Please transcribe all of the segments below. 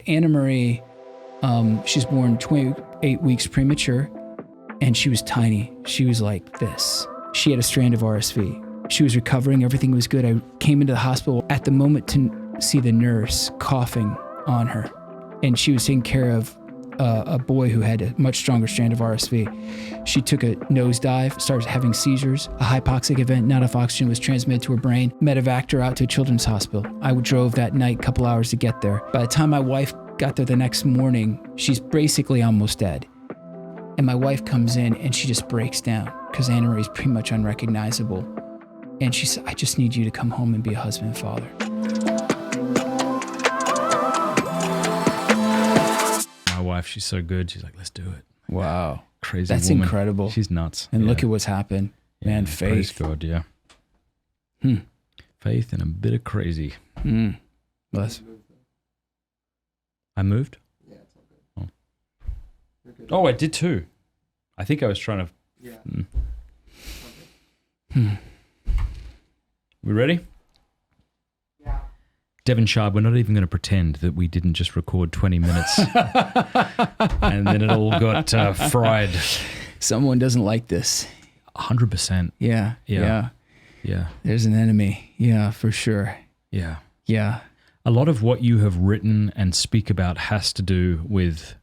Anna Marie, she's born 28 weeks premature, and she was tiny. She was like this. She had a strand of RSV. She was recovering. Everything was good. I came into the hospital at the moment to see the nurse coughing on her, and she was taking care of a boy who had a much stronger strand of RSV. She took a nosedive, started having seizures, a hypoxic event, not enough oxygen was transmitted to her brain, medevaced her out to a children's hospital. I drove that night, a couple hours to get there. By the time my wife got there the next morning, she's basically almost dead. And my wife comes in and she just breaks down because Anna Marie's pretty much unrecognizable. And she said, I just need you to come home and be a husband and father. My wife, she's so good. She's like, let's do it. Wow. Crazy That's woman. incredible. She's nuts. And look at what's happened. Man, faith. Praise God, yeah. Faith and a bit of crazy. Bless. I moved? Yeah, it's all good. You're good. Oh, I did too. I think I was trying to... Yeah. We ready? Yeah. Devin Schadt, we're not even going to pretend that we didn't just record 20 minutes and then it all got fried. Someone doesn't like this. 100%. Yeah. There's an enemy. Yeah, for sure. Yeah. Yeah. A lot of what you have written and speak about has to do with,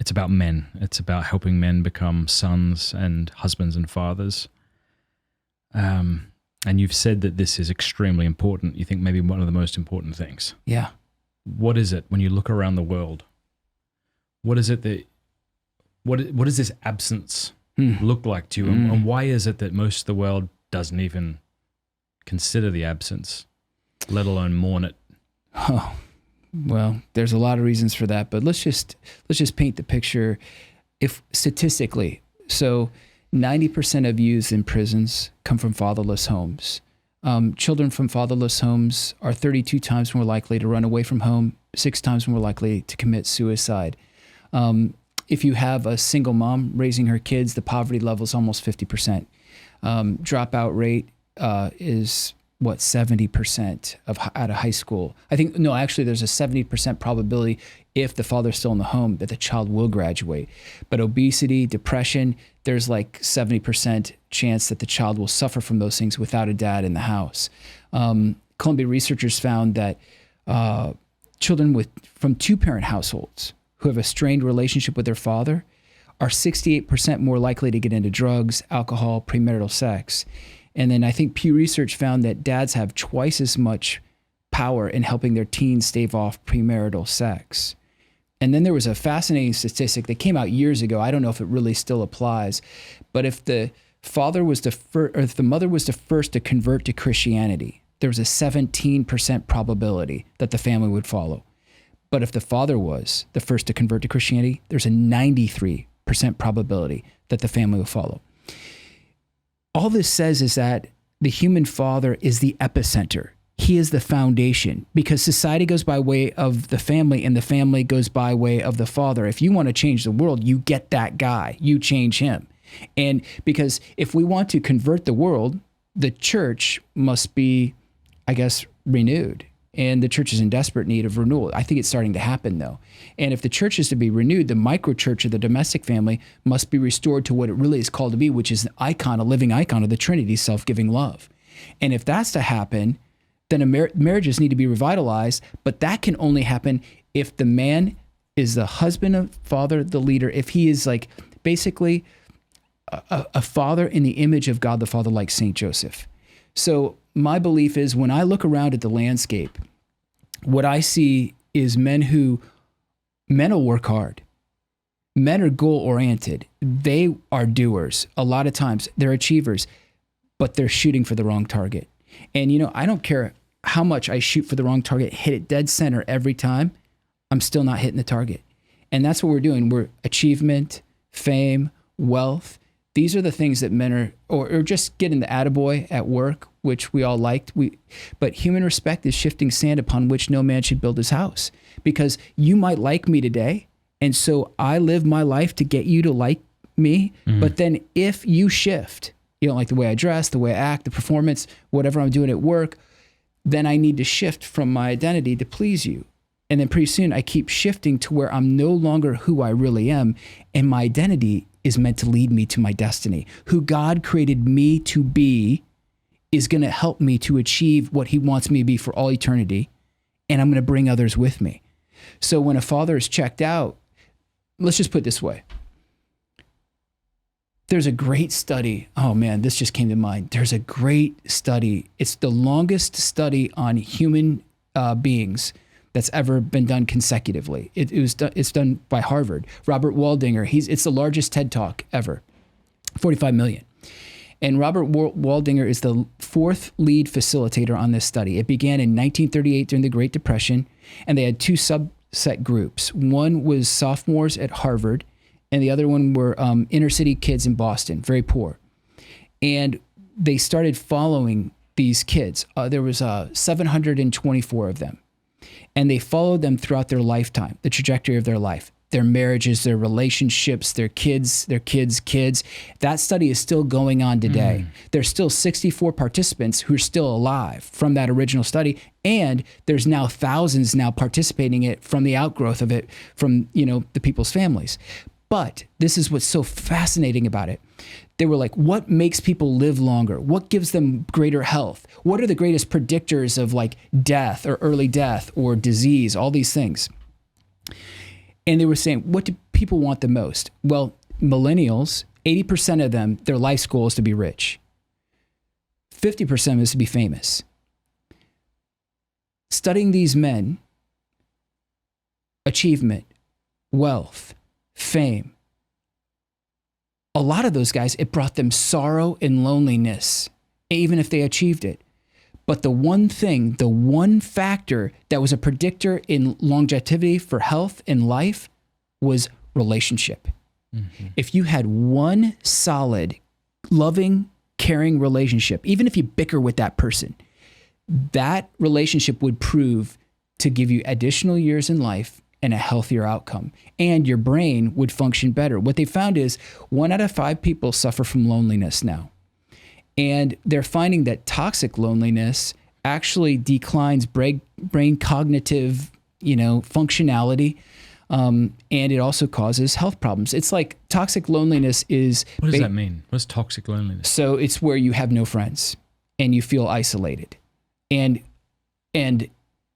it's about men. It's about helping men become sons and husbands and fathers. And you've said that this is extremely important. You think maybe one of the most important things. Yeah. What is it when you look around the world? What is it that, what does this absence look like to you? And why is it that most of the world doesn't even consider the absence, let alone mourn it? Oh, well, there's a lot of reasons for that, but let's just paint the picture. If statistically, so 90% of youths in prisons come from fatherless homes. Children from fatherless homes are 32 times more likely to run away from home, 6 times more likely to commit suicide. If you have a single mom raising her kids, the poverty level is almost 50%. Dropout rate is 70% out of high school. I think, no, actually there's a 70% probability if the father's still in the home that the child will graduate. But obesity, depression, there's like 70% chance that the child will suffer from those things without a dad in the house. Columbia researchers found that children from 2-parent households who have a strained relationship with their father are 68% more likely to get into drugs, alcohol, premarital sex. And then I think Pew Research found that dads have twice as much power in helping their teens stave off premarital sex. And then there was a fascinating statistic that came out years ago. I don't know if it really still applies, but if the father was or if the mother was the first to convert to Christianity, there was a 17% probability that the family would follow. But if the father was the first to convert to Christianity, there's a 93% probability that the family will follow. All this says is that the human father is the epicenter. He is the foundation, because society goes by way of the family and the family goes by way of the father. If you want to change the world, you get that guy, you change him. And because if we want to convert the world, the church must be, I guess, renewed. And the church is in desperate need of renewal. I think it's starting to happen, though. And if the church is to be renewed, the microchurch of the domestic family must be restored to what it really is called to be, which is an icon, a living icon of the Trinity, self-giving love. And if that's to happen, then marriages need to be revitalized. But that can only happen if the man is the husband, of father, the leader, if he is like basically a father in the image of God the Father, like Saint Joseph. So my belief is when I look around at the landscape, what I see is men will work hard. Men are goal-oriented. They are doers. A lot of times they're achievers, but they're shooting for the wrong target. And, I don't care how much I shoot for the wrong target, hit it dead center every time, I'm still not hitting the target. And that's what we're doing. We're achievement, fame, wealth. These are the things that men are, or just getting the attaboy at work, which we all liked. But human respect is shifting sand upon which no man should build his house. Because you might like me today, and so I live my life to get you to like me. Mm-hmm. But then if you shift, you don't like the way I dress, the way I act, the performance, whatever I'm doing at work, then I need to shift from my identity to please you. And then pretty soon I keep shifting to where I'm no longer who I really am. And my identity is meant to lead me to my destiny. Who God created me to be is going to help me to achieve what he wants me to be for all eternity. And I'm going to bring others with me. So when a father is checked out, let's just put it this way. There's a great study. Oh man, this just came to mind. There's a great study. It's the longest study on human beings that's ever been done consecutively. It's done by Harvard. Robert Waldinger, it's the largest TED Talk ever, 45 million. And Robert Waldinger is the fourth lead facilitator on this study. It began in 1938 during the Great Depression, and they had two subset groups. One was sophomores at Harvard, and the other one were inner city kids in Boston, very poor. And they started following these kids. There was 724 of them. And they followed them throughout their lifetime, the trajectory of their life, their marriages, their relationships, their kids. That study is still going on today. There's still 64 participants who are still alive from that original study. And there's now thousands now participating in it from the outgrowth of it from, the people's families. But this is what's so fascinating about it. They were like, what makes people live longer? What gives them greater health? What are the greatest predictors of like death or early death or disease, all these things? And they were saying, what do people want the most? Well, millennials, 80% of them, their life's goal is to be rich. 50% is to be famous. Studying these men, achievement, wealth, fame, a lot of those guys, it brought them sorrow and loneliness, even if they achieved it. But the one factor that was a predictor in longevity for health and life was relationship. Mm-hmm. If you had one solid, loving, caring relationship, even if you bicker with that person, that relationship would prove to give you additional years in life and a healthier outcome. And your brain would function better. What they found is 1 out of 5 people suffer from loneliness now. And they're finding that toxic loneliness actually declines brain cognitive, functionality. And it also causes health problems. It's like toxic loneliness is... What does that mean? What's toxic loneliness? So it's where you have no friends and you feel isolated. And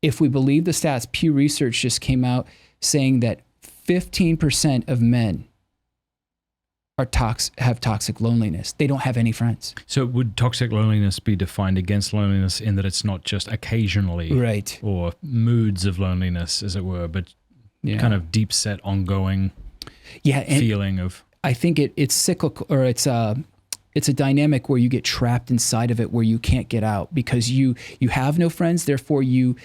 if we believe the stats, Pew Research just came out saying that 15% of men have toxic loneliness. They don't have any friends. So would toxic loneliness be defined against loneliness in that it's not just occasionally, right, or moods of loneliness, as it were, but kind of deep set, ongoing feeling of... I think it's cyclical, or it's a dynamic where you get trapped inside of it, where you can't get out because you have no friends, therefore you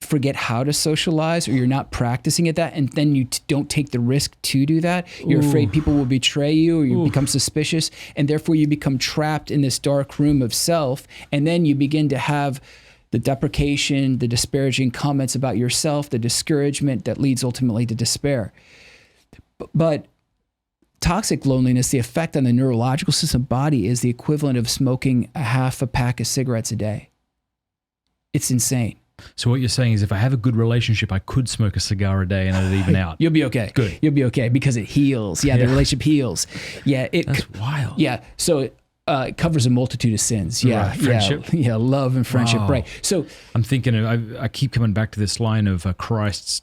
forget how to socialize, or you're not practicing at that, and then you don't take the risk to do that. You're afraid people will betray you, or you become suspicious, and therefore you become trapped in this dark room of self, and then you begin to have the deprecation, the disparaging comments about yourself, the discouragement that leads ultimately to despair. But toxic loneliness, the effect on the neurological system body is the equivalent of smoking a half a pack of cigarettes a day. It's insane. So what you're saying is if I have a good relationship, I could smoke a cigar a day and it'd even out. You'll be okay. Good. You'll be okay because it heals. Yeah, the relationship heals. Yeah. That's wild. Yeah. So it covers a multitude of sins. Yeah. Right. Friendship. Yeah. Love and friendship. Wow. Right. So I'm thinking, I keep coming back to this line of Christ's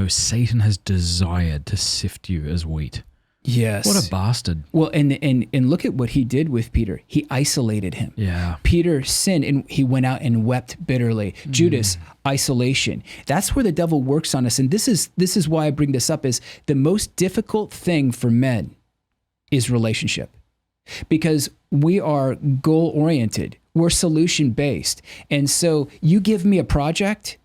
Satan has desired to sift you as wheat. Yes. What a bastard. Well, and look at what he did with Peter. He isolated him. Yeah. Peter sinned and he went out and wept bitterly. Judas, isolation. That's where the devil works on us. And this is why I bring this up, is the most difficult thing for men is relationship. Because we are goal-oriented. We're solution-based. And so you give me a project,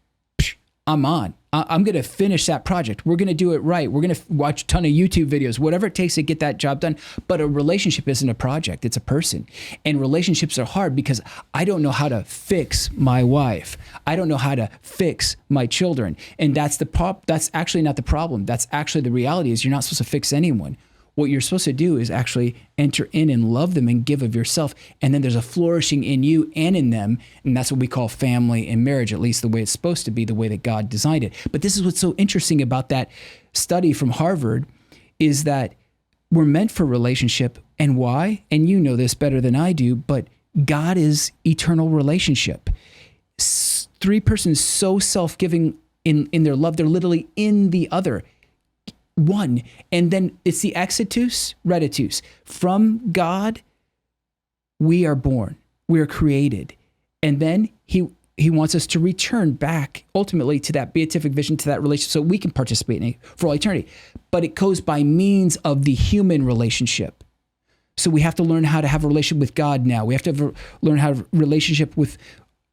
I'm on. I'm going to finish that project. We're going to do it right. We're going to watch a ton of YouTube videos, whatever it takes to get that job done. But a relationship isn't a project. It's a person. And relationships are hard because I don't know how to fix my wife. I don't know how to fix my children. And that's actually not the problem. That's actually the reality, is you're not supposed to fix anyone. what you're supposed to do is actually enter in and love them and give of yourself. And then there's a flourishing in you and in them. And that's what we call family and marriage, at least the way it's supposed to be, the way that God designed it. But this is what's so interesting about that study from Harvard is that we're meant for relationship. And why? And you know this better than I do, but God is eternal relationship. Three persons so self-giving in their love, they're literally in the other. One. And then it's the exitus, reditus. From God, we are born. We are created. And then he wants us to return back ultimately to that beatific vision, to that relationship, so we can participate in it for all eternity. But it goes by means of the human relationship. So we have to learn how to have a relationship with God now. We have to learn how to have a relationship with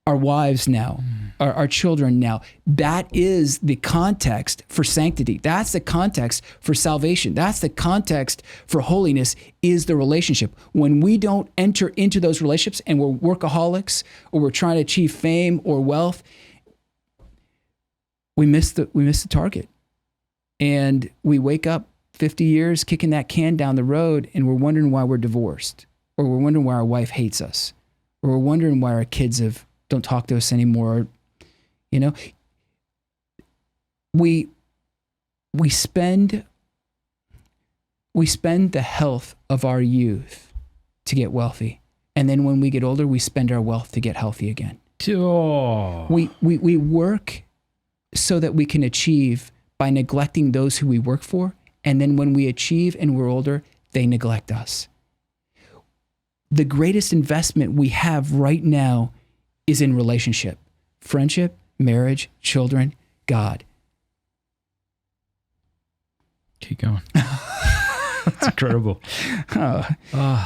our wives now, our children now. That is the context for sanctity. That's the context for salvation. That's the context for holiness, is the relationship. When we don't enter into those relationships and we're workaholics or we're trying to achieve fame or wealth, we miss the target. And we wake up 50 years kicking that can down the road and we're wondering why we're divorced, or we're wondering why our wife hates us, or we're wondering why our kids don't talk to us anymore. You know, we spend the health of our youth to get wealthy. And then when we get older, we spend our wealth to get healthy again. Oh. We work so that we can achieve by neglecting those who we work for. And then when we achieve and we're older, they neglect us. The greatest investment we have right now is in relationship, friendship, marriage, children, God. Keep going. It's incredible.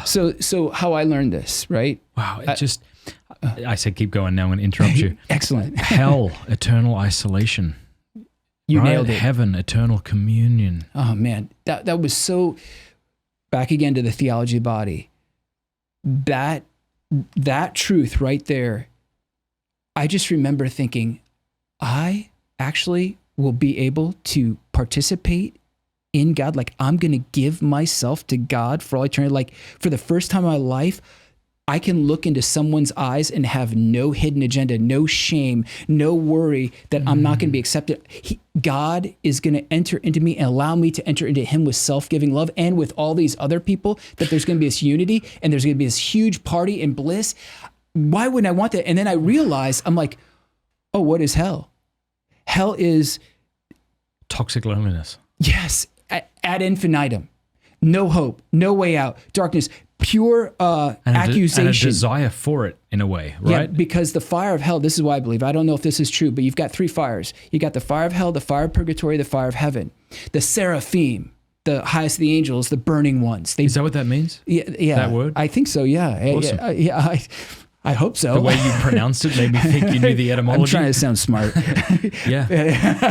So how I learned this, right? Wow. I said keep going. Now I'm going to interrupt you. Excellent. Hell, eternal isolation. You right? nailed it. Heaven, eternal communion. Oh man, that was so, back again to the theology body. That truth right there, I just remember thinking, I actually will be able to participate in God. Like, I'm going to give myself to God for all eternity. Like, for the first time in my life, I can look into someone's eyes and have no hidden agenda, no shame, no worry that I'm not going to be accepted. God is going to enter into me and allow me to enter into him with self-giving love, and with all these other people, that there's going to be this unity and there's going to be this huge party and bliss. Why wouldn't I want that? And then I realized, I'm like, oh, what is hell? Hell is toxic loneliness. Yes, ad infinitum. No hope, no way out, darkness, pure accusation. And a desire for it in a way, right? Yeah, because the fire of hell, this is why I believe, I don't know if this is true, but you've got three fires. You got the fire of hell, the fire of purgatory, the fire of heaven. The seraphim, the highest of the angels, the burning ones. Is that what that means? Yeah. That word? I think so, yeah. Awesome. I hope so. The way you pronounced it made me think you knew the etymology. I'm trying to sound smart. Yeah.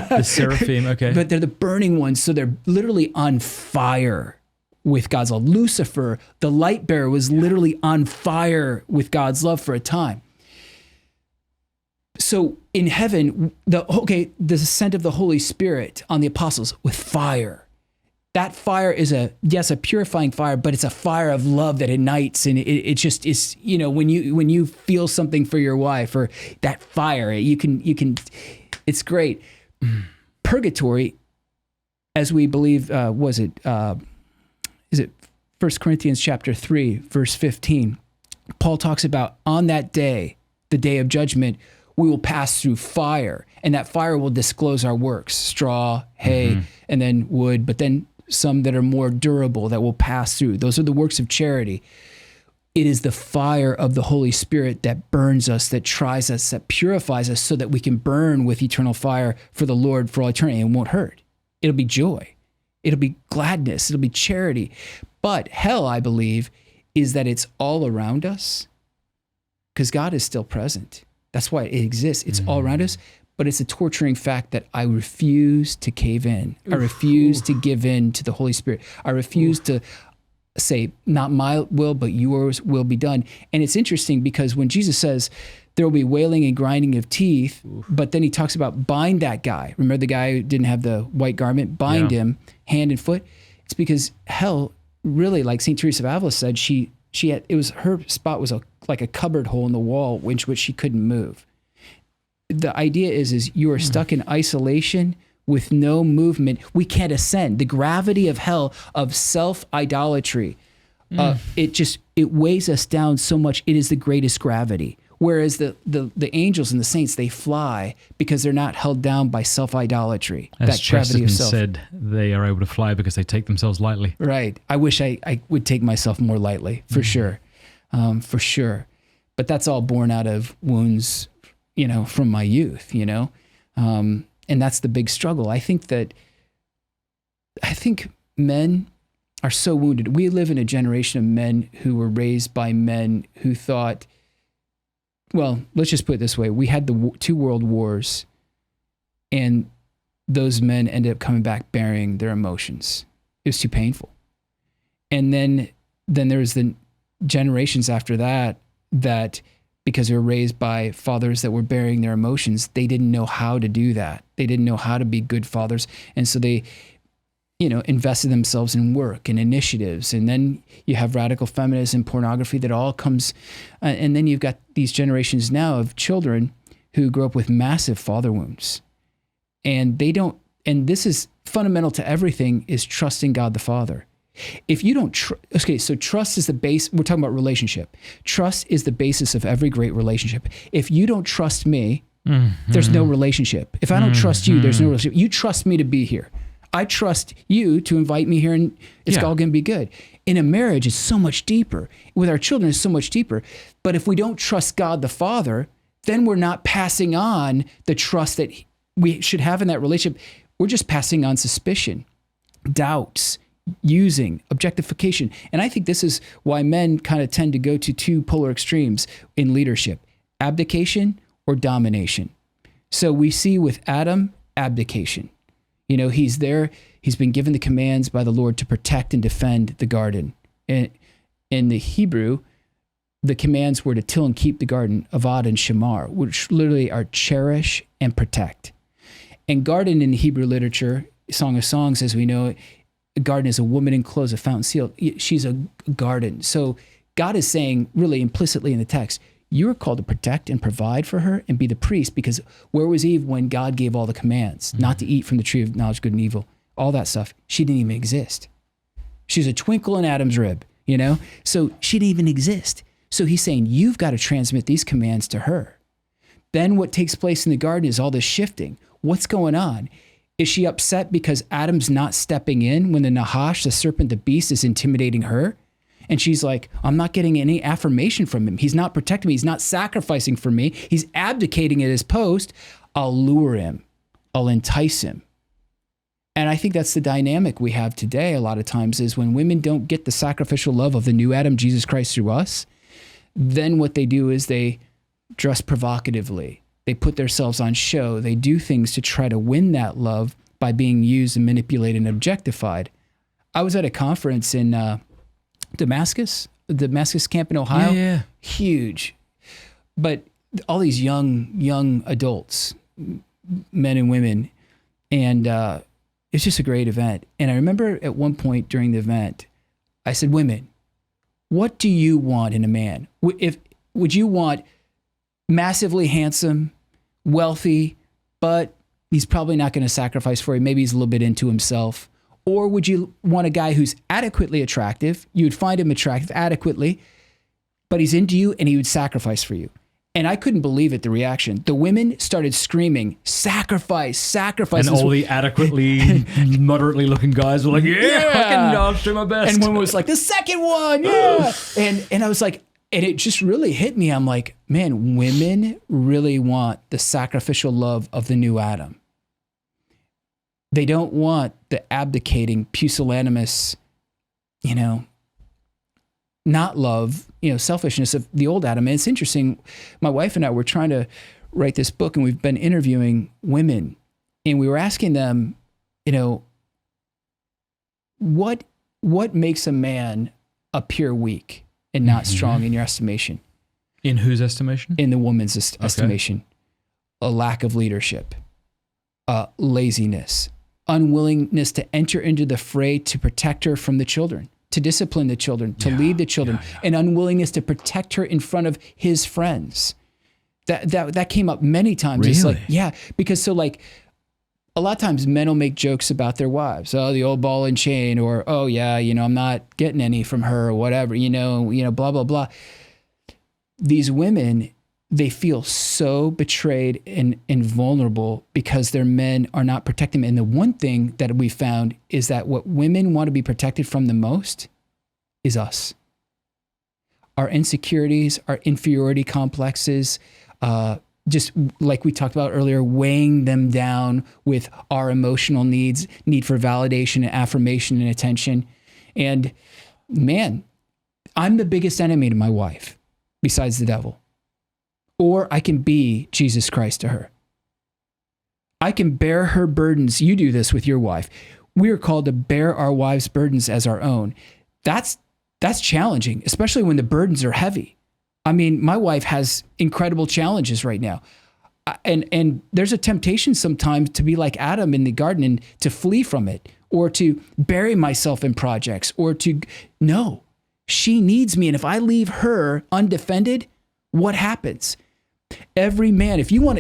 The seraphim, okay. But they're the burning ones, so they're literally on fire with God's love. Lucifer, the light bearer, was literally on fire with God's love for a time. So in heaven, the descent of the Holy Spirit on the apostles with fire. That fire is a purifying fire, but it's a fire of love that ignites, and it just is, when you feel something for your wife, or that fire, you can, it's great. Purgatory, as we believe, is it 1 Corinthians chapter 3, verse 15? Paul talks about, on that day, the day of judgment, we will pass through fire, and that fire will disclose our works, straw, hay, and then wood, but then some that are more durable that will pass through. Those are the works of charity. It is the fire of the Holy Spirit that burns us, that tries us, that purifies us, so that we can burn with eternal fire for the Lord for all eternity. It won't hurt. It'll be joy. It'll be gladness. It'll be charity. But hell, I believe, is that it's all around us, because God is still present. That's why it exists. It's all around us. But it's a torturing fact that I refuse to cave in. I refuse to give in to the Holy Spirit. I refuse to say, not my will, but yours will be done. And it's interesting, because when Jesus says there will be wailing and grinding of teeth, but then he talks about bind that guy. Remember the guy who didn't have the white garment? Bind him, hand and foot. It's because hell, really, like St. Teresa of Avila said, she had, it was, her spot was like a cupboard hole in the wall, which she couldn't move. The idea is you are stuck in isolation with no movement. We can't ascend. The gravity of hell, of self-idolatry, it weighs us down so much. It is the greatest gravity. Whereas the angels and the saints, they fly because they're not held down by self-idolatry. As that gravity of self. said, they are able to fly because they take themselves lightly. Right. I wish I would take myself more lightly, for sure. For sure. But that's all born out of wounds, from my youth, and that's the big struggle. I think men are so wounded. We live in a generation of men who were raised by men who thought, well, let's just put it this way. We had the 2 world wars, and those men ended up coming back bearing their emotions. It was too painful. And then there's the generations after that because they were raised by fathers that were bearing their emotions, they didn't know how to do that. They didn't know how to be good fathers. And so they, invested themselves in work and initiatives. And then you have radical feminism, pornography, that all comes. And then you've got these generations now of children who grow up with massive father wounds. And and this is fundamental to everything, is trusting God the Father. If you don't, so trust is the base. We're talking about relationship. Trust is the basis of every great relationship. If you don't trust me, there's no relationship. If I don't trust you, there's no relationship. You trust me to be here. I trust you to invite me here, and it's all going to be good. In a marriage, it's so much deeper. With our children, it's so much deeper. But if we don't trust God the Father, then we're not passing on the trust that we should have in that relationship. We're just passing on suspicion, doubts, using, objectification. And I think this is why men kind of tend to go to 2 polar extremes in leadership: abdication or domination. So we see with Adam, abdication. He's there. He's been given the commands by the Lord to protect and defend the garden. And in the Hebrew, the commands were to till and keep the garden, avad and shamar, which literally are cherish and protect. And garden in Hebrew literature, Song of Songs, as we know, a garden is a woman enclosed, a fountain sealed. She's a garden. So God is saying, really implicitly in the text, you are called to protect and provide for her and be the priest, because where was Eve when God gave all the commands? Not to eat from the tree of knowledge, good and evil, all that stuff. She didn't even exist. She's a twinkle in Adam's rib, So she didn't even exist. So he's saying, you've got to transmit these commands to her. Then what takes place in the garden is all this shifting. What's going on? Is she upset because Adam's not stepping in when the Nahash, the serpent, the beast, is intimidating her? And she's like, I'm not getting any affirmation from him. He's not protecting me. He's not sacrificing for me. He's abdicating at his post. I'll lure him. I'll entice him. And I think that's the dynamic we have today a lot of times, is when women don't get the sacrificial love of the new Adam, Jesus Christ, through us, then what they do is they dress provocatively. They put themselves on show. They do things to try to win that love by being used and manipulated and objectified. I was at a conference in Damascus camp in Ohio. Yeah. Huge. But all these young adults, men and women, and it's just a great event. And I remember at one point during the event, I said, women, what do you want in a man? Would you want massively handsome, wealthy, but he's probably not going to sacrifice for you? Maybe he's a little bit into himself. Or would you want a guy who's adequately attractive? You would find him attractive adequately, but he's into you and he would sacrifice for you. And I couldn't believe it, the reaction. The women started screaming, sacrifice, sacrifice. And all the adequately, moderately looking guys were like, I'll do my best. And one was like, the second one, yeah. And I was like, and it just really hit me. I'm like, man, women really want the sacrificial love of the new Adam. They don't want the abdicating, pusillanimous, not love, selfishness of the old Adam. And it's interesting. My wife and I were trying to write this book, and we've been interviewing women, and we were asking them, what makes a man appear weak and not strong in your estimation? In whose estimation? In the woman's estimation. A lack of leadership, laziness, unwillingness to enter into the fray to protect her from the children, to discipline the children, to lead the children, an unwillingness to protect her in front of his friends. That came up many times. Really? It's like, yeah, because so like a lot of times men will make jokes about their wives. Oh, the old ball and chain, or, oh yeah, I'm not getting any from her, or whatever, blah, blah, blah. These women, they feel so betrayed and vulnerable because their men are not protecting them. And the one thing that we found is that what women want to be protected from the most is us. Our insecurities, our inferiority complexes, just like we talked about earlier, weighing them down with our emotional needs, need for validation and affirmation and attention. And man, I'm the biggest enemy to my wife besides the devil. Or I can be Jesus Christ to her. I can bear her burdens. You do this with your wife. We are called to bear our wives' burdens as our own. That's challenging, especially when the burdens are heavy. I mean, my wife has incredible challenges right now. And there's a temptation sometimes to be like Adam in the garden and to flee from it, or to bury myself in projects, or no, she needs me. And if I leave her undefended, what happens? Every man, if you want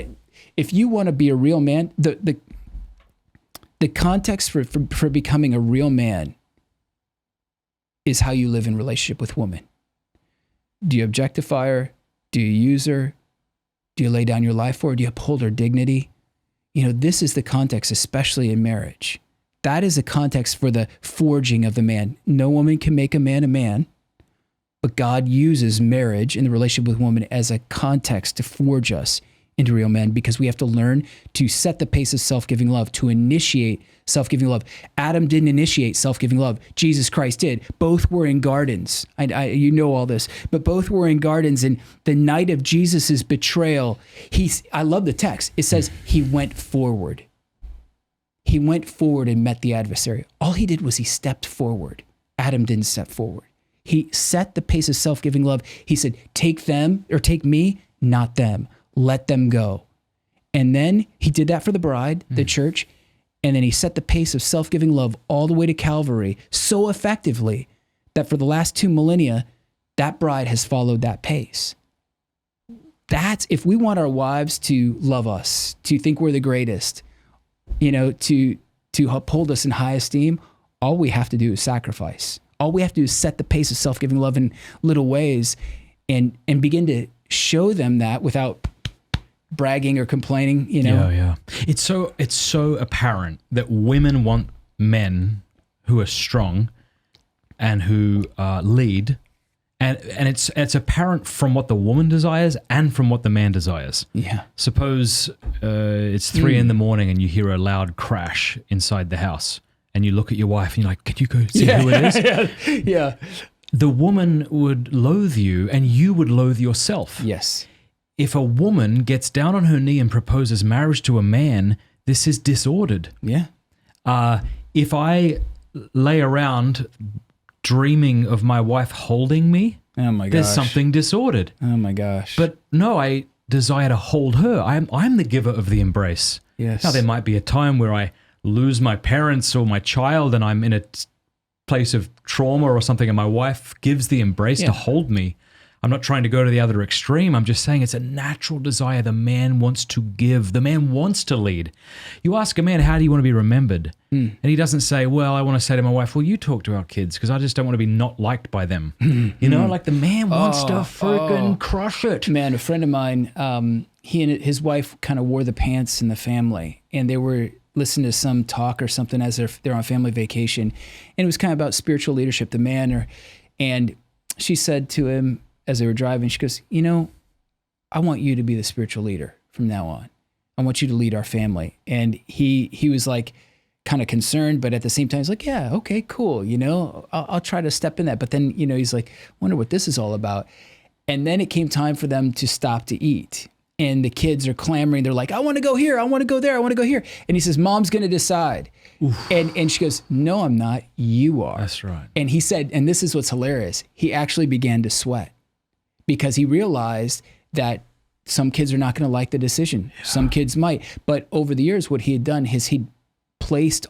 to be a real man, the context for becoming a real man is how you live in relationship with women. Do you objectify her? Do you use her? Do you lay down your life for her? Do you uphold her dignity? This is the context, especially in marriage. That is the context for the forging of the man. No woman can make a man, but God uses marriage and the relationship with women as a context to forge us into real men, because we have to learn to set the pace of self-giving love, to initiate self-giving love. Adam didn't initiate self-giving love. Jesus Christ did. Both were in gardens. You know all this, but both were in gardens. And the night of Jesus's betrayal, I love the text. It says he went forward. He went forward and met the adversary. All he did was he stepped forward. Adam didn't step forward. He set the pace of self-giving love. He said, take them, or take me, not them. Let them go. And then he did that for the bride, the church. And then he set the pace of self-giving love all the way to Calvary so effectively that for the last 2 millennia, that bride has followed that pace. That's, if we want our wives to love us, to think we're the greatest, to uphold us in high esteem, all we have to do is sacrifice. All we have to do is set the pace of self-giving love in little ways and begin to show them that without bragging or complaining, Yeah. It's so apparent that women want men who are strong and who lead, and it's apparent from what the woman desires and from what the man desires. Yeah. Suppose it's 3 a.m. and you hear a loud crash inside the house, and you look at your wife and you're like, "Can you go see who it is?" Yeah. The woman would loathe you, and you would loathe yourself. Yes. If a woman gets down on her knee and proposes marriage to a man, this is disordered. Yeah. If I lay around dreaming of my wife holding me, oh my gosh, there's something disordered. Oh my gosh. But no, I desire to hold her. I'm the giver of the embrace. Yes. Now, there might be a time where I lose my parents or my child and I'm in a place of trauma or something, and my wife gives the embrace to hold me. I'm not trying to go to the other extreme. I'm just saying it's a natural desire. The man wants to give. The man wants to lead. You ask a man, how do you want to be remembered? And he doesn't say, well, I want to say to my wife, well, you talk to our kids because I just don't want to be not liked by them. Like the man wants to freaking crush it. Man, a friend of mine, he and his wife kind of wore the pants in the family, and they were listening to some talk or something as they're on family vacation. And it was kind of about spiritual leadership, and she said to him, as they were driving, she goes, I want you to be the spiritual leader from now on. I want you to lead our family. And he was like kind of concerned, but at the same time, he's like, yeah, okay, cool. I'll try to step in that. But then, he's like, I wonder what this is all about. And then it came time for them to stop to eat. And the kids are clamoring. They're like, I want to go here. I want to go there. I want to go here. And he says, Mom's going to decide. And she goes, no, I'm not. You are. That's right. And he said, and this is what's hilarious. He actually began to sweat, because he realized that some kids are not going to like the decision. Yeah. Some kids might. But over the years, what he had done is he'd placed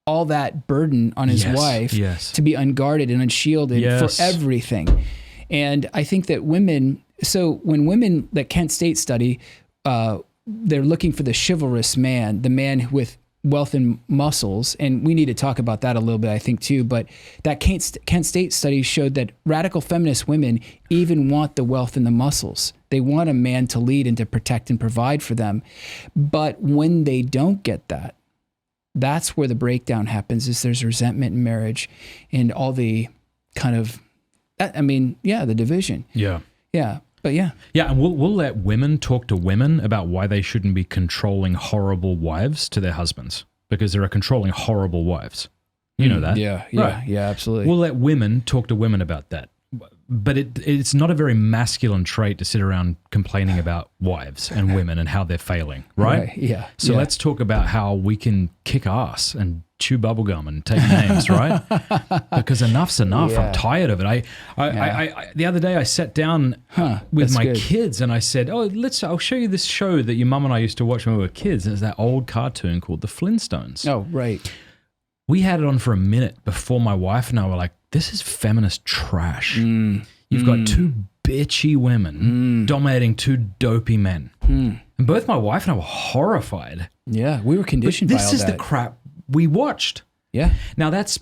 all that burden on his wife to be unguarded and unshielded for everything. And I think that women, so when women, that Kent State study, they're looking for the chivalrous man, the man with wealth and muscles. And we need to talk about that a little bit, I think, too. But that Kent State study showed that radical feminist women even want the wealth and the muscles. They want a man to lead and to protect and provide for them. But when they don't get that, that's where the breakdown happens, is there's resentment in marriage and all the kind of, the division. Yeah. Yeah. But yeah. Yeah, and we'll let women talk to women about why they shouldn't be controlling horrible wives to their husbands, because there are controlling horrible wives. You know that? Yeah, right. Yeah, absolutely. We'll let women talk to women about that. But it's not a very masculine trait to sit around complaining about wives and women and how they're failing, right? Yeah. So let's talk about how we can kick ass and chew bubblegum and take names, right? Because enough's enough. Yeah. I'm tired of it. I the other day I sat down with my kids and I said, I'll show you this show that your mum and I used to watch when we were kids. And it's that old cartoon called The Flintstones. Oh, right. We had it on for a minute before my wife and I were like, this is feminist trash. You've got two bitchy women dominating two dopey men. And both my wife and I were horrified. Yeah, we were conditioned by all that. This is the crap we watched. Yeah. Now that's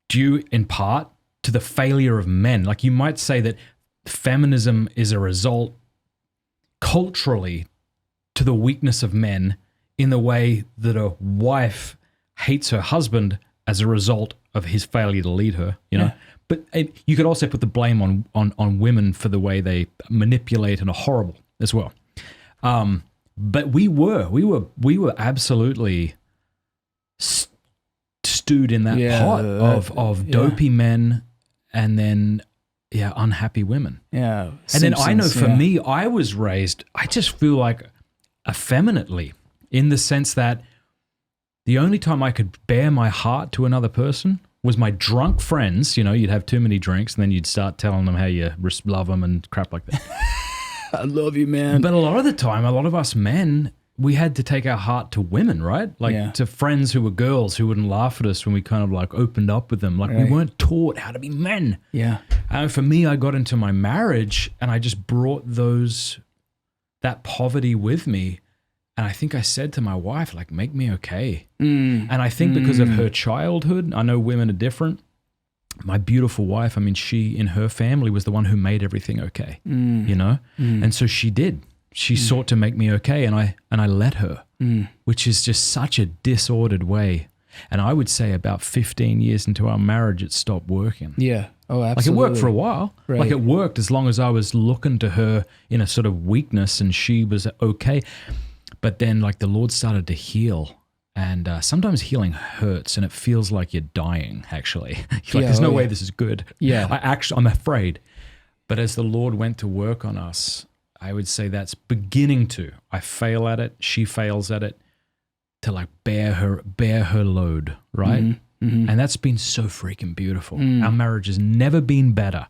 due in part to the failure of men. Like you might say that feminism is a result culturally to the weakness of men in the way that a wife hates her husband as a result of his failure to lead her, you know. But you could also put the blame on women for the way they manipulate and are horrible as well. But we were absolutely stewed in that pot of dopey men and then unhappy women. Yeah. And Simpsons, then I know for me, I was raised, I just feel like effeminately, in the sense that the only time I could bare my heart to another person was my drunk friends. You know, you'd have too many drinks and then you'd start telling them how you love them and crap like that. I love you, man. But a lot of the time, a lot of us men, we had to take our heart to women, right? Like to friends who were girls who wouldn't laugh at us when we kind of like opened up with them. Like we weren't taught how to be men. Yeah. And for me, I got into my marriage and I just brought that poverty with me. And I think I said to my wife, like, make me okay. And I think because of her childhood, I know women are different. My beautiful wife, I mean, she in her family was the one who made everything okay, you know? And so she did. She sought to make me okay, and I let her, which is just such a disordered way. And I would say about 15 years into our marriage, it stopped working. Yeah. Oh, absolutely. Like it worked for a while. Right. Like it worked as long as I was looking to her in a sort of weakness and she was okay. But then like the Lord started to heal, and sometimes healing hurts and it feels like you're dying actually. You're like, there's no way this is good. Yeah. I'm afraid. But as the Lord went to work on us, I would say that's beginning to. I fail at it, she fails at it, to like bear her load, right? And that's been so freaking beautiful. Our marriage has never been better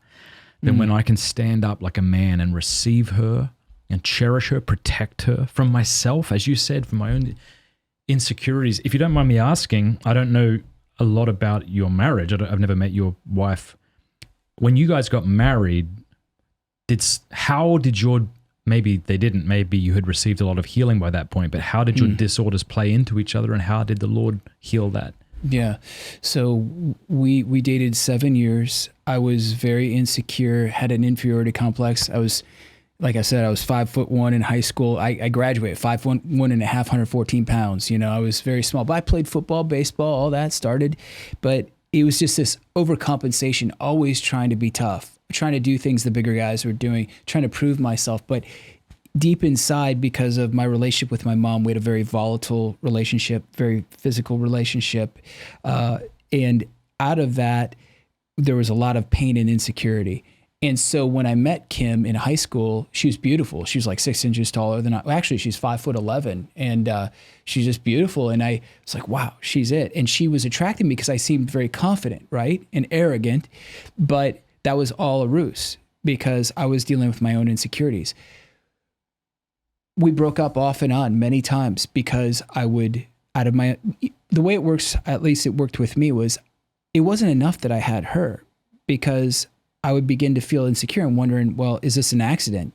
than when I can stand up like a man and receive her and cherish her, protect her from myself, as you said, from my own insecurities. If you don't mind me asking, I don't know a lot about your marriage. I've never met your wife. When you guys got married, maybe you had received a lot of healing by that point, but how did your disorders play into each other, and how did the Lord heal that? Yeah. So we dated 7 years. I was very insecure, had an inferiority complex. Like I said, I was 5'1" in high school. I graduated 5'1" and a half, 114 pounds. You know, I was very small, but I played football, baseball, all that started. But it was just this overcompensation, always trying to be tough, trying to do things the bigger guys were doing, trying to prove myself. But deep inside, because of my relationship with my mom, we had a very volatile relationship, very physical relationship. And out of that, there was a lot of pain and insecurity. And so when I met Kim in high school, she was beautiful. She was like 6 inches taller than I. Well, actually, she's 5'11", and she's just beautiful. And I was like, wow, she's it. And she was attracting me because I seemed very confident, right, and arrogant. But that was all a ruse because I was dealing with my own insecurities. We broke up off and on many times because I would, out of my the way it works, at least it worked with me, was it wasn't enough that I had her, because I would begin to feel insecure and wondering, well, is this an accident?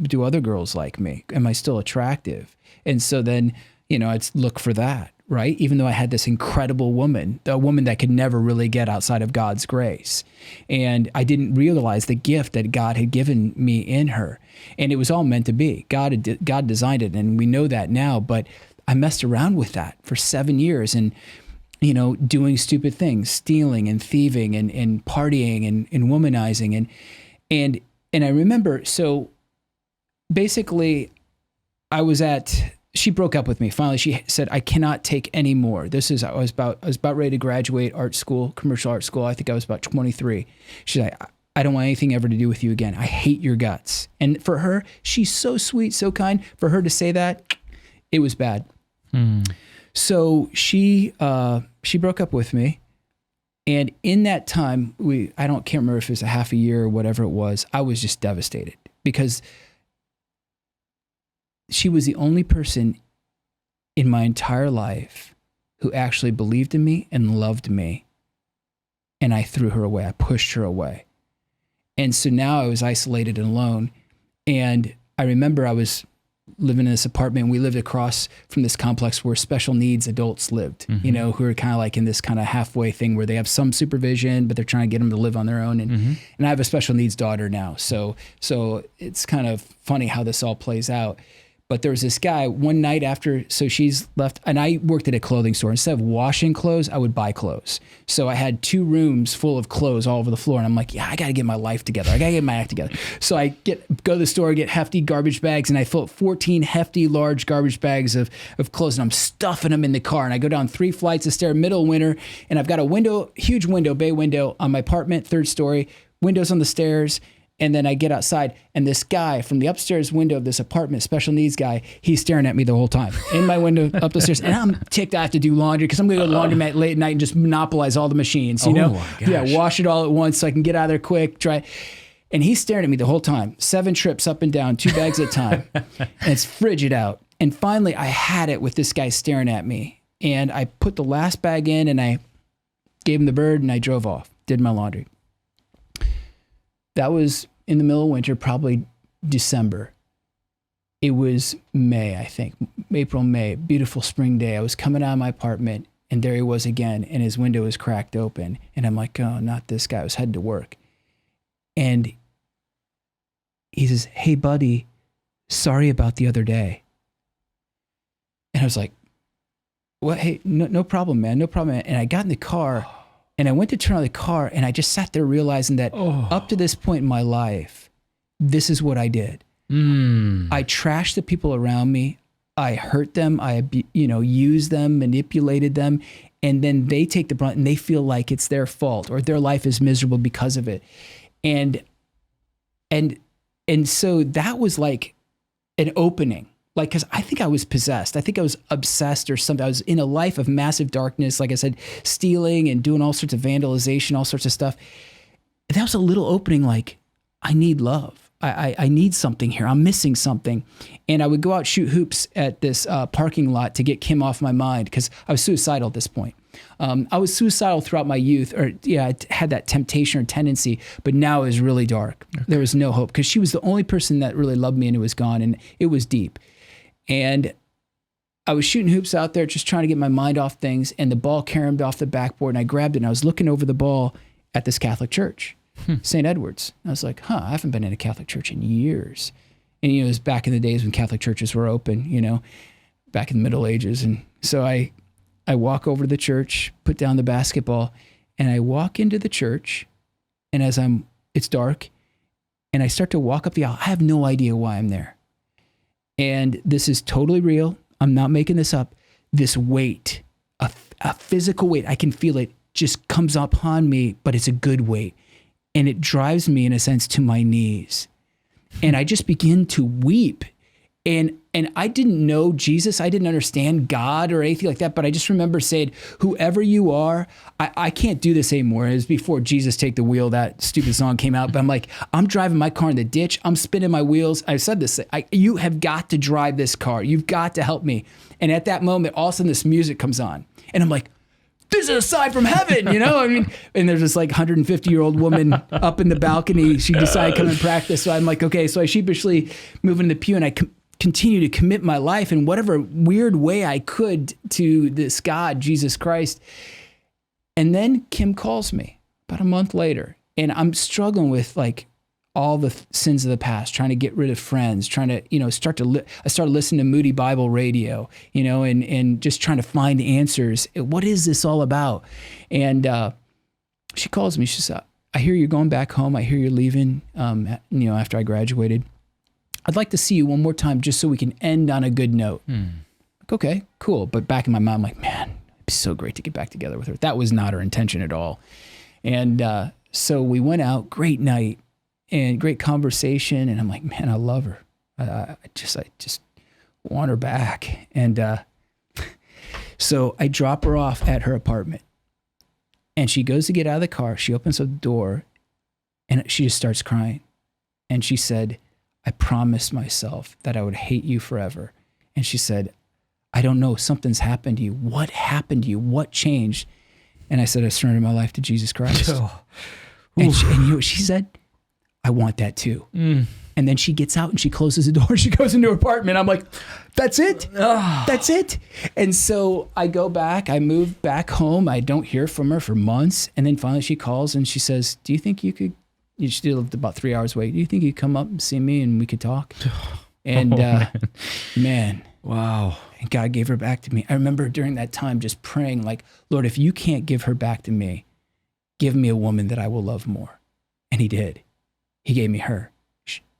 Do other girls like me? Am I still attractive? And so then, I'd look for that, right? Even though I had this incredible woman, a woman that could never really get outside of God's grace. And I didn't realize the gift that God had given me in her. And it was all meant to be. God designed it, and we know that now. But I messed around with that for 7 years, and doing stupid things, stealing and thieving and partying and womanizing. And I remember, so basically she broke up with me. Finally, she said, I cannot take any more. I was about ready to graduate commercial art school. I think I was about 23. She's like, I don't want anything ever to do with you again. I hate your guts. And for her, she's so sweet, so kind. For her to say that, it was bad. So she broke up with me. And in that time, can't remember if it was a half a year or whatever it was, I was just devastated, because she was the only person in my entire life who actually believed in me and loved me. And I threw her away. I pushed her away. And so now I was isolated and alone. And I remember I was living in this apartment. We lived across from this complex where special needs adults lived, who are kind of like in this kind of halfway thing where they have some supervision, but they're trying to get them to live on their own. And I have a special needs daughter now. So it's kind of funny how this all plays out. But there was this guy one night after, so she's left, and I worked at a clothing store. Instead of washing clothes, I would buy clothes. So I had 2 rooms full of clothes all over the floor. And I'm like, yeah, I got to get my life together. I got to get my act together. So I go to the store, get hefty garbage bags, and I fill up 14 hefty, large garbage bags of clothes, and I'm stuffing them in the car. And I go down 3 flights of stairs, middle of winter, and I've got a huge window, bay window on my apartment, 3rd story, windows on the stairs. And then I get outside, and this guy from the upstairs window of this apartment, special needs guy, he's staring at me the whole time in my window up the stairs. And I'm ticked I have to do laundry, because I'm going to go to the laundromat late at night and just monopolize all the machines, My gosh. Yeah, wash it all at once so I can get out of there quick, dry. And he's staring at me the whole time, 7 trips up and down, 2 bags at a time. And it's frigid out. And finally, I had it with this guy staring at me. And I put the last bag in, and I gave him the bird, and I drove off, did my laundry. That was in the middle of winter, probably December. It was May, I think, April, May, beautiful spring day. I was coming out of my apartment, and there he was again, and his window was cracked open. And I'm like, oh, not this guy. I was heading to work. And he says, hey, buddy, sorry about the other day. And I was like, what? Hey, no problem, man. No problem. And I got in the car. And I went to turn on the car, and I just sat there realizing that up to this point in my life, this is what I did. I trashed the people around me. I hurt them. I, used them, manipulated them. And then they take the brunt, and they feel like it's their fault or their life is miserable because of it. And so that was like an opening. Like, because I think I was possessed. I think I was obsessed or something. I was in a life of massive darkness, like I said, stealing and doing all sorts of vandalization, all sorts of stuff. That was a little opening, like, I need love. I need something here. I'm missing something. And I would go out, shoot hoops at this parking lot to get Kim off my mind, because I was suicidal at this point. I was suicidal throughout my youth, I had that temptation or tendency, but now it was really dark. Okay. There was no hope, because she was the only person that really loved me, and it was gone, and it was deep. And I was shooting hoops out there, just trying to get my mind off things, and the ball caromed off the backboard, and I grabbed it, and I was looking over the ball at this Catholic church, St. Edward's. I was like, I haven't been in a Catholic church in years. And, it was back in the days when Catholic churches were open, back in the Middle Ages. And so I walk over to the church, put down the basketball, and I walk into the church, and it's dark, and I start to walk up the aisle. I have no idea why I'm there. And this is totally real. I'm not making this up. This weight, a physical weight, I can feel it, just comes upon me, but it's a good weight. And it drives me, in a sense, to my knees. And I just begin to weep. And I didn't know Jesus. I didn't understand God or anything like that. But I just remember saying, whoever you are, I can't do this anymore. It was before Jesus Take the Wheel, that stupid song came out. But I'm like, I'm driving my car in the ditch. I'm spinning my wheels. I said this, you have got to drive this car. You've got to help me. And at that moment, all of a sudden this music comes on. And I'm like, this is a sign from heaven, you know? I mean, and there's this like 150-year-old woman up in the balcony. She decided to come and practice. So I'm like, okay. So I sheepishly move into the pew and I continue to commit my life in whatever weird way I could to this God, Jesus Christ. And then Kim calls me about a month later, and I'm struggling with like all the sins of the past, trying to get rid of friends, trying to, I started listening to Moody Bible Radio, and just trying to find answers. What is this all about? And she calls me. She says, I hear you're going back home. I hear you're leaving, after I graduated. I'd like to see you one more time just so we can end on a good note. Like, okay, cool. But back in my mind, I'm like, man, it'd be so great to get back together with her. That was not her intention at all. And so we went out, great night and great conversation. And I'm like, man, I love her. I just want her back. And so I drop her off at her apartment. And she goes to get out of the car. She opens up the door and she just starts crying. And she said, I promised myself that I would hate you forever. And she said, I don't know, something's happened to you. What happened to you? What changed? And I said, I surrendered my life to Jesus Christ. And you know what she said? I want that too. And then she gets out and she closes the door. She goes into her apartment. I'm like, that's it. That's it. And so I go back, I move back home. I don't hear from her for months. And then finally she calls and she says, do you think you could, she lived about 3 hours away. Do you think you'd come up and see me and we could talk? And man. Wow. And God gave her back to me. I remember during that time just praying like, Lord, if you can't give her back to me, give me a woman that I will love more. And he did. He gave me her.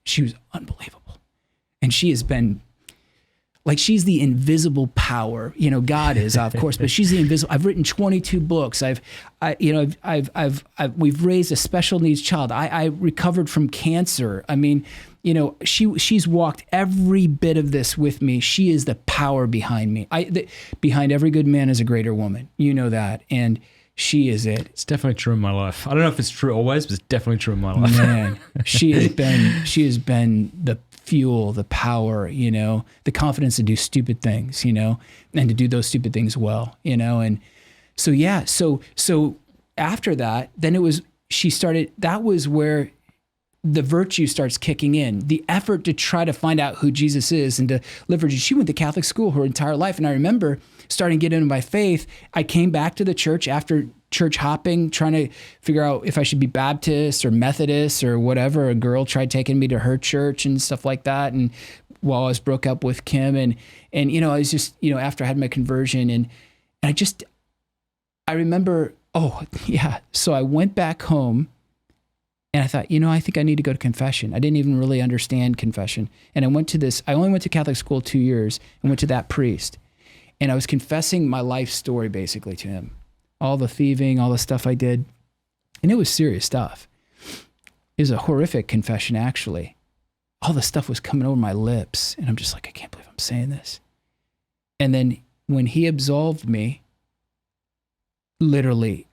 She was unbelievable. And she has been, like, she's the invisible power. God is, of course, but she's the invisible. I've written 22 books. We've raised a special needs child. I recovered from cancer. I mean, she's walked every bit of this with me. She is the power behind me. Behind every good man is a greater woman. You know that. And she is it. It's definitely true in my life. I don't know if it's true always, but it's definitely true in my life. Man, she has been the fuel, the power, the confidence to do stupid things, and to do those stupid things well, and so, yeah. So after that, then that was where the virtue starts kicking in, the effort to try to find out who Jesus is and to live for Jesus. She went to Catholic school her entire life. And I remember starting to get into my faith. I came back to the church after church hopping, trying to figure out if I should be Baptist or Methodist or whatever. A girl tried taking me to her church and stuff like that. And while I was broke up with Kim and I was just, after I had my conversion and I remember, so I went back home. And I thought, I think I need to go to confession. I didn't even really understand confession. And I only went to Catholic school 2 years and went to that priest. And I was confessing my life story basically to him. All the thieving, all the stuff I did. And it was serious stuff. It was a horrific confession, actually. All the stuff was coming over my lips. And I'm just like, I can't believe I'm saying this. And then when he absolved me, literally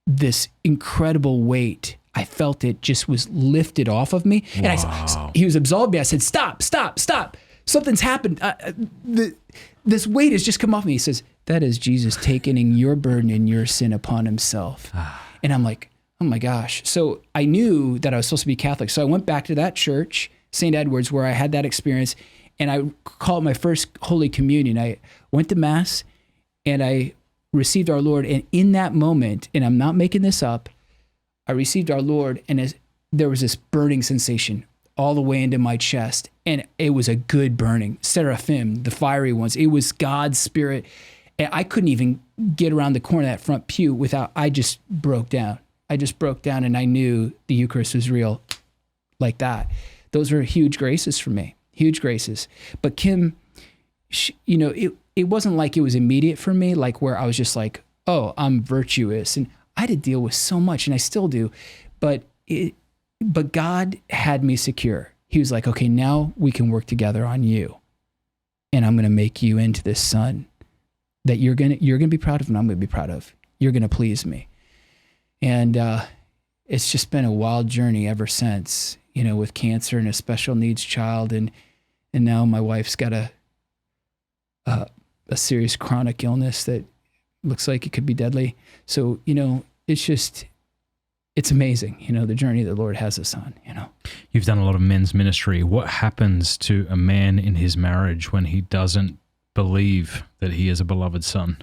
this incredible weight, I felt it just was lifted off of me. Wow. And he was absolved me. I said, stop. Something's happened. This weight has just come off me. He says, that is Jesus taking your burden and your sin upon himself. And I'm like, oh my gosh. So I knew that I was supposed to be Catholic. So I went back to that church, St. Edward's, where I had that experience. And I called my first Holy Communion. I went to Mass and I received our Lord. And in that moment, and I'm not making this up, I received our Lord, and there was this burning sensation all the way into my chest, and it was a good burning. Seraphim, the fiery ones. It was God's Spirit, and I couldn't even get around the corner of that front pew I just broke down. And I knew the Eucharist was real like that. Those were huge graces for me, huge graces. But Kim, it wasn't like it was immediate for me, like where I was just like, oh, I'm virtuous, and I had to deal with so much, and I still do, but God had me secure. he was like, okay, now we can work together on you. And I'm going to make you into this son that you're going to be proud of and I'm going to be proud of. You're going to please me. And it's just been a wild journey ever since, you know, with cancer and a special needs child. And now my wife's got a serious chronic illness that looks like it could be deadly. So, you know, it's amazing, you know, the journey the Lord has us on, you know. You've done a lot of men's ministry. What happens to a man in his marriage when he doesn't believe that he is a beloved son?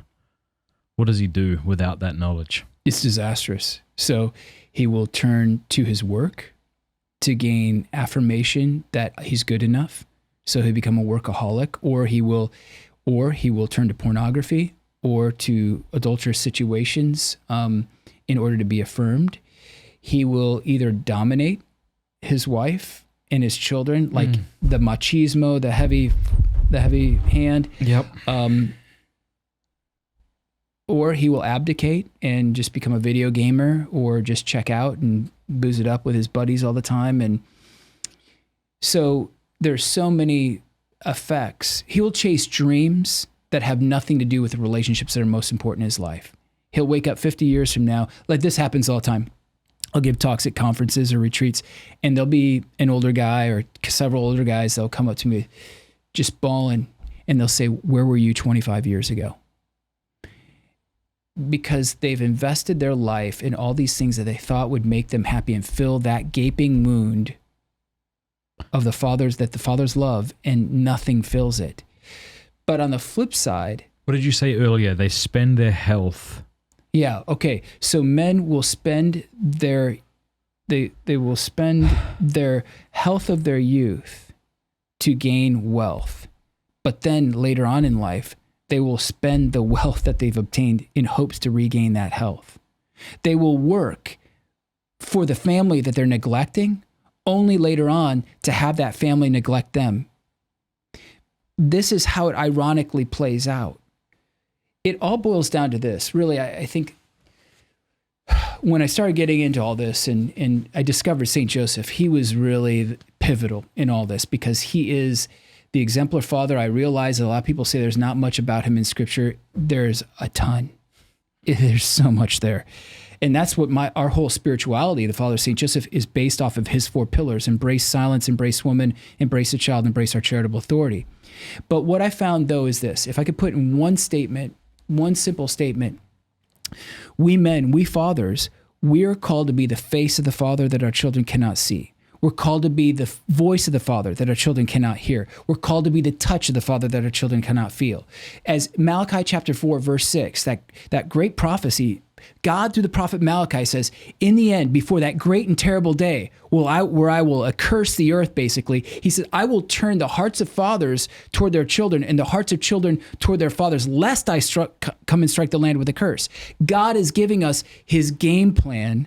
What does he do without that knowledge? It's disastrous. So he will turn to his work to gain affirmation that he's good enough. So he'll become a workaholic, or he will turn to pornography or to adulterous situations in order to be affirmed. He will either dominate his wife and his children, like the machismo, the heavy hand. Yep. Or he will abdicate and just become a video gamer, or just check out and booze it up with his buddies all the time. And so there's so many effects. He will chase dreams that have nothing to do with the relationships that are most important in his life. He'll wake up 50 years from now, like this happens all the time. I'll give talks at conferences or retreats, and there'll be an older guy or several older guys that'll come up to me just bawling, and they'll say, "Where were you 25 years ago?" Because they've invested their life in all these things that they thought would make them happy and fill that gaping wound of the fathers love, and nothing fills it. But on the flip side, what did you say earlier? They spend their health. Yeah. Okay. So men will spend they will spend their health of their youth to gain wealth, but then later on in life, they will spend the wealth that they've obtained in hopes to regain that health. They will work for the family that they're neglecting, only later on to have that family neglect them. This is how it ironically plays out. It all boils down to this. Really, I think when I started getting into all this and I discovered Saint Joseph, he was really pivotal in all this because he is the exemplar father. I realize that a lot of people say there's not much about him in Scripture. There's a ton. There's so much there. And that's what our whole spirituality, the Father of Saint Joseph, is based off of his 4 pillars: embrace silence, embrace woman, embrace the child, embrace our charitable authority. But what I found, though, is this. If I could put in one simple statement, we men, we fathers, we are called to be the face of the Father that our children cannot see. We're called to be the voice of the Father that our children cannot hear. We're called to be the touch of the Father that our children cannot feel. As Malachi chapter 4, verse 6, that great prophecy, God through the prophet Malachi says, in the end, before that great and terrible day, where I will accurse the earth, basically, he said, I will turn the hearts of fathers toward their children and the hearts of children toward their fathers, lest I come and strike the land with a curse. God is giving us his game plan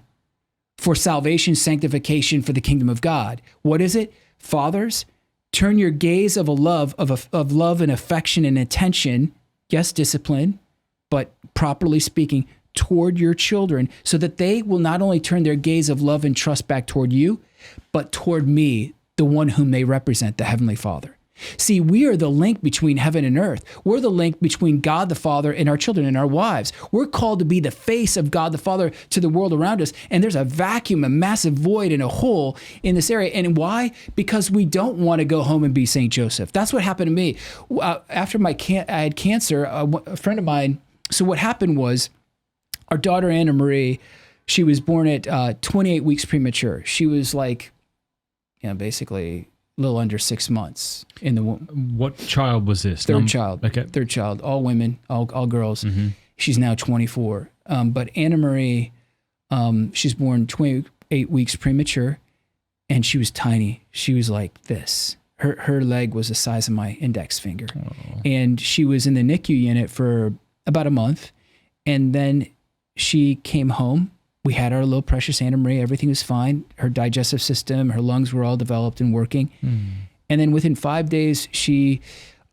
for salvation, sanctification, for the kingdom of God. What is it? Fathers, turn your gaze of love and affection and attention, yes, discipline, but properly speaking, toward your children, so that they will not only turn their gaze of love and trust back toward you, but toward me, the one whom they represent, the Heavenly Father. See, we are the link between heaven and earth. We're the link between God the Father and our children and our wives. We're called to be the face of God the Father to the world around us. And there's a vacuum, a massive void and a hole in this area. And why? Because we don't want to go home and be St. Joseph. That's what happened to me. After I had cancer, a friend of mine, so what happened was our daughter, Anna Marie, she was born at 28 weeks premature. She was like, basically a little under 6 months in the womb. What child was this? Third child. Okay. Third child. All women, all girls. Mm-hmm. She's now 24. But Anna Marie, she's born 28 weeks premature, and she was tiny. She was like this. Her leg was the size of my index finger. Oh. And she was in the NICU unit for about a month. And then she came home. We had our little precious Anna Marie. Everything was fine. Her digestive system, her lungs were all developed and working. Mm. And then within 5 days, she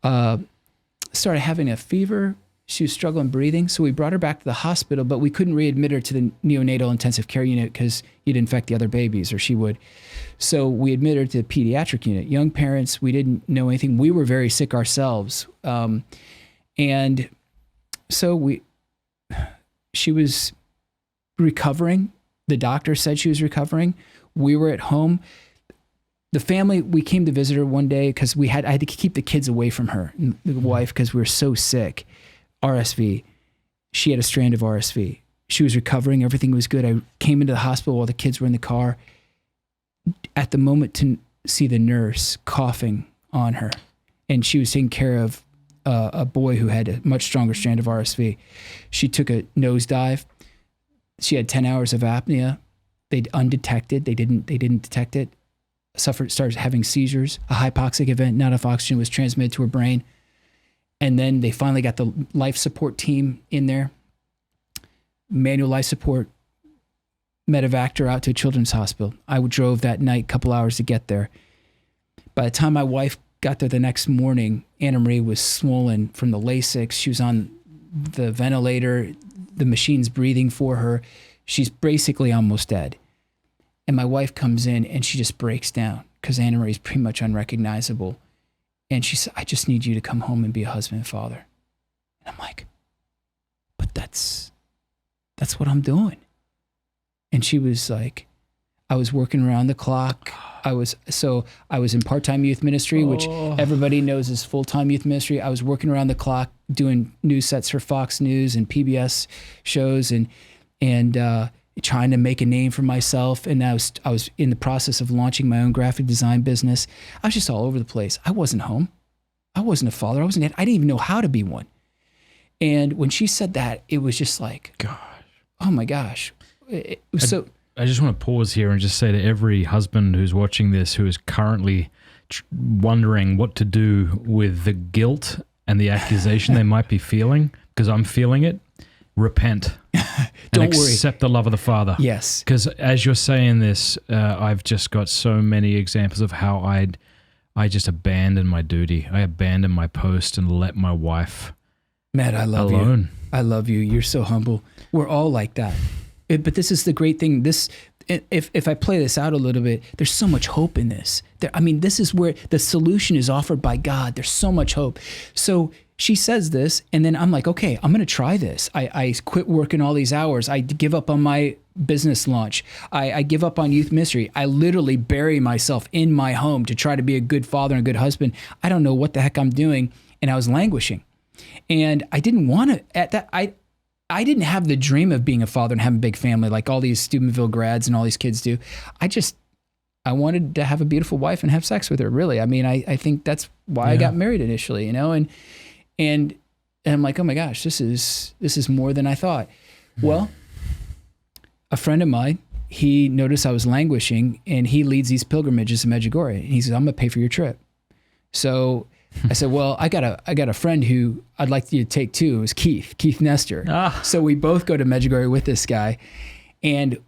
started having a fever. She was struggling breathing. So we brought her back to the hospital, but we couldn't readmit her to the neonatal intensive care unit because you'd infect the other babies, or she would. So we admitted her to the pediatric unit. Young parents, we didn't know anything. We were very sick ourselves. And so she was recovering. The doctor said she was recovering. We were at home. The family, we came to visit her one day because I had to keep the kids away from her, the wife, because we were so sick. RSV. She had a strand of RSV. She was recovering. Everything was good. I came into the hospital while the kids were in the car. At the moment to see the nurse coughing on her, and she was taking care of a boy who had a much stronger strand of RSV. She took a nosedive. She had 10 hours of apnea. They'd undetected. They didn't detect it. Started having seizures. A hypoxic event, not enough oxygen was transmitted to her brain. And then they finally got the life support team in there. Manual life support, medevaced her out to a children's hospital. I drove that night, a couple hours to get there. By the time my wife got there the next morning, Anna Marie was swollen from the Lasix. She was on the ventilator. The machine's breathing for her. She's basically almost dead. And my wife comes in and she just breaks down because Anna Marie's pretty much unrecognizable. And she said, I just need you to come home and be a husband and father. And I'm like, but that's what I'm doing. And she was like, I was working around the clock. I was in part-time youth ministry, which everybody knows is full-time youth ministry. I was working around the clock doing news sets for Fox News and PBS shows and trying to make a name for myself. And I was in the process of launching my own graphic design business. I was just all over the place. I wasn't home. I wasn't a father. I didn't even know how to be one. And when she said that, it was just like, gosh, oh my gosh. It was I just want to pause here and just say to every husband who's watching this, who is currently wondering what to do with the guilt and the accusation they might be feeling, because I'm feeling it, repent. Don't and accept the love of the Father. Yes. Because as you're saying this, I've just got so many examples of how I just abandoned my duty. I abandoned my post and let my wife Matt, I love alone. You. I love you. You're so humble. We're all like that. But this is the great thing. If I play this out a little bit, there's so much hope in this. This is where the solution is offered by God. There's so much hope. So she says this, and then I'm like, okay, I'm going to try this. I quit working all these hours. I give up on my business launch. I give up on youth ministry. I literally bury myself in my home to try to be a good father and a good husband. I don't know what the heck I'm doing. And I was languishing. And I didn't want to, at that, I didn't have the dream of being a father and having a big family like all these Steubenville grads and all these kids do. I wanted to have a beautiful wife and have sex with her, really. I think that's why I got married initially, and I'm like, oh my gosh, this is more than I thought. Well, a friend of mine, he noticed I was languishing, and he leads these pilgrimages in Medjugorje. And he says, I'm going to pay for your trip. So I said, well, I got a friend who I'd like you to take too. It was Keith Nestor. So we both go to Medjugorje with this guy, and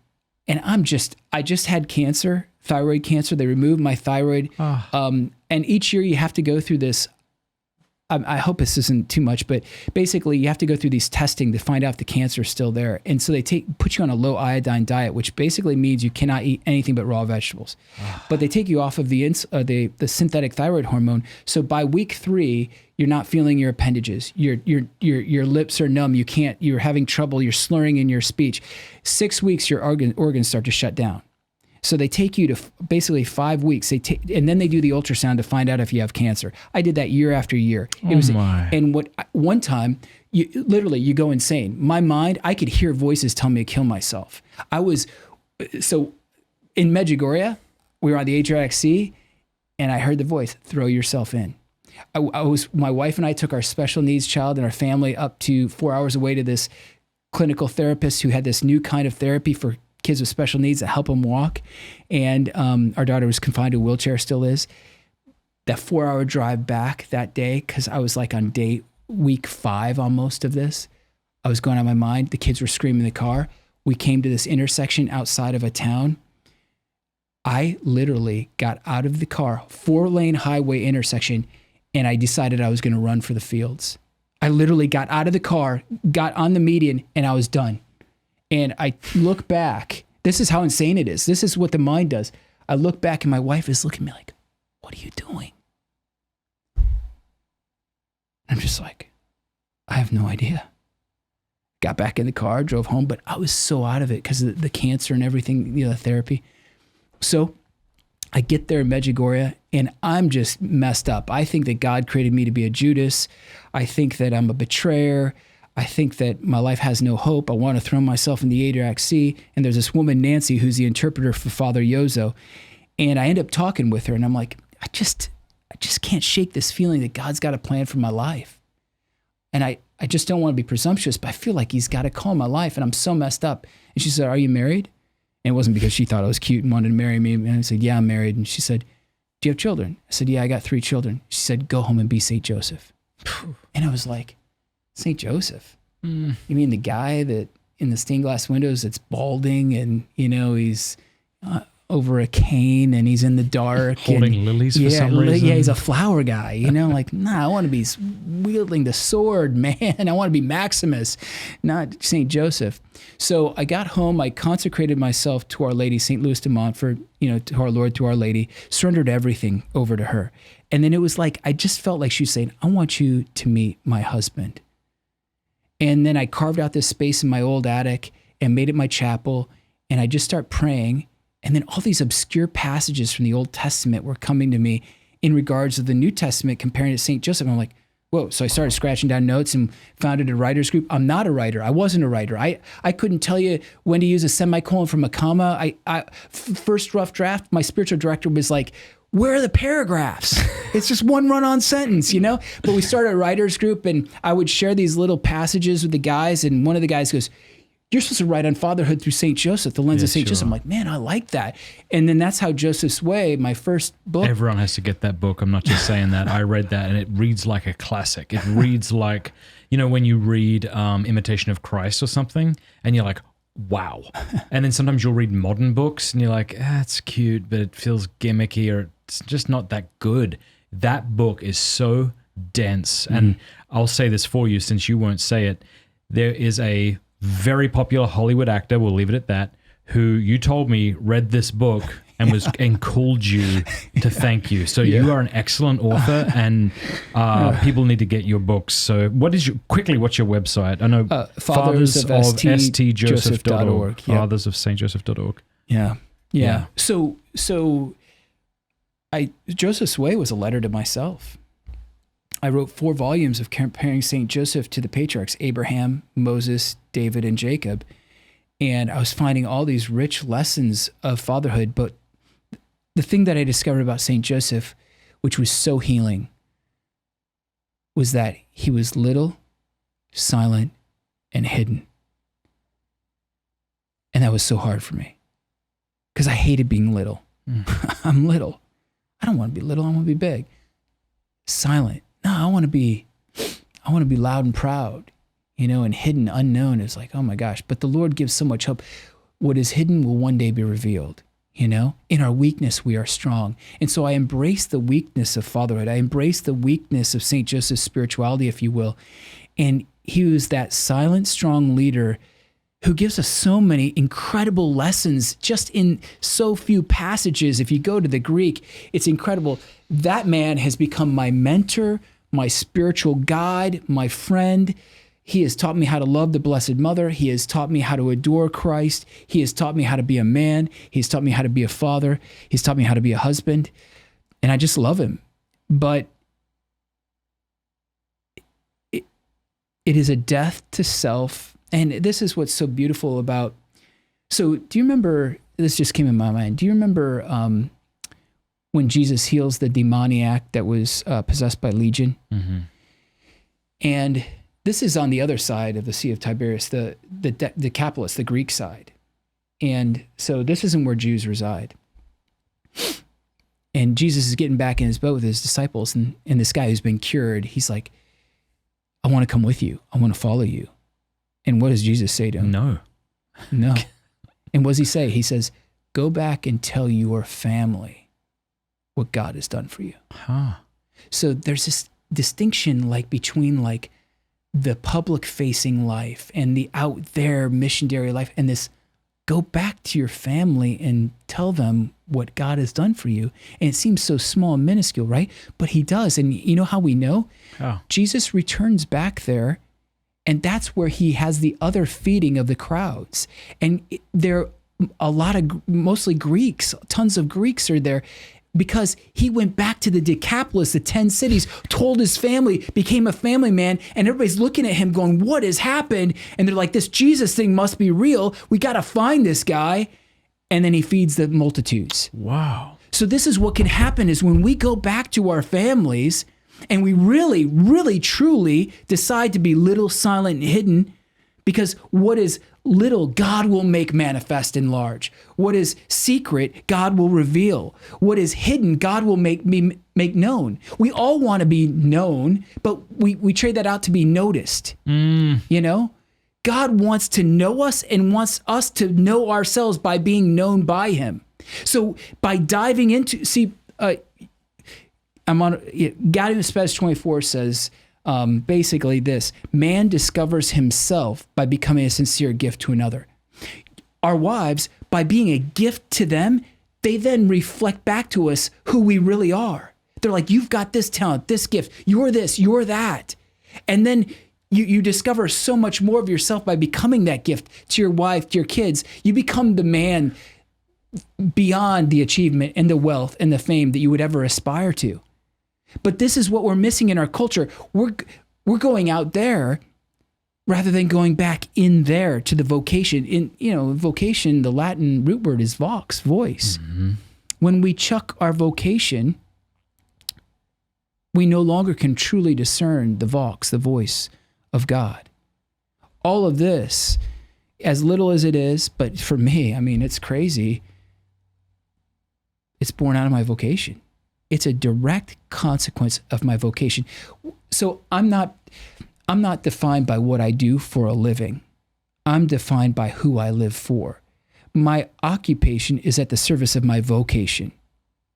I just had cancer, thyroid cancer. They removed my thyroid. And each year you have to go through this. I hope this isn't too much, but basically you have to go through these testing to find out if the cancer is still there. And so they put you on a low iodine diet, which basically means you cannot eat anything but raw vegetables. But they take you off of the synthetic thyroid hormone. So by week 3, you're not feeling your appendages. Your lips are numb. You're having trouble. You're slurring in your speech. 6 weeks, your organs start to shut down. So they take you to basically 5 weeks. And then they do the ultrasound to find out if you have cancer. I did that year after year. And one time, you go insane. My mind, I could hear voices tell me to kill myself. So in Medjugorje, we were on the Adriatic Sea, and I heard the voice, throw yourself in. My wife and I took our special needs child and our family up to 4 hours away to this clinical therapist who had this new kind of therapy for kids with special needs that help them walk. And our daughter was confined to a wheelchair, still is. That 4-hour drive back that day, because I was like on week 5 almost of this, I was going out of my mind. The kids were screaming in the car. We came to this intersection outside of a town. I literally got out of the car, 4-lane highway intersection, and I decided I was going to run for the fields. I literally got out of the car, got on the median, and I was done. And I look back. This is how insane it is. This is what the mind does. I look back and my wife is looking at me like, what are you doing? I'm just like, I have no idea. Got back in the car, drove home, but I was so out of it because of the cancer and everything, the therapy. So I get there in Medjugorje and I'm just messed up. I think that God created me to be a Judas. I think that I'm a betrayer. I think that my life has no hope. I want to throw myself in the Adriatic Sea. And there's this woman, Nancy, who's the interpreter for Father Yozo. And I end up talking with her and I'm like, I just can't shake this feeling that God's got a plan for my life. And I just don't want to be presumptuous, but I feel like he's got a call in my life and I'm so messed up. And she said, are you married? And it wasn't because she thought I was cute and wanted to marry me. And I said, yeah, I'm married. And she said, do you have children? I said, yeah, I got 3 children. She said, go home and be Saint Joseph. And I was like, Saint Joseph? You mean the guy that in the stained glass windows that's balding and, he's over a cane and he's in the dark. Holding lilies for some reason. Yeah, he's a flower guy, like, nah, I want to be wielding the sword, man. I want to be Maximus, not St. Joseph. So I got home, I consecrated myself to Our Lady, St. Louis de Montfort, to our Lord, to Our Lady, surrendered everything over to her. And then it was like, I just felt like she was saying, I want you to meet my husband. And then I carved out this space in my old attic and made it my chapel. And I just start praying. And then all these obscure passages from the Old Testament were coming to me in regards to the New Testament, comparing to St. Joseph. And I'm like, whoa. So I started scratching down notes and founded a writer's group. I'm not a writer. I wasn't a writer. I couldn't tell you when to use a semicolon from a comma. First rough draft, my spiritual director was like, where are the paragraphs? It's just one run-on sentence, But we started a writer's group and I would share these little passages with the guys. And one of the guys goes, you're supposed to write on fatherhood through Saint Joseph, the lens of Saint Joseph. I'm like, man, I like that. And then that's how Joseph's Way, my first book. Everyone has to get that book. I'm not just saying that. I read that and it reads like a classic. It reads like, when you read Imitation of Christ or something and you're like, wow. And then sometimes you'll read modern books and you're like, it's cute, but it feels gimmicky or it's just not that good. That book is so dense. And I'll say this for you since you won't say it. There is a very popular Hollywood actor, we'll leave it at that, who you told me read this book and was and called you to thank you. So you are an excellent author and people need to get your books. So what's your website? I know Fathers of stjoseph.org. Fathers of Stjoseph.org. Yeah. So Joseph's Way was a letter to myself. I wrote 4 volumes of comparing St. Joseph to the patriarchs, Abraham, Moses, David, and Jacob. And I was finding all these rich lessons of fatherhood. But the thing that I discovered about St. Joseph, which was so healing, was that he was little, silent, and hidden. And that was so hard for me because I hated being little. I'm little. I don't want to be little. I want to be big. Silent. No, I want to be loud and proud, and hidden, unknown. It's like, oh my gosh. But the Lord gives so much hope. What is hidden will one day be revealed, In our weakness, we are strong. And so I embrace the weakness of fatherhood. I embrace the weakness of St. Joseph's spirituality, if you will. And he was that silent, strong leader who gives us so many incredible lessons just in so few passages. If you go to the Greek, it's incredible. That man has become my mentor, my spiritual guide, my friend. He has taught me how to love the Blessed Mother. He has taught me how to adore Christ. He has taught me how to be a man. He's taught me how to be a father. He's taught me how to be a husband. And I just love him. But it is a death to self. And this is what's so beautiful about. So do you remember, this just came in my mind. Do you remember when Jesus heals the demoniac that was possessed by Legion? Mm-hmm. And this is on the other side of the Sea of Tiberias, the Decapolis, the Greek side. And so this isn't where Jews reside. And Jesus is getting back in his boat with his disciples. And this guy who's been cured, he's like, I want to come with you. I want to follow you. And what does Jesus say to him? No. And what does he say? He says, go back and tell your family what God has done for you. Huh. So there's this distinction between the public facing life and the out there missionary life and this, go back to your family and tell them what God has done for you. And it seems so small and minuscule, right? But he does. And you know how we know? Oh. Jesus returns back there, and that's where he has the other feeding of the crowds. And there a lot of, mostly Greeks, tons of Greeks are there, because he went back to the Decapolis, the 10 cities, told his family, became a family man, and everybody's looking at him going, what has happened? And they're like, this Jesus thing must be real. We got to find this guy. And then he feeds the multitudes. Wow. So this is what can happen is when we go back to our families and we really, really, truly decide to be little, silent, and hidden, because what is little, God will make manifest and large. What is secret, God will reveal. What is hidden, God will make known. We all want to be known, but we trade that out to be noticed. You know? God wants to know us and wants us to know ourselves by being known by him. So by diving into, Gaudium Spes 24 says, basically this: man discovers himself by becoming a sincere gift to another. Our wives, by being a gift to them, they then reflect back to us who we really are. They're like, you've got this talent, this gift, you're this, you're that. And then you discover so much more of yourself by becoming that gift to your wife, to your kids. You become the man beyond the achievement and the wealth and the fame that you would ever aspire to. But this is what we're missing in our culture. We're going out there rather than going back in there to the vocation. Vocation, the Latin root word is vox, voice. Mm-hmm. When we chuck our vocation, we no longer can truly discern the vox, the voice of God. All of this, as little as it is, but for me, I mean, it's crazy. It's born out of my vocation. It's a direct consequence of my vocation. So I'm not defined by what I do for a living. I'm defined by who I live for. My occupation is at the service of my vocation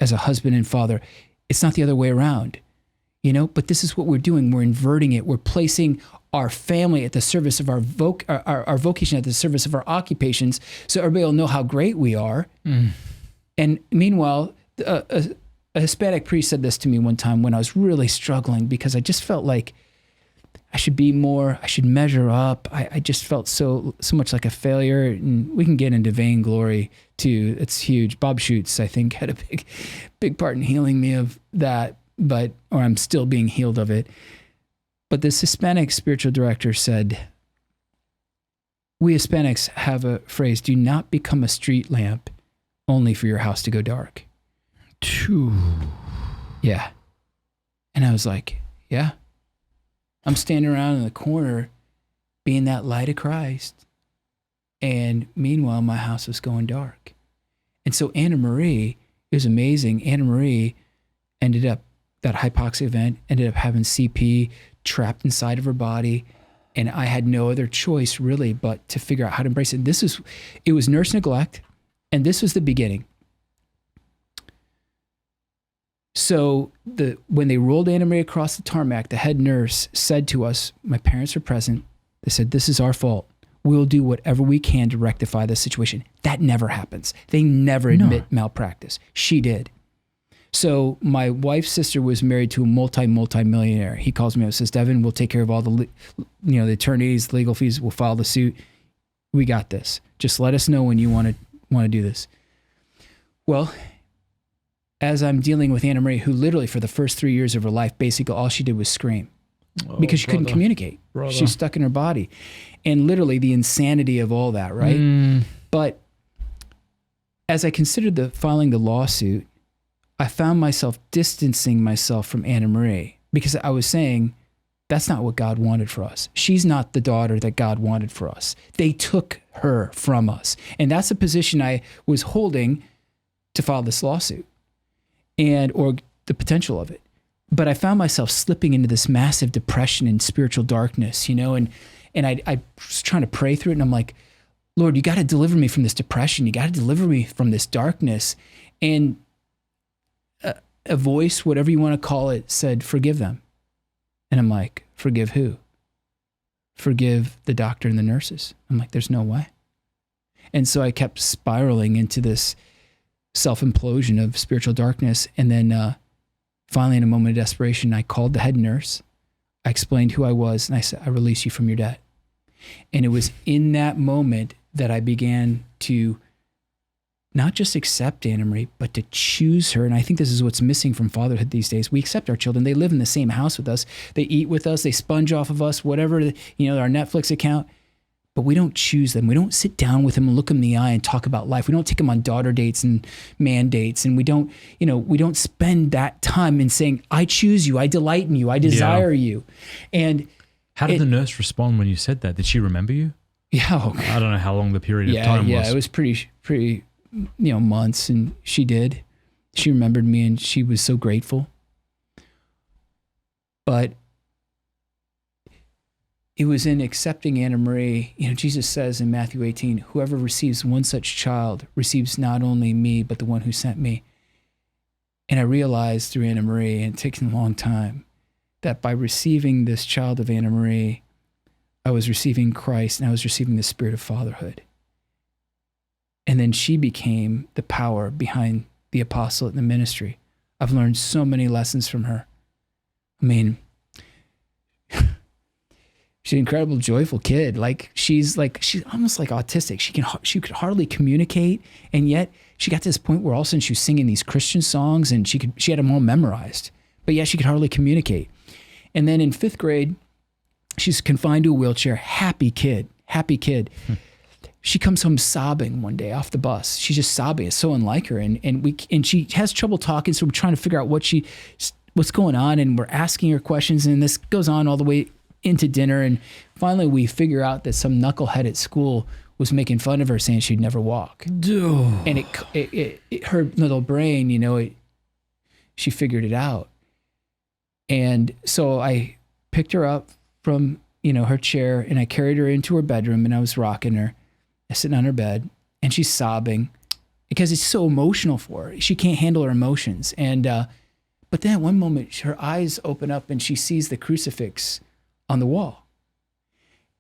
as a husband and father. It's not the other way around, but this is what we're doing. We're inverting it. We're placing our family at the service of our vocation, at the service of our occupations, so everybody will know how great we are. And meanwhile, a Hispanic priest said this to me one time when I was really struggling, because I just felt like I should be more, I should measure up. I just felt so much like a failure. And we can get into vainglory too. It's huge. Bob Schutz, I think, had a big part in healing me of that, or I'm still being healed of it. But this Hispanic spiritual director said, we Hispanics have a phrase, do not become a street lamp only for your house to go dark. Yeah. And I was like, yeah. I'm standing around in the corner being that light of Christ. And meanwhile, my house was going dark. And so Anna Marie, it was amazing. Anna Marie ended up, that hypoxia event, ended up having CP trapped inside of her body. And I had no other choice really but to figure out how to embrace it. It was nurse neglect. And this was the beginning. So when they rolled Anna Marie across the tarmac, the head nurse said to us, my parents are present. They said, this is our fault. We'll do whatever we can to rectify the situation. That never happens. They never admit malpractice. She did. So my wife's sister was married to a multi-millionaire. He calls me up and says, Devin, we'll take care of all the attorneys, the legal fees. We'll file the suit. We got this. Just let us know when you want to do this. Well, as I'm dealing with Anna Marie, who literally for the first 3 years of her life, basically all she did was scream because she couldn't communicate. She's stuck in her body. And literally the insanity of all that, right? But as I considered filing the lawsuit, I found myself distancing myself from Anna Marie because I was saying, that's not what God wanted for us. She's not the daughter that God wanted for us. They took her from us. And that's a position I was holding to file this lawsuit. Or the potential of it. But I found myself slipping into this massive depression and spiritual darkness, and I was trying to pray through it, and I'm like, Lord, you got to deliver me from this depression. You got to deliver me from this darkness. And a voice, whatever you want to call it, said, forgive them. And I'm like, forgive who? forgive the doctor and the nurses. I'm like, there's no way. And so I kept spiraling into this self-implosion of spiritual darkness. And then finally, in a moment of desperation, I called the head nurse. I explained who I was, and I said, I release you from your debt. And it was in that moment that I began to not just accept Anna Marie, but to choose her. And I think this is what's missing from fatherhood these days. We accept our children. They live in the same house with us. They eat with us. They sponge off of us, whatever, our Netflix account. But we don't choose them. We don't sit down with them and look them in the eye and talk about life. We don't take them on daughter dates and man dates. And we don't spend that time in saying, I choose you. I delight in you. I desire you. And how did the nurse respond when you said that? Did she remember you? Yeah. I don't know how long the period of time was. Yeah, it was pretty, months. And she did. She remembered me and she was so grateful. But it was in accepting Anna Marie. Jesus says in Matthew 18, whoever receives one such child receives not only me, but the one who sent me. And I realized through Anna Marie, and it takes a long time, that by receiving this child of Anna Marie, I was receiving Christ and I was receiving the spirit of fatherhood. And then she became the power behind the apostolate and the ministry. I've learned so many lessons from her. I mean, she's an incredible, joyful kid. She's almost like autistic. She could hardly communicate, and yet she got to this point where all of a sudden she was singing these Christian songs, and she had them all memorized. But yet she could hardly communicate. And then in 5th grade, she's confined to a wheelchair. Happy kid. She comes home sobbing one day off the bus. She's just sobbing. It's so unlike her, and she has trouble talking. So we're trying to figure out what's going on, and we're asking her questions, and this goes on all the way into dinner. And finally we figure out that some knucklehead at school was making fun of her, saying she'd never walk. And her little brain, she figured it out. And so I picked her up from, her chair, and I carried her into her bedroom, and I was rocking her. I was sitting on her bed, and she's sobbing because it's so emotional for her. She can't handle her emotions. And, but then at one moment her eyes open up and she sees the crucifix on the wall.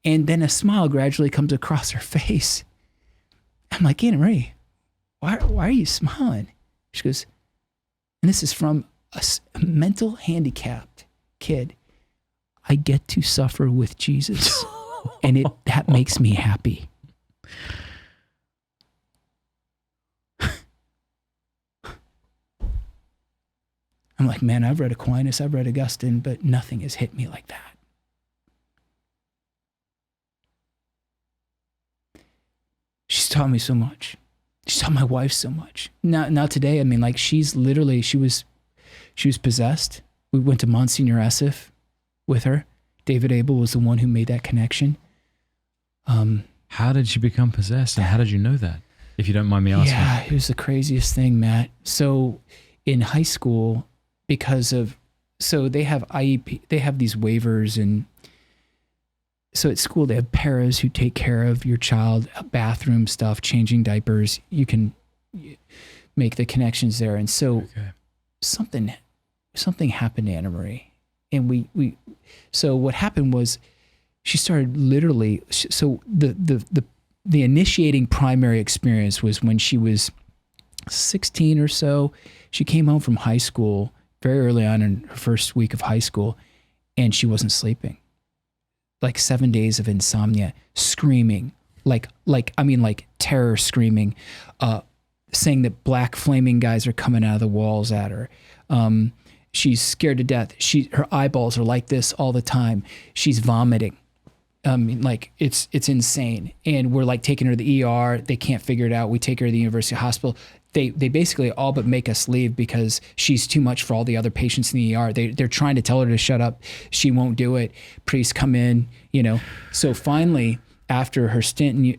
And then a smile gradually comes across her face. I'm like, Anna Marie, why are you smiling? She goes, and this is from a mental handicapped kid. I get to suffer with Jesus, and that makes me happy. I'm like, man, I've read Aquinas, I've read Augustine, but nothing has hit me like that. She's taught me so much. She's taught my wife so much. Now today, she's literally, she was possessed. We went to Monsignor Esif with her. David Abel was the one who made that connection. How did she become possessed, and how did you know that, if you don't mind me asking? Yeah, it was the craziest thing, Matt. So in high school, they have IEP, they have these waivers, and so at school they have paras who take care of your child, bathroom stuff, changing diapers. You can make the connections there. And so something happened to Anna Marie. And so what happened was she started literally, so the initiating primary experience was when she was 16 or so. She came home from high school very early on in her first week of high school, and she wasn't sleeping. Like 7 days of insomnia, screaming, like terror screaming, saying that black flaming guys are coming out of the walls at her. She's scared to death. Her eyeballs are like this all the time. She's vomiting. It's insane. And we're like taking her to the ER. They can't figure it out. We take her to the university hospital. They basically all but make us leave because she's too much for all the other patients in the ER. They're trying to tell her to shut up. She won't do it. Priests come in, So finally, after her stint,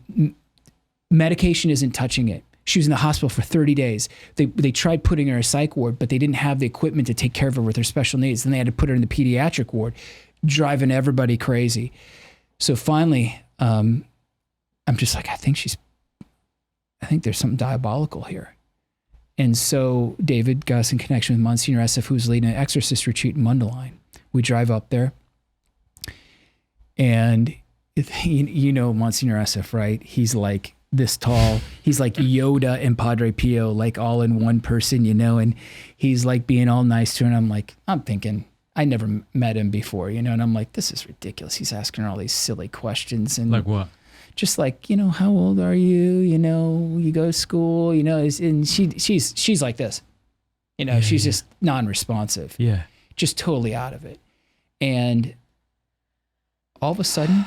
medication isn't touching it. She was in the hospital for 30 days. They tried putting her in a psych ward, but they didn't have the equipment to take care of her with her special needs. Then they had to put her in the pediatric ward, driving everybody crazy. So finally, I'm just like, I think there's something diabolical here. And so David got us in connection with Monsignor Esif, who's leading an exorcist retreat in Mundelein. We drive up there, and you know Monsignor SF, right? He's like this tall. He's like Yoda and Padre Pio, like all in one person, you know, and he's like being all nice to her. And I'm thinking, I never met him before, you know, and I'm like, this is ridiculous. He's asking her all these silly questions. And Like what? just like, you know, how old are you? You know, you go to school, you know, and she's like this, you know, she's just non-responsive. Yeah. Just totally out of it. And all of a sudden,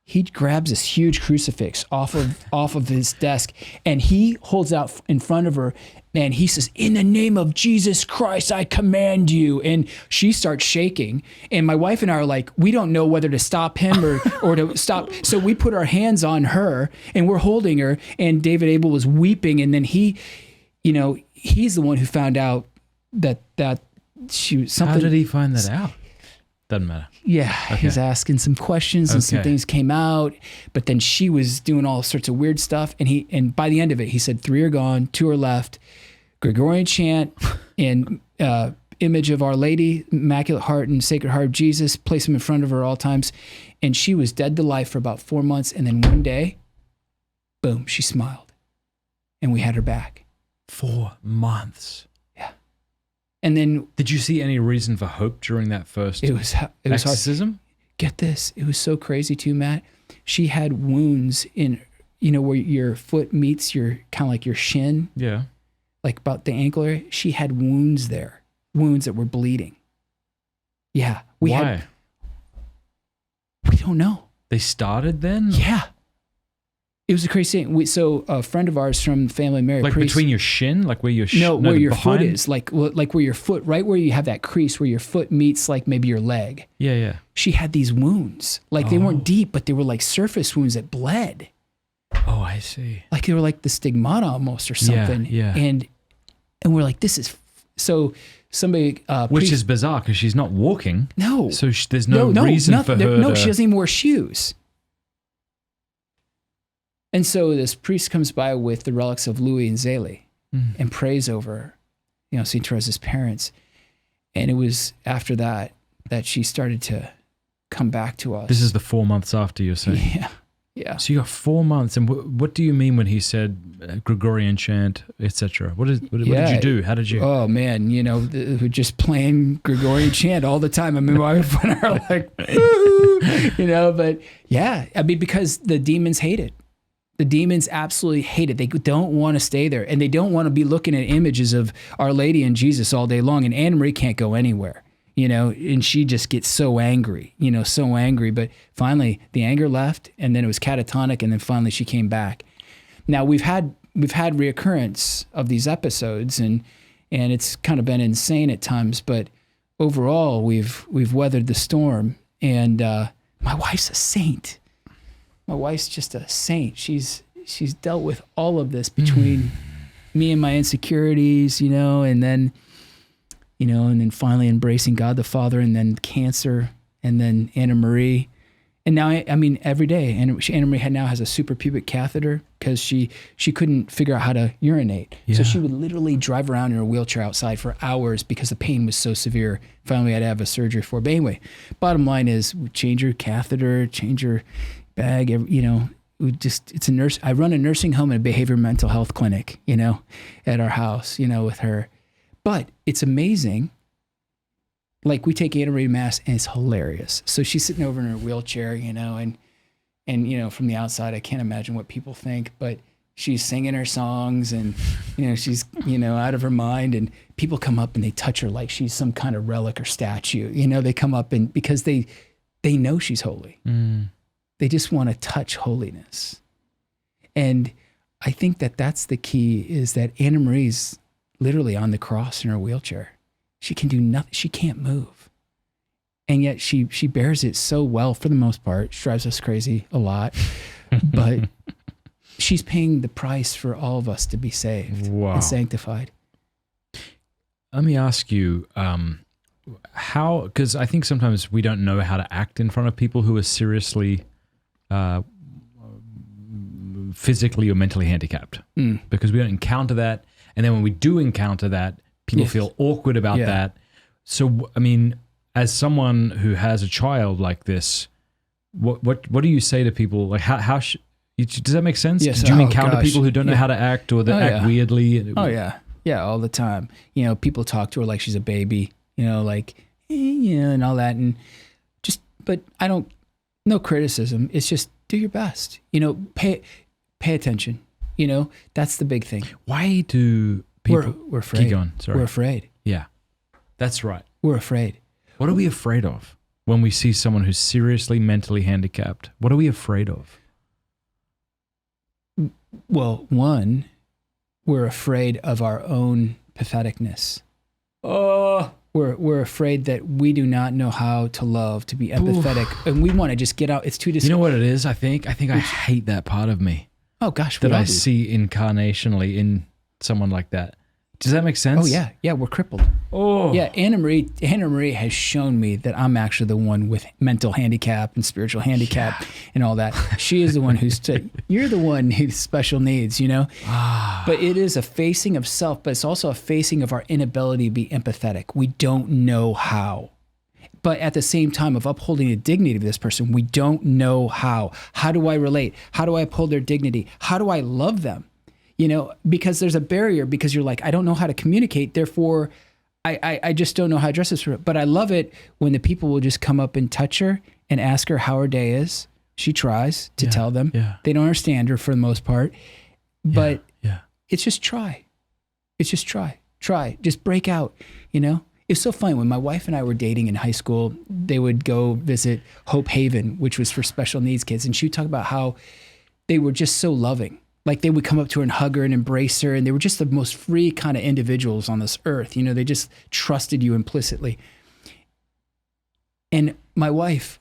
he grabs this huge crucifix off of his desk, and he holds out in front of her, and he says, "In the name of Jesus Christ, I command you." And she starts shaking, and my wife and I are like, we don't know whether to stop him or to stop. So we put our hands on her, and we're holding her, and David Abel was weeping, and then he, you know, he's the one who found out that she was something. How did he find that out? Doesn't matter. Yeah, he was asking some questions and some things came out, but then she was doing all sorts of weird stuff. And by the end of it, he said 3 are gone, 2 are left. Gregorian chant and image of Our Lady, Immaculate Heart and Sacred Heart of Jesus, place him in front of her all times. And she was dead to life for about 4 months. And then one day, boom, she smiled and we had her back. 4 months. And then, did you see any reason for hope during that first it was exorcism? hard. Get this. It was so crazy too, Matt. She had wounds in, you know, where your foot meets your, kind of like your shin. Yeah. Like about the ankle area. She had wounds there, wounds that were bleeding. Yeah. Why? We don't know. They started then? Yeah. It was a crazy thing. So a friend of ours from Family Mary, like priest, between your shin, like where your where your behind? foot is, like where your foot, right where you have that crease where your foot meets like maybe your leg. Yeah, yeah. She had these wounds, like they weren't deep, but they were like surface wounds that bled. Oh, I see. Like they were like the stigmata almost or something. Yeah. And we're like, this is so. Somebody, which is bizarre because she's not walking. No. So there's no reason for her. No, she doesn't even wear shoes. And so this priest comes by with the relics of Louis and Zélie and prays over, you know, St. Teresa's parents. And it was after that she started to come back to us. This is the 4 months after, you're saying? Yeah. Yeah. So you got 4 months. And what do you mean when he said Gregorian chant, etc.? What did you do? How did you? Oh, man. You know, we're just playing Gregorian chant all the time. I mean, my wife and I are like, you know, but yeah. I mean, because the demons hate it. The demons absolutely hate it. They don't want to stay there, and they don't want to be looking at images of Our Lady and Jesus all day long. And Anna Marie can't go anywhere, you know, and she just gets so angry, you know, so angry. But finally, the anger left, and then it was catatonic, and then finally she came back. Now we've had reoccurrence of these episodes, and it's kind of been insane at times. But overall, we've weathered the storm, and my wife's a saint. My wife's just a saint. She's dealt with all of this between me and my insecurities, you know, and then finally embracing God the Father, and then cancer, and then Anna Marie. And now, I mean, every day, Anna Marie now has a suprapubic catheter because she couldn't figure out how to urinate. Yeah. So she would literally drive around in her wheelchair outside for hours because the pain was so severe. Finally, we had to have a surgery for it. But anyway, bottom line is we change her catheter, change her bag, you know, it's a nurse. I run a nursing home and a behavioral mental health clinic, you know, at our house, you know, with her. But it's amazing. Like we take Anna Marie to Mass and it's hilarious. So she's sitting over in her wheelchair, you know, and you know, from the outside, I can't imagine what people think, but she's singing her songs and, you know, she's, you know, out of her mind, and people come up and they touch her like she's some kind of relic or statue. You know, they come up and because they know she's holy. They just want to touch holiness. And I think that's the key, is that Anna Marie's literally on the cross in her wheelchair. She can do nothing. She can't move. And yet she bears it so well for the most part. She drives us crazy a lot. But she's paying the price for all of us to be saved and sanctified. Let me ask you, how, because I think sometimes we don't know how to act in front of people who are seriously physically or mentally handicapped, because we don't encounter that. And then when we do encounter that, people feel awkward about that. So, I mean, as someone who has a child like this, what do you say to people? Like does that make sense? Yes. Do you Oh, encounter gosh. people who don't know how to act or that act weirdly? Oh yeah. Yeah. All the time. You know, people talk to her like she's a baby, you know, like, and all that. And but no criticism. It's just do your best, you know, pay attention. You know, that's the big thing. Why do people... We're afraid. Keep going. Sorry. We're afraid. Yeah, that's right. We're afraid. What are we afraid of when we see someone who's seriously mentally handicapped? What are we afraid of? Well, one, we're afraid of our own patheticness. Oh, we're afraid that we do not know how to love, to be empathetic, and we want to just get out. It's too. You know what it is? I think I hate that part of me. Oh gosh, that I see incarnationally in someone like that. Does that make sense? Oh yeah, we're crippled. Oh yeah, Anna Marie has shown me that I'm actually the one with mental handicap and spiritual handicap and all that. She is the one you're the one who's special needs, you know. But it is a facing of self, but it's also a facing of our inability to be empathetic. We don't know how. But at the same time of upholding the dignity of this person, we don't know how. How do I relate? How do I uphold their dignity? How do I love them? You know, because there's a barrier, because you're like, I don't know how to communicate. Therefore, I just don't know how to address this. But I love it when the people will just come up and touch her and ask her how her day is. She tries to tell them. Yeah. They don't understand her for the most part. But it's just try. It's just try. Just break out, you know? It's so funny. When my wife and I were dating in high school, they would go visit Hope Haven, which was for special needs kids. And she would talk about how they were just so loving. Like they would come up to her and hug her and embrace her. And they were just the most free kind of individuals on this earth. You know, they just trusted you implicitly. And my wife,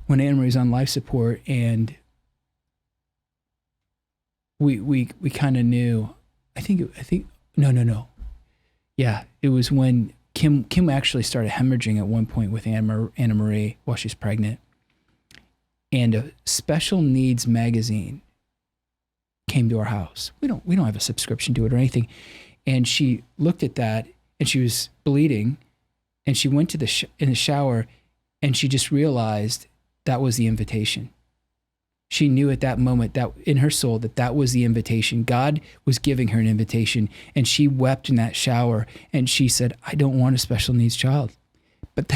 when Anna Marie's on life support, and we kind of knew, No. Yeah, it was when Kim actually started hemorrhaging at one point with Anna Marie while she's pregnant. And a special needs magazine came to our house. We don't have a subscription to it or anything. And she looked at that, and she was bleeding, and she went to in the shower, and she just realized that was the invitation. She knew at that moment, that in her soul, that was the invitation. God was giving her an invitation, and she wept in that shower, and she said, I don't want a special needs child, but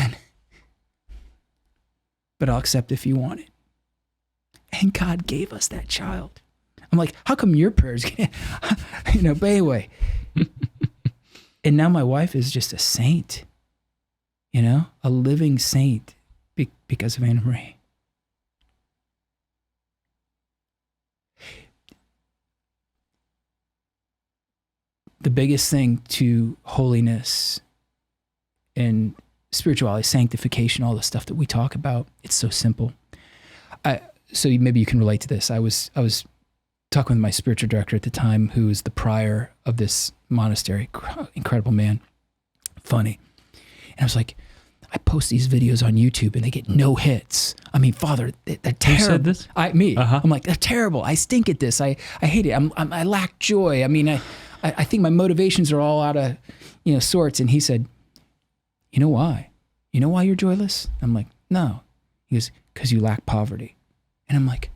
I'll accept if you want it. And God gave us that child. I'm like, how come your prayers can't, but anyway. And now my wife is just a saint, a living saint because of Anna Marie. The biggest thing to holiness and spirituality, sanctification, all the stuff that we talk about, it's so simple. So maybe you can relate to this. I was talking with my spiritual director at the time, who was the prior of this monastery, incredible man, funny. And I was like, I post these videos on YouTube and they get no hits. I mean, Father, they're terrible. Who said this? Me. Uh-huh. I'm like, they're terrible. I stink at this. I hate it. I lack joy. I mean, I think my motivations are all out of, sorts. And he said, you know why? You know why you're joyless? I'm like, no. He goes, because you lack poverty. And I'm like,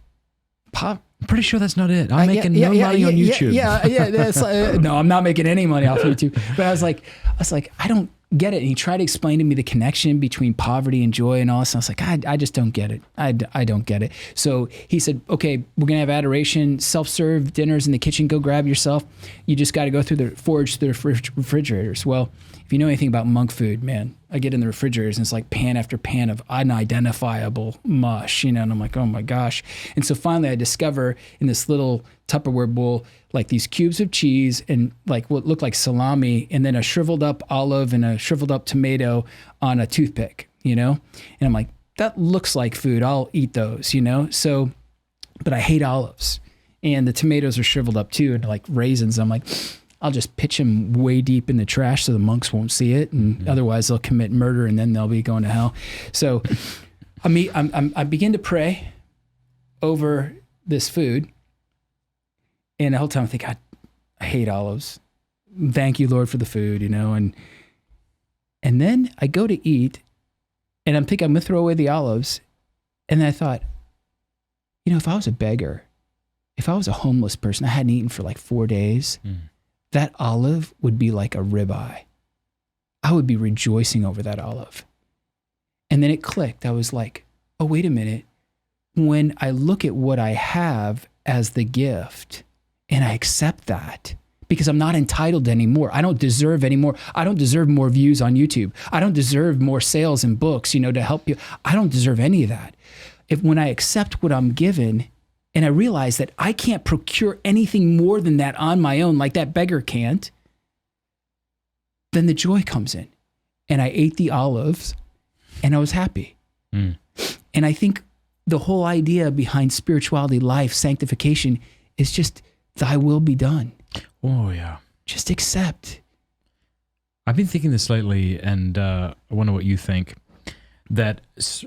I'm pretty sure that's not it. I'm making no money on YouTube. That's, no, I'm not making any money off YouTube. But I was like, I don't get it. And he tried to explain to me the connection between poverty and joy and all this. And I was like, I just don't get it. I don't get it. So he said, okay, we're going to have adoration, self-serve dinners in the kitchen. Go grab yourself. You just got to go through the refrigerators. Well, if you know anything about monk food, man, I get in the refrigerators and it's like pan after pan of unidentifiable mush, and I'm like, oh my gosh. And so finally I discover in this little Tupperware bowl, like these cubes of cheese and like what looked like salami, and then a shriveled up olive and a shriveled up tomato on a toothpick, And I'm like, that looks like food. I'll eat those, So, but I hate olives, and the tomatoes are shriveled up too, and like raisins. I'm like, I'll just pitch them way deep in the trash so the monks won't see it, and otherwise they'll commit murder and then they'll be going to hell. So I begin to pray over this food, and the whole time I think, I hate olives. Thank you, Lord, for the food, and then I go to eat, And I'm thinking I'm going to throw away the olives. And then I thought, if I was a beggar, if I was a homeless person, I hadn't eaten for like 4 days, that olive would be like a ribeye. I would be rejoicing over that olive. And then it clicked. I was like, oh, wait a minute. When I look at what I have as the gift and I accept that, because I'm not entitled anymore. I don't deserve anymore. I don't deserve more views on YouTube. I don't deserve more sales and books, to help you. I don't deserve any of that. When I accept what I'm given and I realize that I can't procure anything more than that on my own, like that beggar can't, then the joy comes in. And I ate the olives and I was happy. And I think the whole idea behind spirituality, life, sanctification is just thy will be done. Oh, yeah. Just accept. I've been thinking this lately, and I wonder what you think, that so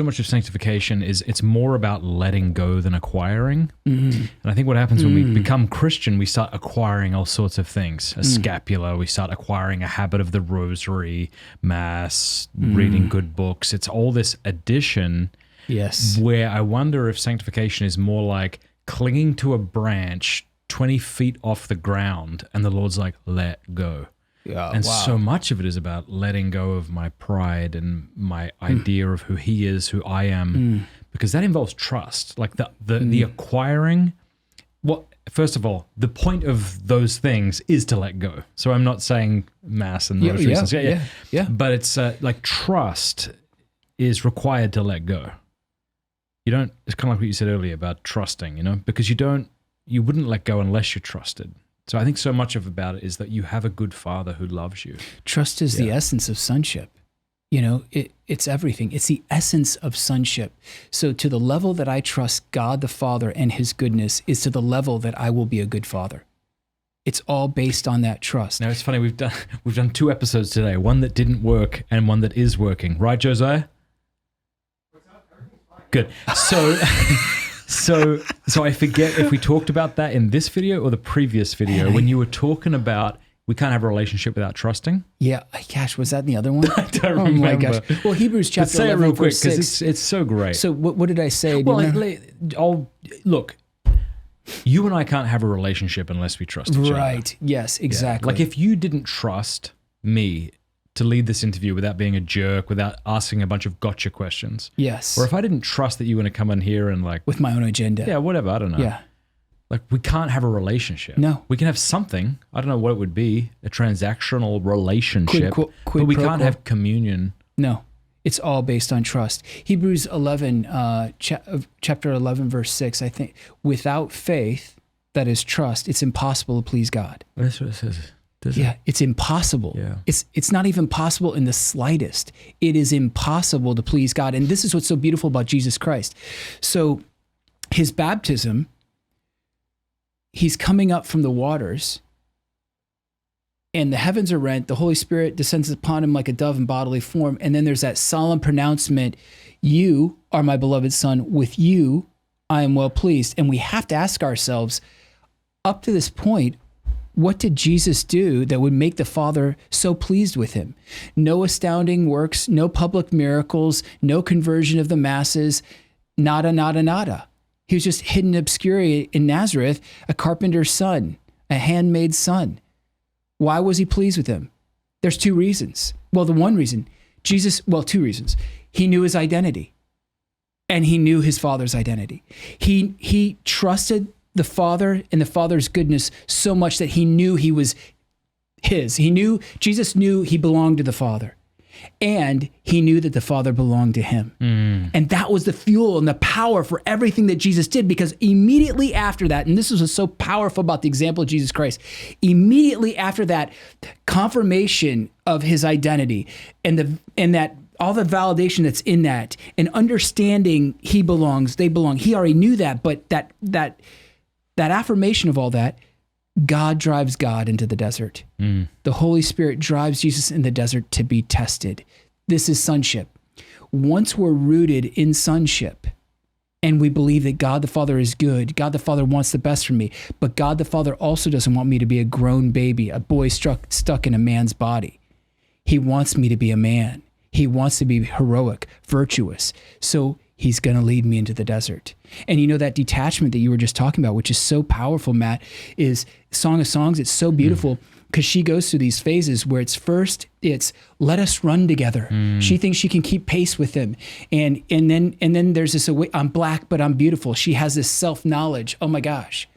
much of sanctification it's more about letting go than acquiring. And I think what happens when we become Christian, we start acquiring all sorts of things. A scapula, we start acquiring a habit of the rosary, mass, reading good books. It's all this addition. Yes. Where I wonder if sanctification is more like clinging to a branch 20 feet off the ground, and the Lord's like, let go. Yeah, and so much of it is about letting go of my pride and my idea of who he is, who I am, because that involves trust. Like the acquiring, first of all, the point of those things is to let go. So I'm not saying mass and those reasons. Yeah. But it's like trust is required to let go. You don't, it's kind of like what you said earlier about trusting, because you wouldn't let go unless you trusted. So I think so much about it is that you have a good father who loves you. Trust is the essence of sonship. It's everything. It's the essence of sonship. So to the level that I trust God the Father and his goodness is to the level that I will be a good father. It's all based on that trust. Now it's funny, we've done 2 episodes today, one that didn't work and one that is working. Right, Josiah? Good. So I forget if we talked about that in this video or the previous video when you were talking about we can't have a relationship without trusting. Yeah, gosh, was that in the other one? I don't remember. Oh my gosh. Well, Hebrews chapter 11, say it real quick verse 6. It's so great. So what did I say? Look, you and I can't have a relationship unless we trust each other. Right. Yes, exactly. Like if you didn't trust me to lead this interview without being a jerk, without asking a bunch of gotcha questions. Yes. Or if I didn't trust that you were going to come in here and like... with my own agenda. Yeah, whatever, I don't know. Yeah. Like we can't have a relationship. No. We can have something, I don't know what it would be, a transactional relationship, quid but we pro can't quo. have communion. No. It's all based on trust. Hebrews 11, chapter 11, verse 6, I think, without faith, that is trust, it's impossible to please God. That's what it says. It's impossible. Yeah. It's not even possible in the slightest. It is impossible to please God. And this is what's so beautiful about Jesus Christ. So his baptism, he's coming up from the waters and the heavens are rent. The Holy Spirit descends upon him like a dove in bodily form. And then there's that solemn pronouncement, you are my beloved son, with you I am well pleased. And we have to ask ourselves, up to this point, what did Jesus do that would make the Father so pleased with him? No astounding works, no public miracles, no conversion of the masses, nada, nada, nada. He was just hidden in obscurity in Nazareth, a carpenter's son, a handmaid's son. Why was he pleased with him? There's 2 reasons. Well, the one reason, 2 reasons. He knew his identity and he knew his Father's identity. He trusted the Father and the Father's goodness so much that he knew he was his. Jesus knew he belonged to the Father, and he knew that the Father belonged to him. And that was the fuel and the power for everything that Jesus did, because immediately after that, and this was so powerful about the example of Jesus Christ, immediately after that confirmation of his identity and that all the validation that's in that and understanding he belongs, they belong. He already knew that, but that affirmation of all that, God drives God into the desert. The Holy Spirit drives Jesus in the desert to be tested. This is sonship. Once we're rooted in sonship and we believe that God the Father is good, God the Father wants the best for me, but God the Father also doesn't want me to be a grown baby, a boy stuck in a man's body. He wants me to be a man. He wants to be heroic, virtuous. So he's going to lead me into the desert. And that detachment that you were just talking about, which is so powerful, Matt, is Song of Songs. It's so beautiful because she goes through these phases where it's let us run together. She thinks she can keep pace with him. And then there's this, I'm black, but I'm beautiful. She has this self-knowledge. Oh my gosh,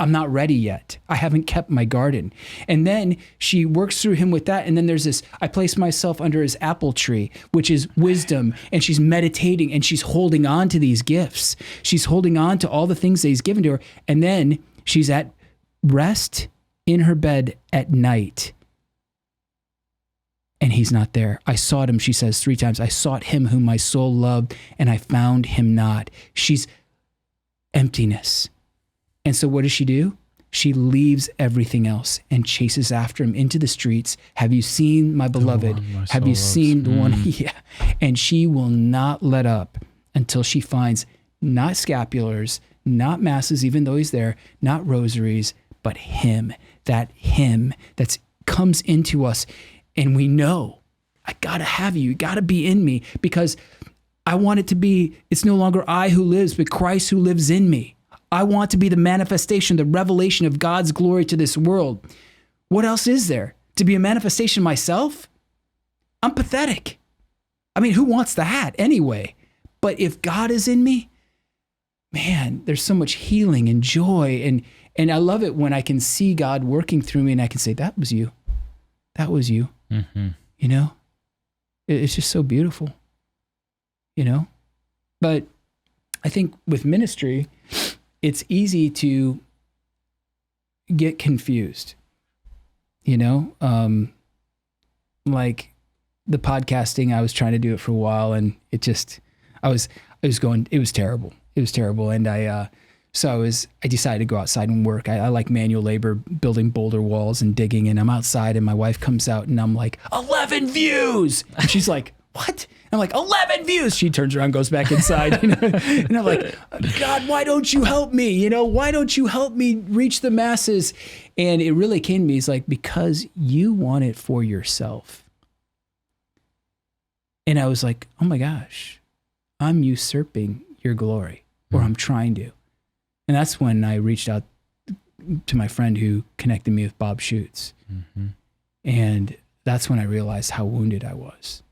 I'm not ready yet. I haven't kept my garden. And then she works through him with that. And then there's this, I place myself under his apple tree, which is wisdom. And she's meditating and she's holding on to these gifts. She's holding on to all the things that he's given to her. And then she's at rest in her bed at night. And he's not there. I sought him, she says 3 times. I sought him whom my soul loved, and I found him not. She's emptiness. And so what does she do? She leaves everything else and chases after him into the streets. Have you seen my beloved? Have you seen the one? Yeah. And she will not let up until she finds not scapulars, not masses, even though he's there, not rosaries, but him. That him that comes into us. And we know, I gotta have you. You gotta be in me, because I want it to be, it's no longer I who lives, but Christ who lives in me. I want to be the manifestation, the revelation of God's glory to this world. What else is there? To be a manifestation of myself? I'm pathetic. I mean, who wants that anyway? But if God is in me, man, there's so much healing and joy. And I love it when I can see God working through me and I can say, that was you. That was you. It's just so beautiful, But I think with ministry, it's easy to get confused, like the podcasting, I was trying to do it for a while and it was terrible. It was terrible. And I decided to go outside and work. I like manual labor, building boulder walls and digging. And I'm outside and my wife comes out and I'm like, 11 views. And she's like, what? I'm like, 11 views. She turns around, goes back inside, and I'm like, God, why don't you help me? Why don't you help me reach the masses? And it really came to me. It's like, because you want it for yourself. And I was like, oh my gosh, I'm usurping your glory, or I'm trying to. And that's when I reached out to my friend who connected me with Bob Schutz. And that's when I realized how wounded I was.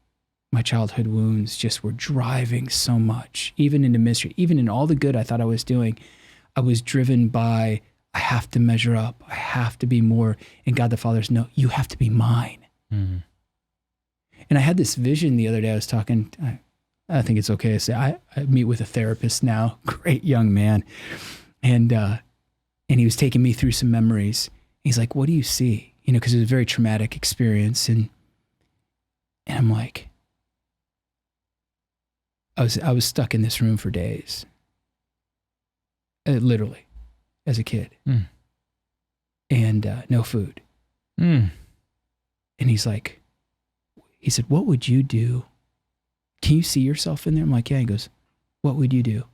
My childhood wounds just were driving so much, even into ministry, even in all the good I thought I was doing. I was driven by, I have to measure up. I have to be more. And God the Father's, no, you have to be mine. And I had this vision the other day. I was talking, I think it's okay to say, I meet with a therapist now, great young man. And he was taking me through some memories. He's like, what do you see? Because it was a very traumatic experience. And I'm like, I was stuck in this room for days, literally, as a kid, and no food. And he said, what would you do? Can you see yourself in there? I'm like, yeah. He goes, what would you do?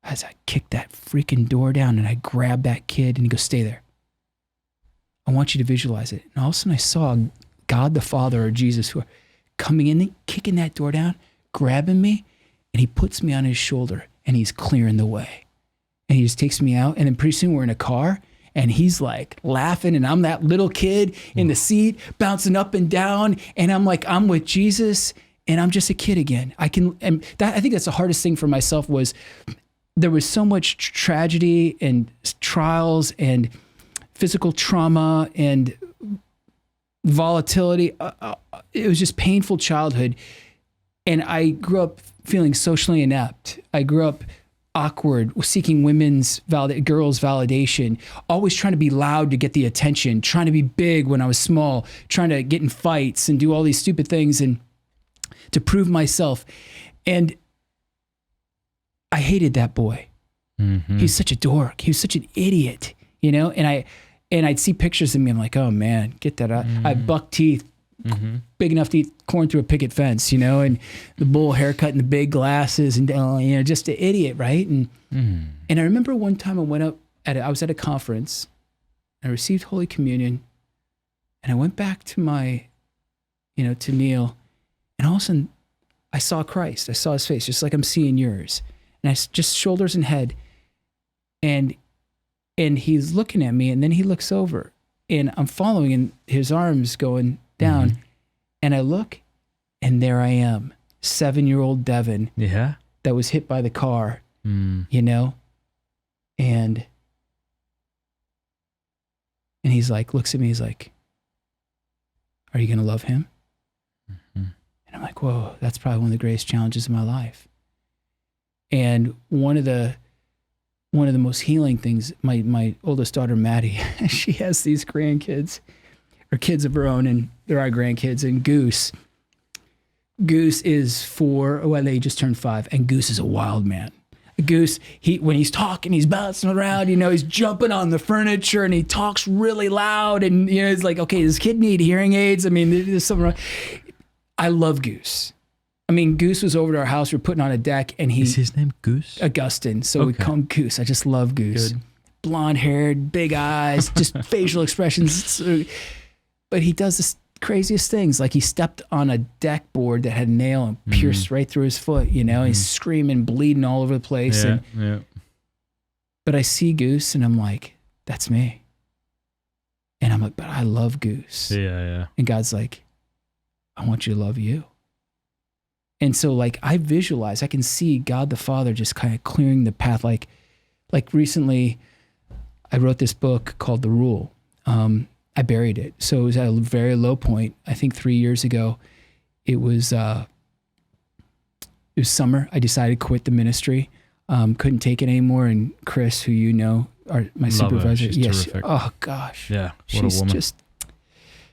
As I kicked that freaking door down and I grabbed that kid, and he goes, stay there. I want you to visualize it. And all of a sudden I saw God the Father or Jesus who are coming in and kicking that door down, grabbing me, and he puts me on his shoulder and he's clearing the way. And he just takes me out. And then pretty soon we're in a car and he's like laughing. And I'm that little kid in the seat bouncing up and down. And I'm like, I'm with Jesus and I'm just a kid again. I think that's the hardest thing for myself was there was so much tragedy and trials and physical trauma and volatility. It was just painful childhood. And I grew up feeling socially inept. I grew up awkward, seeking girls' validation, always trying to be loud to get the attention, trying to be big when I was small, trying to get in fights and do all these stupid things and to prove myself. And I hated that boy. He was such a dork. He was such an idiot, and I'd see pictures of me. I'm like, oh man, get that out. I have buck teeth, big enough to eat corn through a picket fence, and the bowl haircut and the big glasses and, just an idiot. Right. And I remember one time I was at a conference, I received Holy Communion, and I went back to to Neil, And all of a sudden, I saw Christ. I saw his face, just like I'm seeing yours. And just shoulders and head. And he's looking at me, and then he looks over. And I'm following, and his arms going down. Mm-hmm. And I look, and there I am, 7-year-old Devin. Yeah. That was hit by the car, And he's like, looks at me, he's like, are you going to love him? Mm-hmm. And I'm like, whoa, that's probably one of the greatest challenges of my life. And one of the most healing things, my oldest daughter, Maddie, she has these grandkids, or kids of her own, and they're our grandkids. And Goose is 4, well, they just turned 5, and Goose is a wild man. Goose, when he's talking, he's bouncing around, he's jumping on the furniture, and he talks really loud, and it's like, okay, does this kid need hearing aids? I mean, there's something wrong. I love Goose. I mean, Goose was over to our house. We're putting on a deck, and is his name Goose? Augustine. So we call him Goose. I just love Goose. Good. Blonde-haired, big eyes, just facial expressions. But he does this craziest things. Like he stepped on a deck board that had a nail and pierced right through his foot. He's screaming, bleeding all over the place. But I see Goose, and I'm like, that's me. And I'm like, but I love Goose. Yeah. And God's like, I want you to love you. And so like I can see God the Father just kind of clearing the path. Like recently I wrote this book called The Rule. I buried it. So it was at a very low point. I think 3 years ago, it was summer. I decided to quit the ministry. Couldn't take it anymore. And Chris, who my supervisor. She's terrific. Oh gosh. Yeah. What a woman.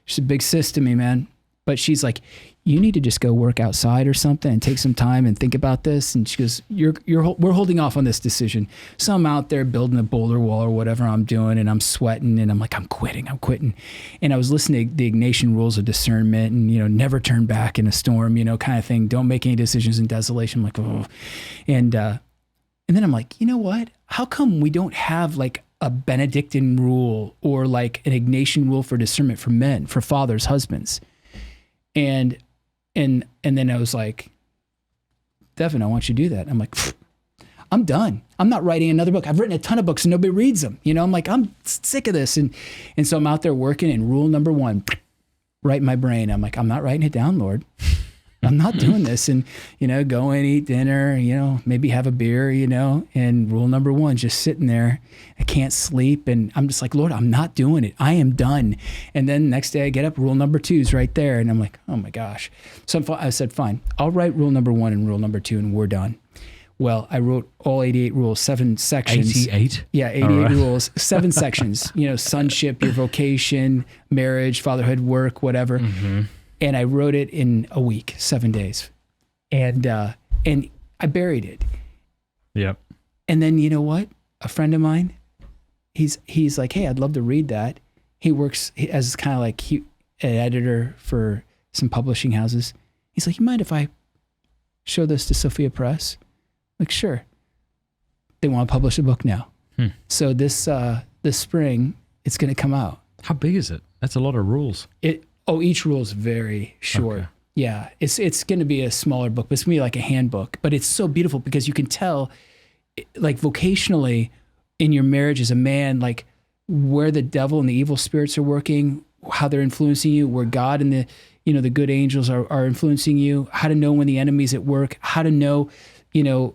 She's a big sis to me, man. But she's like, you need to just go work outside or something and take some time and think about this. And she goes, we're holding off on this decision. So I'm out there building a boulder wall or whatever I'm doing, and I'm sweating, and I'm like, I'm quitting. And I was listening to the Ignatian rules of discernment, and, never turn back in a storm, kind of thing. Don't make any decisions in desolation. I'm like, oh. And then I'm like, you know what? How come we don't have like a Benedictine rule or like an Ignatian rule for discernment for men, for fathers, husbands? And then I was like, Devin, I want you to do that. I'm like, I'm done. I'm not writing another book. I've written a ton of books and nobody reads them. I'm like, I'm sick of this. And so I'm out there working, and rule number 1, right in my brain. I'm like, I'm not writing it down, Lord. I'm not doing this. And, go and eat dinner, maybe have a beer, and rule number 1, just sitting there. I can't sleep. And I'm just like, Lord, I'm not doing it. I am done. And then next day I get up, rule number 2 is right there. And I'm like, oh my gosh. So I said, fine, I'll write rule number 1 and rule number 2, and we're done. Well, I wrote all 88 rules, 7 sections. 88? Yeah, 88 rules, 7 sections, sonship, your vocation, marriage, fatherhood, work, whatever. Mm-hmm. And I wrote it in a week, 7 days. And I buried it. Yep. And then, you know what? A friend of mine, he's like, hey, I'd love to read that. He works as kind of like an editor for some publishing houses. He's like, you mind if I show this to Sophia Press? Like, sure. They want to publish a book now. So this spring, it's going to come out. How big is it? That's a lot of rules. Each rule is very short. Okay. Yeah, it's going to be a smaller book, but it's going to be like a handbook. But it's so beautiful because you can tell, like vocationally, in your marriage as a man, like where the devil and the evil spirits are working, how they're influencing you, where God and the good angels are influencing you, how to know when the enemy's at work, how to know, in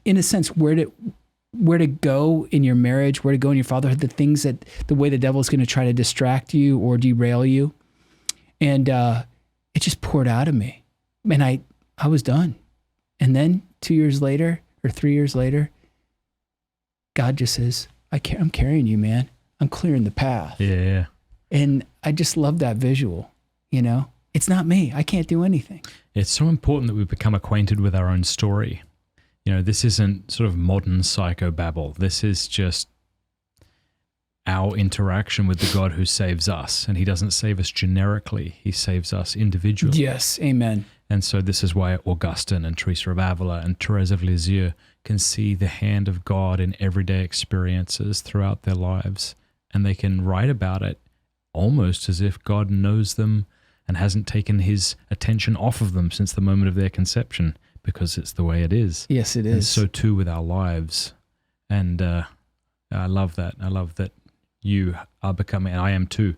a sense, where to go in your marriage, where to go in your fatherhood, the way the devil is going to try to distract you or derail you. And it just poured out of me. And I was done. And then 2 years later or 3 years later, God just says, I'm carrying you, man. I'm clearing the path. Yeah. And I just love that visual, It's not me. I can't do anything. It's so important that we become acquainted with our own story. This isn't sort of modern psychobabble. This is just our interaction with the God who saves us. And he doesn't save us generically. He saves us individually. Yes, amen. And so this is why Augustine and Teresa of Avila and Thérèse of Lisieux can see the hand of God in everyday experiences throughout their lives. And they can write about it almost as if God knows them and hasn't taken his attention off of them since the moment of their conception, because it's the way it is. Yes, it is. And so too with our lives. And I love that. I love that you are becoming, and I am too,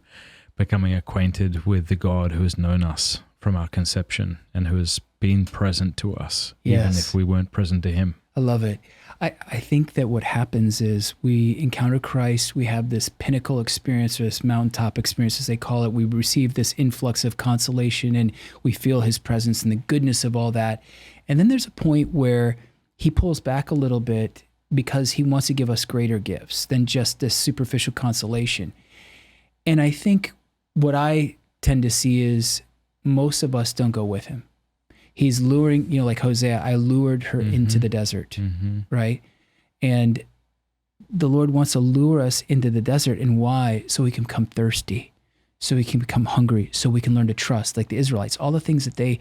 becoming acquainted with the God who has known us from our conception and who has been present to us, even if we weren't present to him. I love it. I think that what happens is we encounter Christ, we have this pinnacle experience, or this mountaintop experience, as they call it. We receive this influx of consolation, and we feel his presence and the goodness of all that. And then there's a point where he pulls back a little bit because he wants to give us greater gifts than just this superficial consolation. And I think what I tend to see is most of us don't go with him. He's luring, like Hosea, I lured her into the desert, right? And the Lord wants to lure us into the desert. And why? So we can become thirsty, so we can become hungry, so we can learn to trust, like the Israelites, all the things that they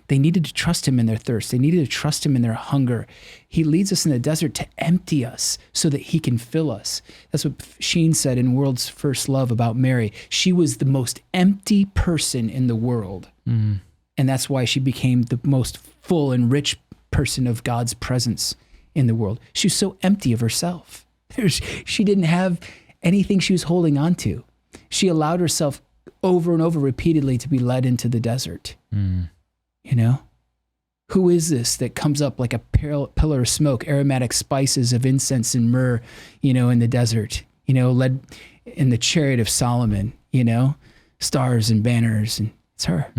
needed to trust him in their thirst. They needed to trust him in their hunger. He leads us in the desert to empty us so that he can fill us. That's what Sheen said in World's First Love about Mary. She was the most empty person in the world. And that's why she became the most full and rich person of God's presence in the world. She was so empty of herself. She didn't have anything she was holding on to. She allowed herself over and over repeatedly to be led into the desert. Who is this that comes up like a pillar of smoke, aromatic spices of incense and myrrh, in the desert, led in the chariot of Solomon, stars and banners, and it's her.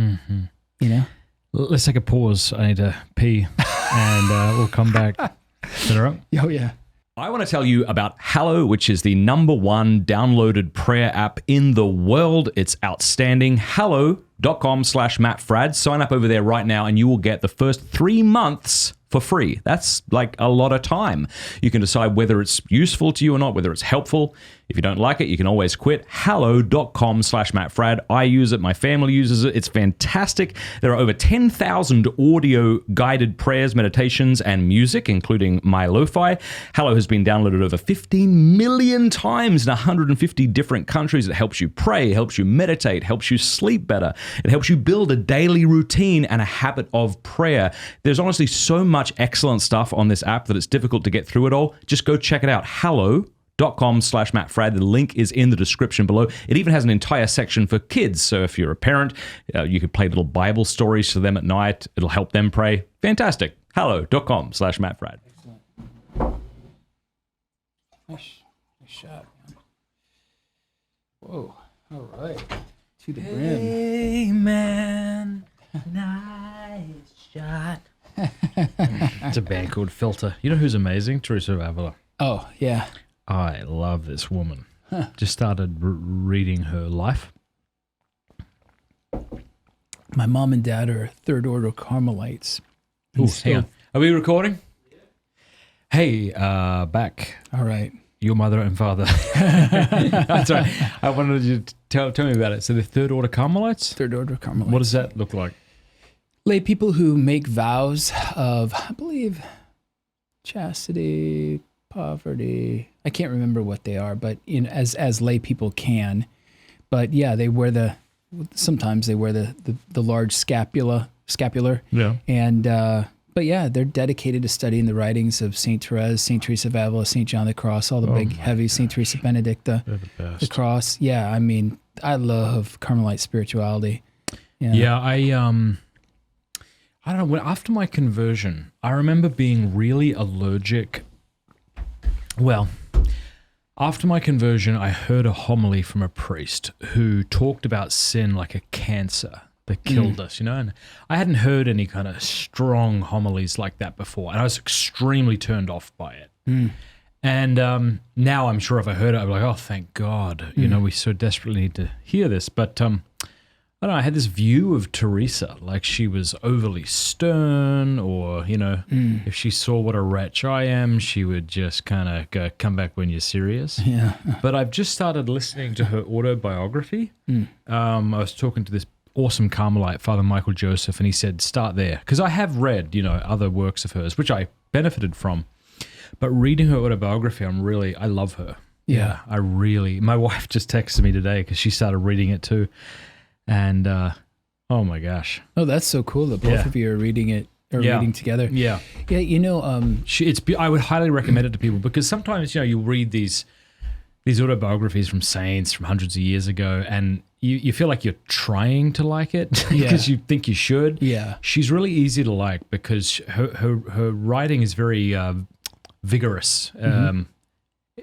Let's take a pause. I need to pee, and we'll come back. Is that all right? Oh, yeah. I want to tell you about Hallow, which is the #1 downloaded prayer app in the world. It's outstanding. Hallow.com/Matt Fradd. Sign up over there right now, and you will get the first 3 months for free. That's like a lot of time. You can decide whether it's useful to you or not, whether it's helpful. If you don't like it, you can always quit. Hallow.com/Matt Fradd. I use it. My family uses it. It's fantastic. There are over 10,000 audio guided prayers, meditations, and music, including my lo-fi. Hallow has been downloaded over 15 million times in 150 different countries. It helps you pray, helps you meditate, helps you sleep better. It helps you build a daily routine and a habit of prayer. There's honestly so much excellent stuff on this app that it's difficult to get through it all. Just go check it out. Hallow.com/Matt Fradd. The link is in the description below. It even has an entire section for kids. So if you're a parent, you could play little Bible stories to them at night. It'll help them pray. Fantastic. Hallow.com/Matt Fradd. Excellent. Nice shot, man. Whoa. All right. To the brim. Amen. Nice shot. It's a band called Filter. You know who's amazing? Teresa of Avila. Oh, yeah. I love this woman. Just started reading her life. My mom and dad are third order Carmelites. Ooh, hang on. Are we recording? Hey, back. All right. Your mother and father. That's right. I wanted you to tell me about it. So the third order Carmelites? Third order Carmelites. What does that look like? Lay people who make vows of, I believe, chastity, poverty. I can't remember what they are, but as lay people can. But yeah, they wear sometimes they wear the large scapular. Yeah. And but yeah, they're dedicated to studying the writings of Saint Therese, Saint Teresa of Avila, Saint John the Cross, all the big heavy, Saint Teresa Benedicta, the Cross. Yeah, I mean, I love Carmelite spirituality. Yeah, I don't know, after my conversion, I remember being really allergic. Well, after my conversion, I heard a homily from a priest who talked about sin like a cancer that killed us, and I hadn't heard any kind of strong homilies like that before, and I was extremely turned off by it. And now I'm sure if I heard it, I'd be like, oh, thank God, we so desperately need to hear this. But I don't know, I had this view of Teresa, like she was overly stern, or, if she saw what a wretch I am, she would just kind of go, come back when you're serious. Yeah. But I've just started listening to her autobiography. I was talking to this awesome Carmelite, Father Michael Joseph, and he said, start there. Because I have read, other works of hers, which I benefited from. But reading her autobiography, I love her. Yeah. My wife just texted me today because she started reading it too. And Oh my gosh. Oh, that's so cool that both Yeah. of you are reading it or Yeah. reading together. Yeah. Yeah, you know, I would highly recommend it to people because sometimes, you read these autobiographies from saints from hundreds of years ago, and you feel like you're trying to like it because you think you should. Yeah. She's really easy to like because her writing is very vigorous.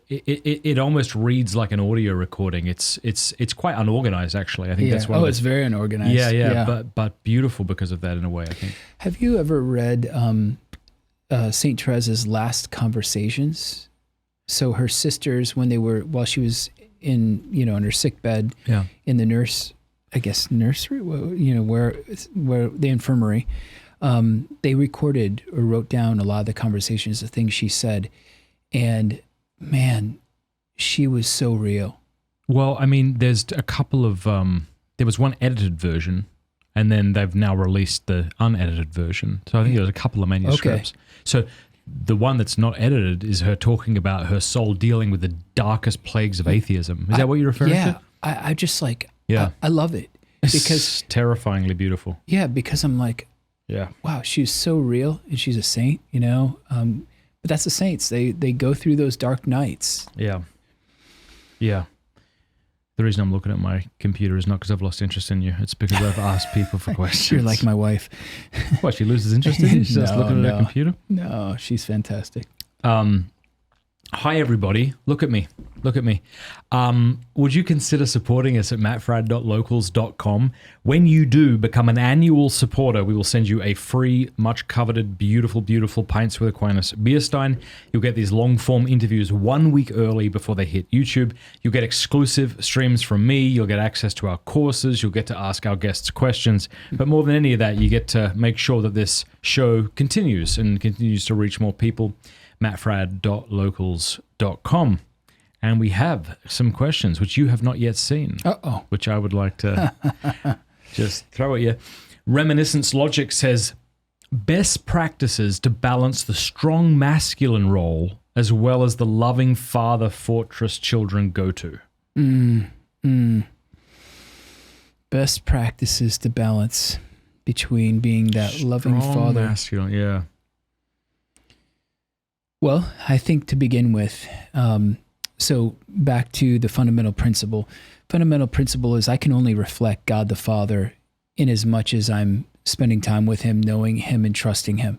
It almost reads like an audio recording. It's quite unorganized, actually. I think that's one. It's very unorganized. Yeah. But beautiful because of that in a way, I think. Have you ever read Saint Teresa's Last Conversations? So her sisters, while she was in her sick bed, in the nursery, where the infirmary, they recorded or wrote down a lot of the conversations, the things she said, and man, she was so real. Well, I mean, there's a couple of there was one edited version, and then they've now released the unedited version. So I think there's a couple of manuscripts. Okay. So the one that's not edited is her talking about her soul dealing with the darkest plagues of atheism. Is that what you're referring to? I just like, Yeah. I love it because It's terrifyingly beautiful. because I'm like, Yeah. wow, she's so real and she's a saint, but that's the saints. They go through those dark nights. Yeah. Yeah. The reason I'm looking at my computer is not because I've lost interest in you. It's because I've asked people for questions. You're like my wife. What, she loses interest in you? She's just looking at her computer? No, she's fantastic. Hi, everybody. Look at me. Would you consider supporting us at mattfradd.locals.com? When you do become an annual supporter, we will send you a free, much coveted, beautiful, beautiful Pints with Aquinas beer stein. You'll get these long-form interviews 1 week early before they hit YouTube. You'll get exclusive streams from me. You'll get access to our courses. You'll get to ask our guests questions. But more than any of that, you get to make sure that this show continues and continues to reach more people. mattfradd.locals.com. And we have some questions which you have not yet seen, which I would like to just throw at you. Reminiscence Logic says, best practices to balance the strong masculine role as well as the loving father fortress children go to. Best practices to balance between being that loving father. Masculine, yeah. Well, I think to begin with, so back to the fundamental principle. Fundamental principle is I can only reflect God the Father in as much as I'm spending time with him, knowing him and trusting him.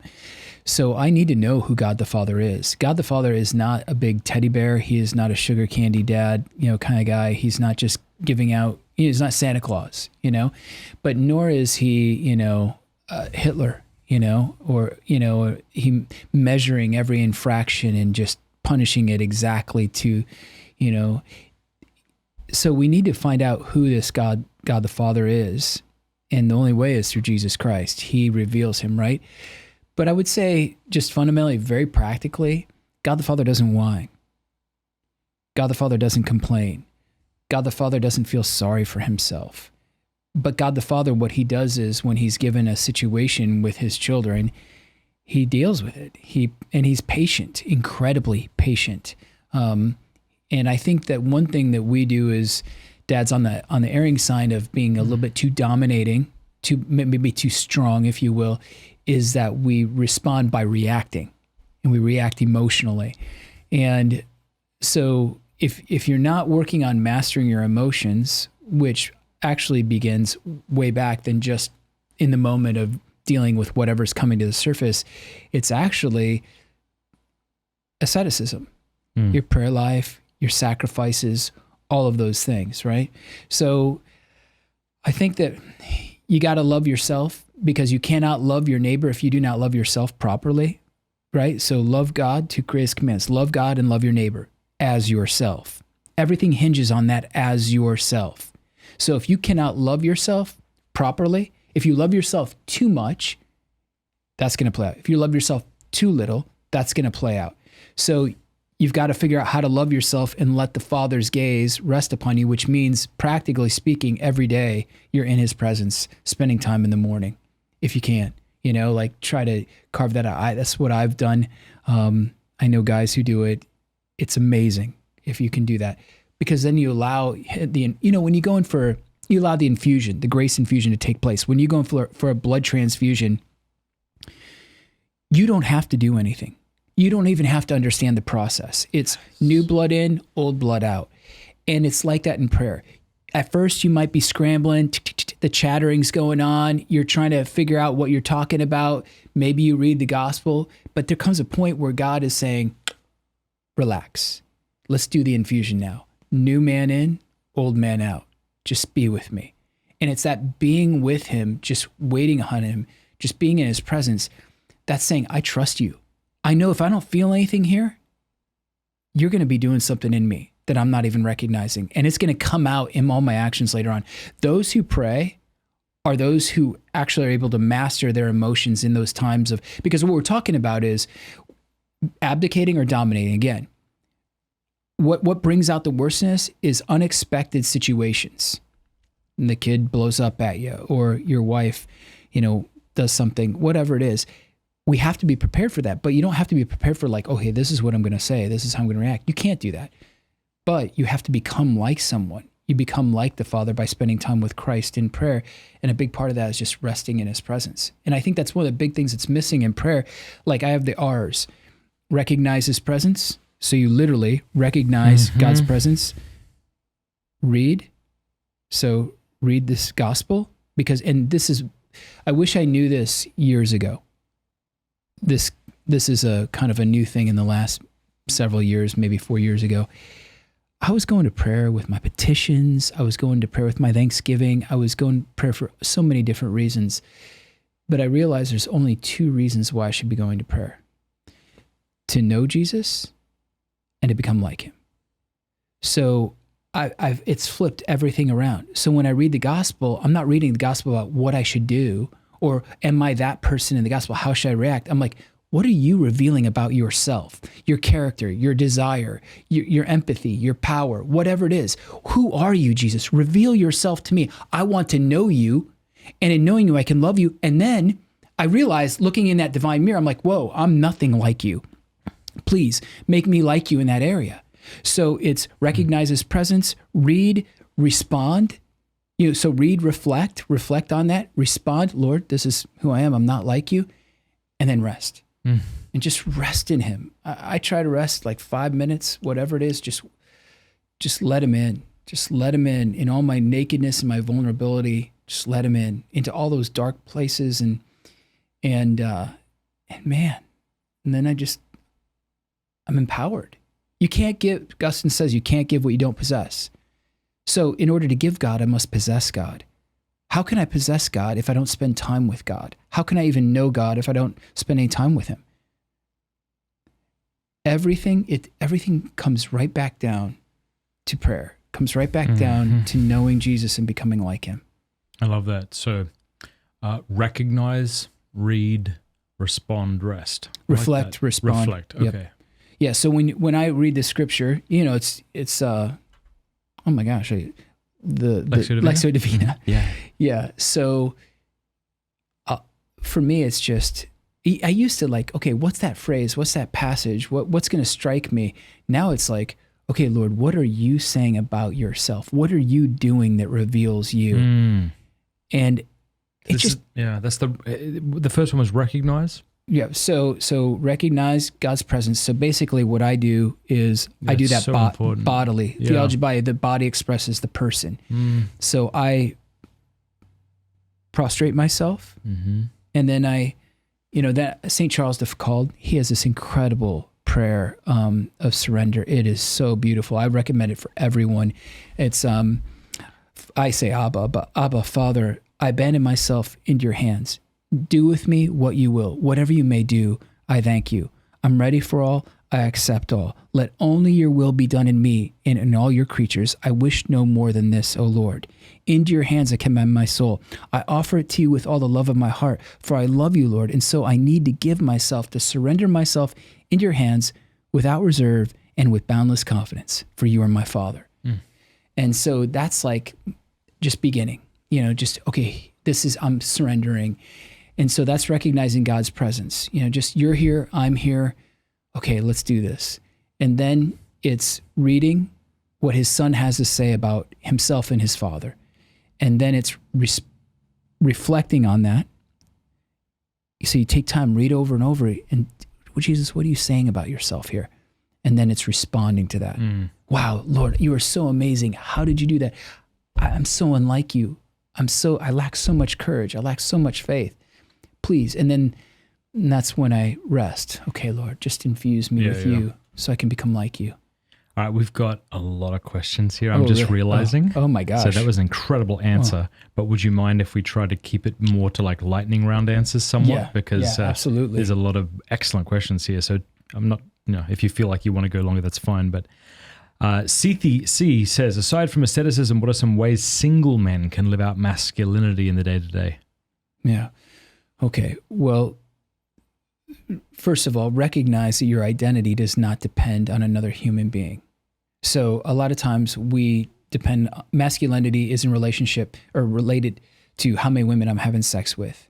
So I need to know who God the Father is. God the Father is not a big teddy bear. He is not a sugar candy dad, kind of guy. He's not just giving out, he's not Santa Claus, but nor is he, Hitler, or he measuring every infraction and just punishing it exactly to, so we need to find out who this God the Father is. And the only way is through Jesus Christ. He reveals him, right? But I would say just fundamentally, very practically, God the Father doesn't whine. God the Father doesn't complain. God the Father doesn't feel sorry for himself. But God the Father, what he does is when he's given a situation with his children, he deals with it. He's patient, incredibly patient. And I think that one thing that we do is dads on the erring side of being a little bit too dominating, maybe too strong, if you will, is that we respond by reacting, and we react emotionally. And so if you're not working on mastering your emotions, which actually begins way back than just in the moment of dealing with whatever's coming to the surface, it's actually asceticism, your prayer life, your sacrifices, all of those things, right? So I think that you got to love yourself, because you cannot love your neighbor if you do not love yourself properly, right? So love God to create his commands. Love God and love your neighbor as yourself. Everything hinges on that as yourself. So if you cannot love yourself properly, if you love yourself too much, that's going to play out. If you love yourself too little, that's going to play out. So you've got to figure out how to love yourself and let the Father's gaze rest upon you, which means, practically speaking, every day you're in his presence, spending time in the morning, if you can, try to carve that out. That's what I've done. I know guys who do it. It's amazing if you can do that, because then you allow when you go in for You allow the infusion, the grace infusion to take place. When you go for a blood transfusion, you don't have to do anything. You don't even have to understand the process. It's new blood in, old blood out. And it's like that in prayer. At first, you might be scrambling, the chattering's going on. You're trying to figure out what you're talking about. Maybe you read the gospel, but there comes a point where God is saying, relax. Let's do the infusion now. New man in, old man out. Just be with me. And it's that being with him, just waiting on him, just being in his presence. That's saying, I trust you. I know if I don't feel anything here, you're going to be doing something in me that I'm not even recognizing. And it's going to come out in all my actions later on. Those who pray are those who actually are able to master their emotions in those times of, because what we're talking about is abdicating or dominating. Again, what brings out the worstness is unexpected situations. And the kid blows up at you, or your wife, does something, whatever it is. We have to be prepared for that, but you don't have to be prepared for like, oh, hey, this is what I'm going to say. This is how I'm going to react. You can't do that. But you have to become like someone. You become like the Father by spending time with Christ in prayer. And a big part of that is just resting in his presence. And I think that's one of the big things that's missing in prayer. Like I have the R's, recognize his presence. So you literally recognize God's presence. Read. So read this gospel and this is, I wish I knew this years ago. This is a kind of a new thing in the last several years, maybe 4 years ago. I was going to prayer with my petitions. I was going to prayer with my thanksgiving. I was going to prayer for so many different reasons. But I realized there's only 2 reasons why I should be going to prayer. To know Jesus and to become like him. So it's flipped everything around. So when I read the gospel, I'm not reading the gospel about what I should do or am I that person in the gospel? How should I react? I'm like, what are you revealing about yourself, your character, your desire, your empathy, your power, whatever it is? Who are you, Jesus? Reveal yourself to me. I want to know you. And in knowing you, I can love you. And then I realized looking in that divine mirror, I'm like, whoa, I'm nothing like you. Please make me like you in that area. So it's recognize his presence, read, respond. So read, reflect on that, respond, Lord, this is who I am. I'm not like you. And then rest. And just rest in him. I try to rest like 5 minutes, whatever it is, just let him in. Just let him in all my nakedness and my vulnerability. Just let him in into all those dark places and man, and then I'm empowered. You can't give, Augustine says, you can't give what you don't possess. So in order to give God, I must possess God. How can I possess God if I don't spend time with God? How can I even know God if I don't spend any time with him? Everything comes right back down to prayer, comes right back down to knowing Jesus and becoming like him. I love that. So recognize, read, respond, rest. Reflect, like respond. Reflect, okay. Yep. Yeah, so when I read the scripture, it's oh my gosh, the Lectio Divina. Yeah. So for me, it's just, I used to like, okay, what's that phrase? What's that passage? What's going to strike me? Now it's like, okay, Lord, what are you saying about yourself? What are you doing that reveals you? And that's the first one was recognize. Yeah. So recognize God's presence. So basically what I do is I do that bodily. Yeah. Theology by the body expresses the person. So I prostrate myself and then that St. Charles de Foucauld, he has this incredible prayer of surrender. It is so beautiful. I recommend it for everyone. It's, I say Abba, Father, I abandon myself into your hands. Do with me what you will. Whatever you may do, I thank you. I'm ready for all. I accept all. Let only your will be done in me and in all your creatures. I wish no more than this, O Lord. Into your hands I commend my soul. I offer it to you with all the love of my heart, for I love you, Lord, and so I need to give myself, to surrender myself into your hands without reserve and with boundless confidence, for you are my Father. And so that's like just beginning, okay, I'm surrendering. And so that's recognizing God's presence. Just you're here, I'm here. Okay, let's do this. And then it's reading what his son has to say about himself and his Father. And then it's reflecting on that. So you take time, read over and over, and well, Jesus, what are you saying about yourself here? And then it's responding to that. Wow, Lord, you are so amazing. How did you do that? I'm so unlike you. I lack so much courage. I lack so much faith. Please. And that's when I rest. Okay, Lord, just infuse me with you so I can become like you. All right, we've got a lot of questions here. I'm just realizing. Oh my gosh. So that was an incredible answer. But would you mind if we try to keep it more to like lightning round answers somewhat? Yeah, because absolutely. There's a lot of excellent questions here. So I'm not, if you feel like you want to go longer, that's fine. But C says, aside from asceticism, what are some ways single men can live out masculinity in the day-to-day? Yeah. Okay. Well, first of all, recognize that your identity does not depend on another human being. So a lot of times masculinity is in relationship or related to how many women I'm having sex with,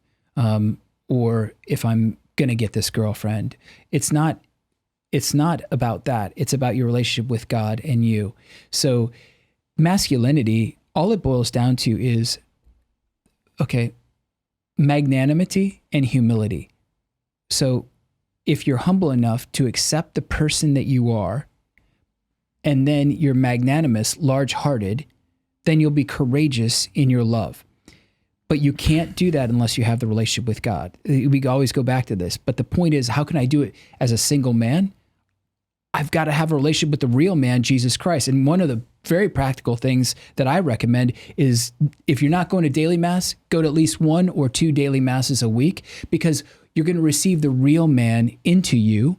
or if I'm going to get this girlfriend. It's not about that. It's about your relationship with God and you. So masculinity, all it boils down to is, magnanimity and humility. So if you're humble enough to accept the person that you are, and then you're magnanimous, large-hearted, then you'll be courageous in your love. But you can't do that unless you have the relationship with God. We always go back to this. But the point is, how can I do it as a single man? I've got to have a relationship with the real man, Jesus Christ. And one of the very practical things that I recommend is if you're not going to daily mass, go to at least 1 or 2 daily masses a week, because you're going to receive the real man into you.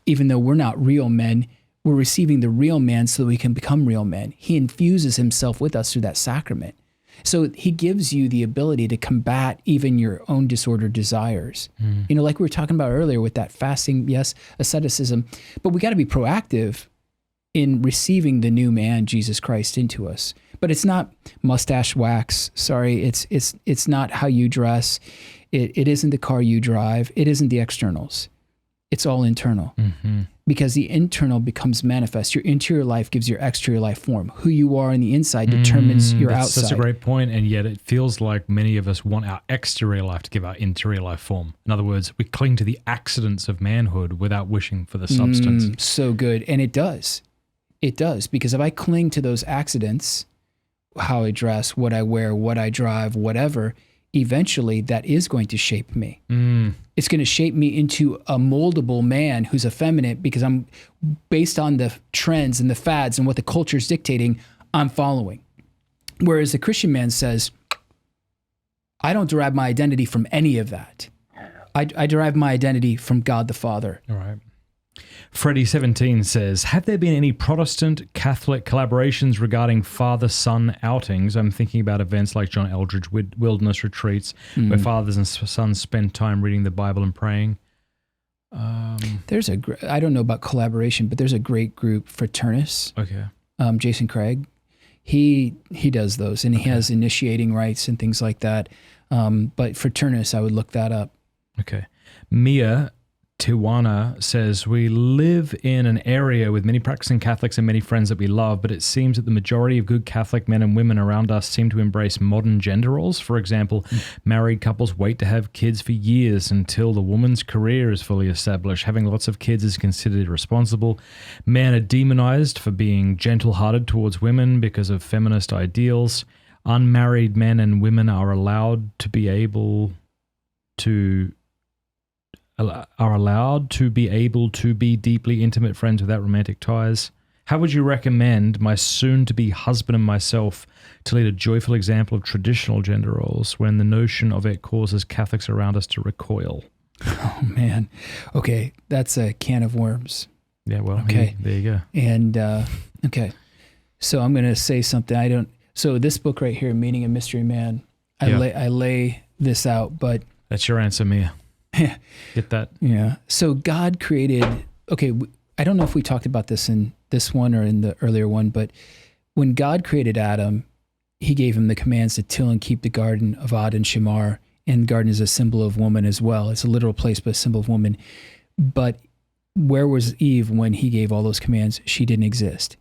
Even though we're not real men, we're receiving the real man so that we can become real men. He infuses himself with us through that sacrament. So he gives you the ability to combat even your own disordered desires. Like we were talking about earlier with that fasting, yes, asceticism, but we got to be proactive in receiving the new man, Jesus Christ, into us. But it's not mustache wax. Sorry, it's not how you dress. It isn't the car you drive. It isn't the externals. It's all internal. Because the internal becomes manifest. Your interior life gives your exterior life form. Who you are on the inside determines your outside. That's such a great point, and yet it feels like many of us want our exterior life to give our interior life form. In other words, we cling to the accidents of manhood without wishing for the substance. So good. And it does. It does. Because if I cling to those accidents, how I dress, what I wear, what I drive, whatever, eventually that is going to shape me. It's going to shape me into a moldable man who's effeminate because I'm based on the trends and the fads and what the culture is dictating, I'm following. Whereas the Christian man says, I don't derive my identity from any of that. I derive my identity from God the Father. All right. Freddie17 says, have there been any Protestant Catholic collaborations regarding father-son outings? I'm thinking about events like John Eldridge Wilderness Retreats, where fathers and sons spend time reading the Bible and praying. I don't know about collaboration, but there's a great group, Fraternus. Okay. Jason Craig. He does those, and he has initiating rites and things like that. But Fraternus, I would look that up. Okay. Mia Tijuana says, we live in an area with many practicing Catholics and many friends that we love, but it seems that the majority of good Catholic men and women around us seem to embrace modern gender roles. For example, married couples wait to have kids for years until the woman's career is fully established. Having lots of kids is considered irresponsible. Men are demonized for being gentle-hearted towards women because of feminist ideals. Unmarried men and women are allowed to be able to be deeply intimate friends without romantic ties. How would you recommend my soon-to-be husband and myself to lead a joyful example of traditional gender roles when the notion of it causes Catholics around us to recoil? Oh, man. Okay, that's a can of worms. Yeah, well, okay. There you go. And, okay, so I'm going to say something. So this book right here, Meaning a Mystery Man, I lay this out, but... That's your answer, Mia. Get that? Yeah. So God created, I don't know if we talked about this in this one or in the earlier one, but when God created Adam, he gave him the commands to till and keep the garden of Ad and Shamar, and the garden is a symbol of woman as well. It's a literal place, but a symbol of woman. But where was Eve when he gave all those commands? She didn't exist.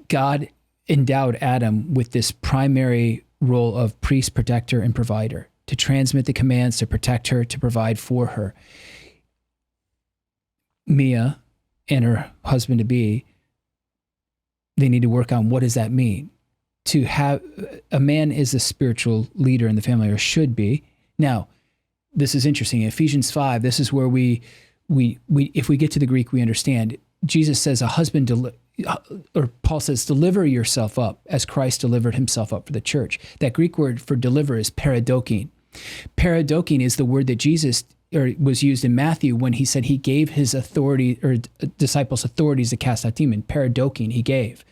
God endowed Adam with this primary role of priest, protector, and provider, to transmit the commands, to protect her, to provide for her. Mia and her husband-to-be, they need to work on what does that mean? To have a man is a spiritual leader in the family, or should be. Now, this is interesting. In Ephesians 5, this is where we if we get to the Greek, we understand. Jesus says a husband, or Paul says, deliver yourself up as Christ delivered himself up for the church. That Greek word for deliver is paradokein. Paradokein is the word that Jesus was used in Matthew when he said he gave his authority, or disciples authorities to cast out demons. Paradokein he gave.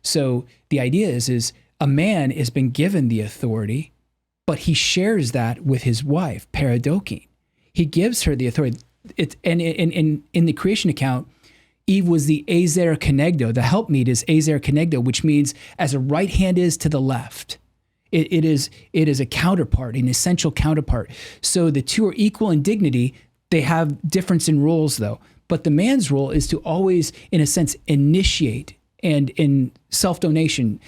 So the idea is a man has been given the authority, but he shares that with his wife, paradokein. He gives her the authority. And in the creation account, Eve was the ezer kenegdo. The helpmeet is ezer kenegdo, which means as a right hand is to the left. It is a counterpart, an essential counterpart. So the two are equal in dignity. They have difference in roles, though. But the man's role is to always, in a sense, initiate, and in self-donation,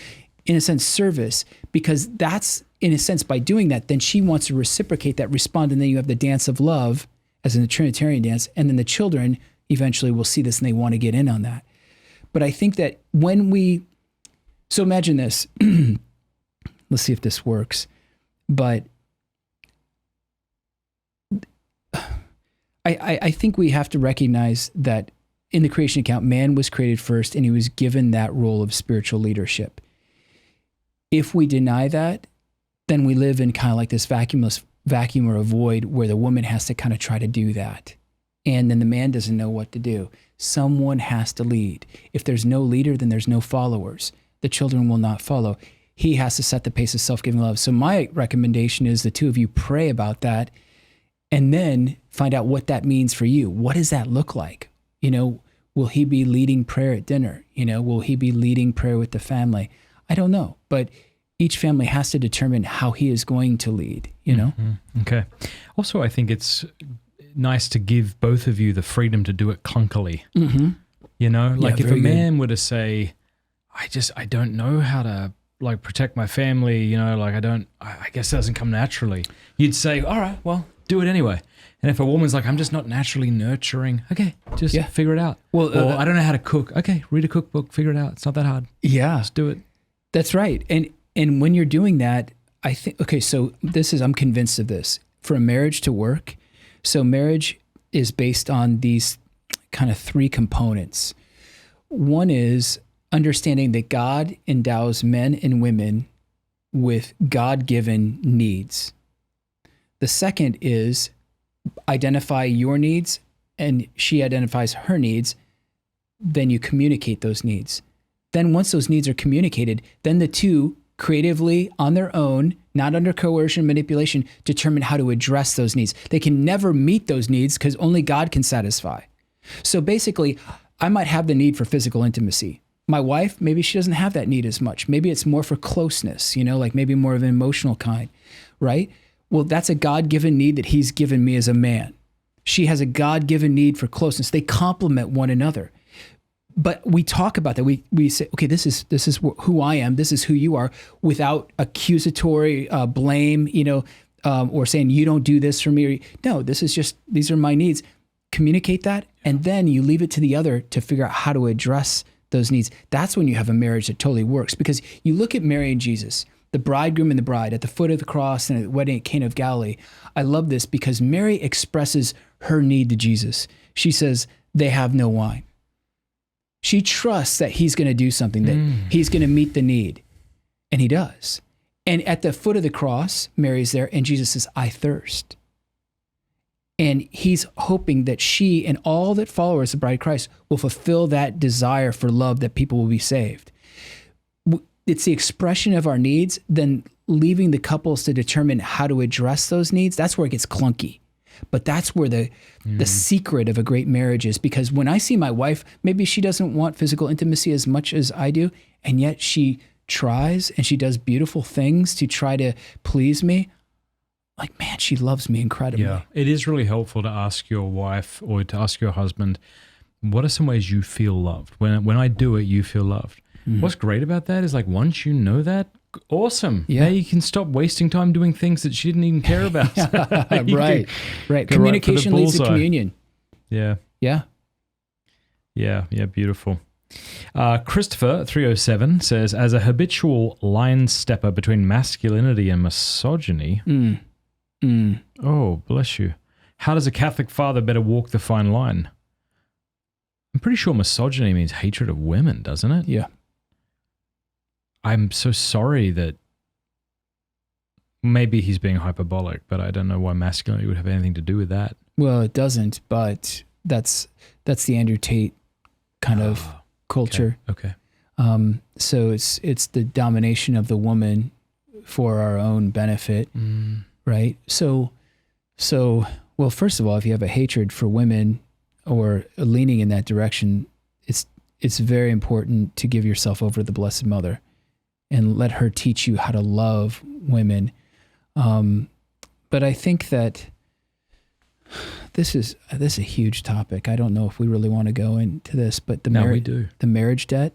in a sense, service, because that's, in a sense, by doing that, then she wants to reciprocate that, respond, and then you have the dance of love, as in the Trinitarian dance, and then the children eventually will see this and they want to get in on that. But I think that so imagine this, let's see if this works, but I think we have to recognize that in the creation account, man was created first and he was given that role of spiritual leadership. If we deny that, then we live in kind of like this vacuum or a void where the woman has to kind of try to do that. And then the man doesn't know what to do. Someone has to lead. If there's no leader, then there's no followers. The children will not follow. He has to set the pace of self-giving love. So my recommendation is the two of you pray about that and then find out what that means for you. What does that look like? Will he be leading prayer at dinner? Will he be leading prayer with the family? I don't know. But each family has to determine how he is going to lead, Mm-hmm. Okay. Also, I think it's nice to give both of you the freedom to do it clunkily. Mm-hmm. If a man were to say, I don't know how to protect my family, I guess that doesn't come naturally. You'd say, all right, well, do it anyway. And if a woman's like, I'm just not naturally nurturing, okay, just figure it out. Well, or I don't know how to cook. Okay, read a cookbook, figure it out. It's not that hard. Yeah. Just do it. That's right. And when you're doing that, I think, okay, so I'm convinced of this. For a marriage to work, so marriage is based on these kind of three components. One is understanding that God endows men and women with God-given needs. The second is identify your needs, and she identifies her needs. Then you communicate those needs. Then once those needs are communicated, then the two creatively on their own, not under coercion, manipulation, determine how to address those needs. They can never meet those needs because only God can satisfy. So basically, I might have the need for physical intimacy. My wife, maybe she doesn't have that need as much. Maybe it's more for closeness, maybe more of an emotional kind, right? Well, that's a God-given need that he's given me as a man. She has a God-given need for closeness. They complement one another. But we talk about that. We say, okay, this is who I am. This is who you are, without accusatory blame, or saying you don't do this for me. No, these are my needs. Communicate that, and then you leave it to the other to figure out how to address those needs. That's when you have a marriage that totally works. Because you look at Mary and Jesus, the bridegroom and the bride at the foot of the cross and at the wedding at Cana of Galilee. I love this because Mary expresses her need to Jesus. She says, they have no wine. She trusts that he's going to do something, that he's going to meet the need. And he does. And at the foot of the cross, Mary's there, and Jesus says, I thirst. And he's hoping that she and all that follow as the bride of Christ will fulfill that desire for love, that people will be saved. It's the expression of our needs, then leaving the couples to determine how to address those needs. That's where it gets clunky. But that's where the secret of a great marriage is, because when I see my wife, maybe she doesn't want physical intimacy as much as I do, and yet she tries and she does beautiful things to try to please me. Like, man, she loves me incredibly. Yeah, it is really helpful to ask your wife or to ask your husband, what are some ways you feel loved? When I do it, you feel loved. What's great about that is, once you know that, awesome. Yeah. Now you can stop wasting time doing things that she didn't even care about. You Right. can Communication go right for the leads to bullseye. communion. Yeah. Yeah. Yeah, beautiful. Christopher 307 says, as a habitual line stepper between masculinity and misogyny, oh, bless you. How does a Catholic father better walk the fine line? I'm pretty sure misogyny means hatred of women, doesn't it? Yeah. I'm so sorry that maybe he's being hyperbolic, but I don't know why masculinity would have anything to do with that. Well, it doesn't, but that's the Andrew Tate kind of culture. Okay. So it's the domination of the woman for our own benefit, right? So, well, first of all, if you have a hatred for women or leaning in that direction, it's very important to give yourself over to the Blessed Mother and let her teach you how to love women. But I think that this is a huge topic. I don't know if we really want to go into this, but we do. The marriage debt.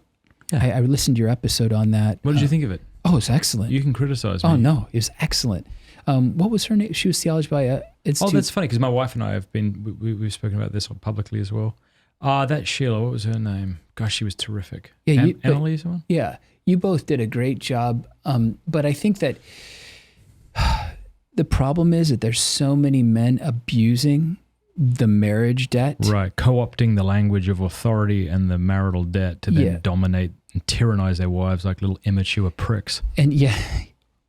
Yeah. I listened to your episode on that. What did you think of it? Oh, it's excellent. You can criticize me. Oh no, it was excellent. What was her name? She was theology by Institute. Oh, that's funny because my wife and I have been, we've spoken about this publicly as well. That Sheila, what was her name? Gosh, she was terrific. Yeah, Emily is the one? Yeah, you both did a great job. But I think that the problem is that there's so many men abusing the marriage debt. Right, co-opting the language of authority and the marital debt to then dominate and tyrannize their wives like little immature pricks. And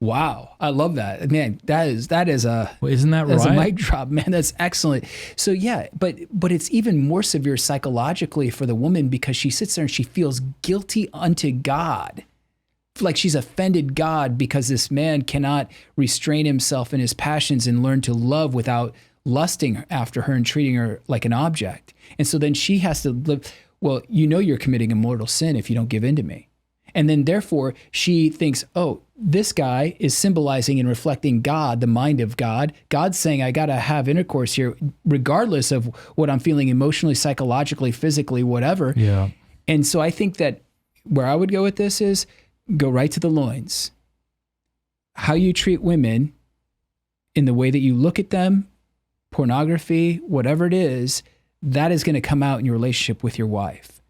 wow, I love that, man. That is a well, isn't that that's right? a mic drop, man. That's excellent. So but it's even more severe psychologically for the woman because she sits there and she feels guilty unto God. Like she's offended God because this man cannot restrain himself in his passions and learn to love without lusting after her and treating her like an object. And so then she has to live, well, you're committing a mortal sin if you don't give in to me. And then therefore she thinks, oh, this guy is symbolizing and reflecting God, the mind of God. God's saying I got to have intercourse here regardless of what I'm feeling emotionally, psychologically, physically, whatever. Yeah. And so I think that where I would go with this is go right to the loins. How you treat women in the way that you look at them, pornography, whatever it is, that is going to come out in your relationship with your wife.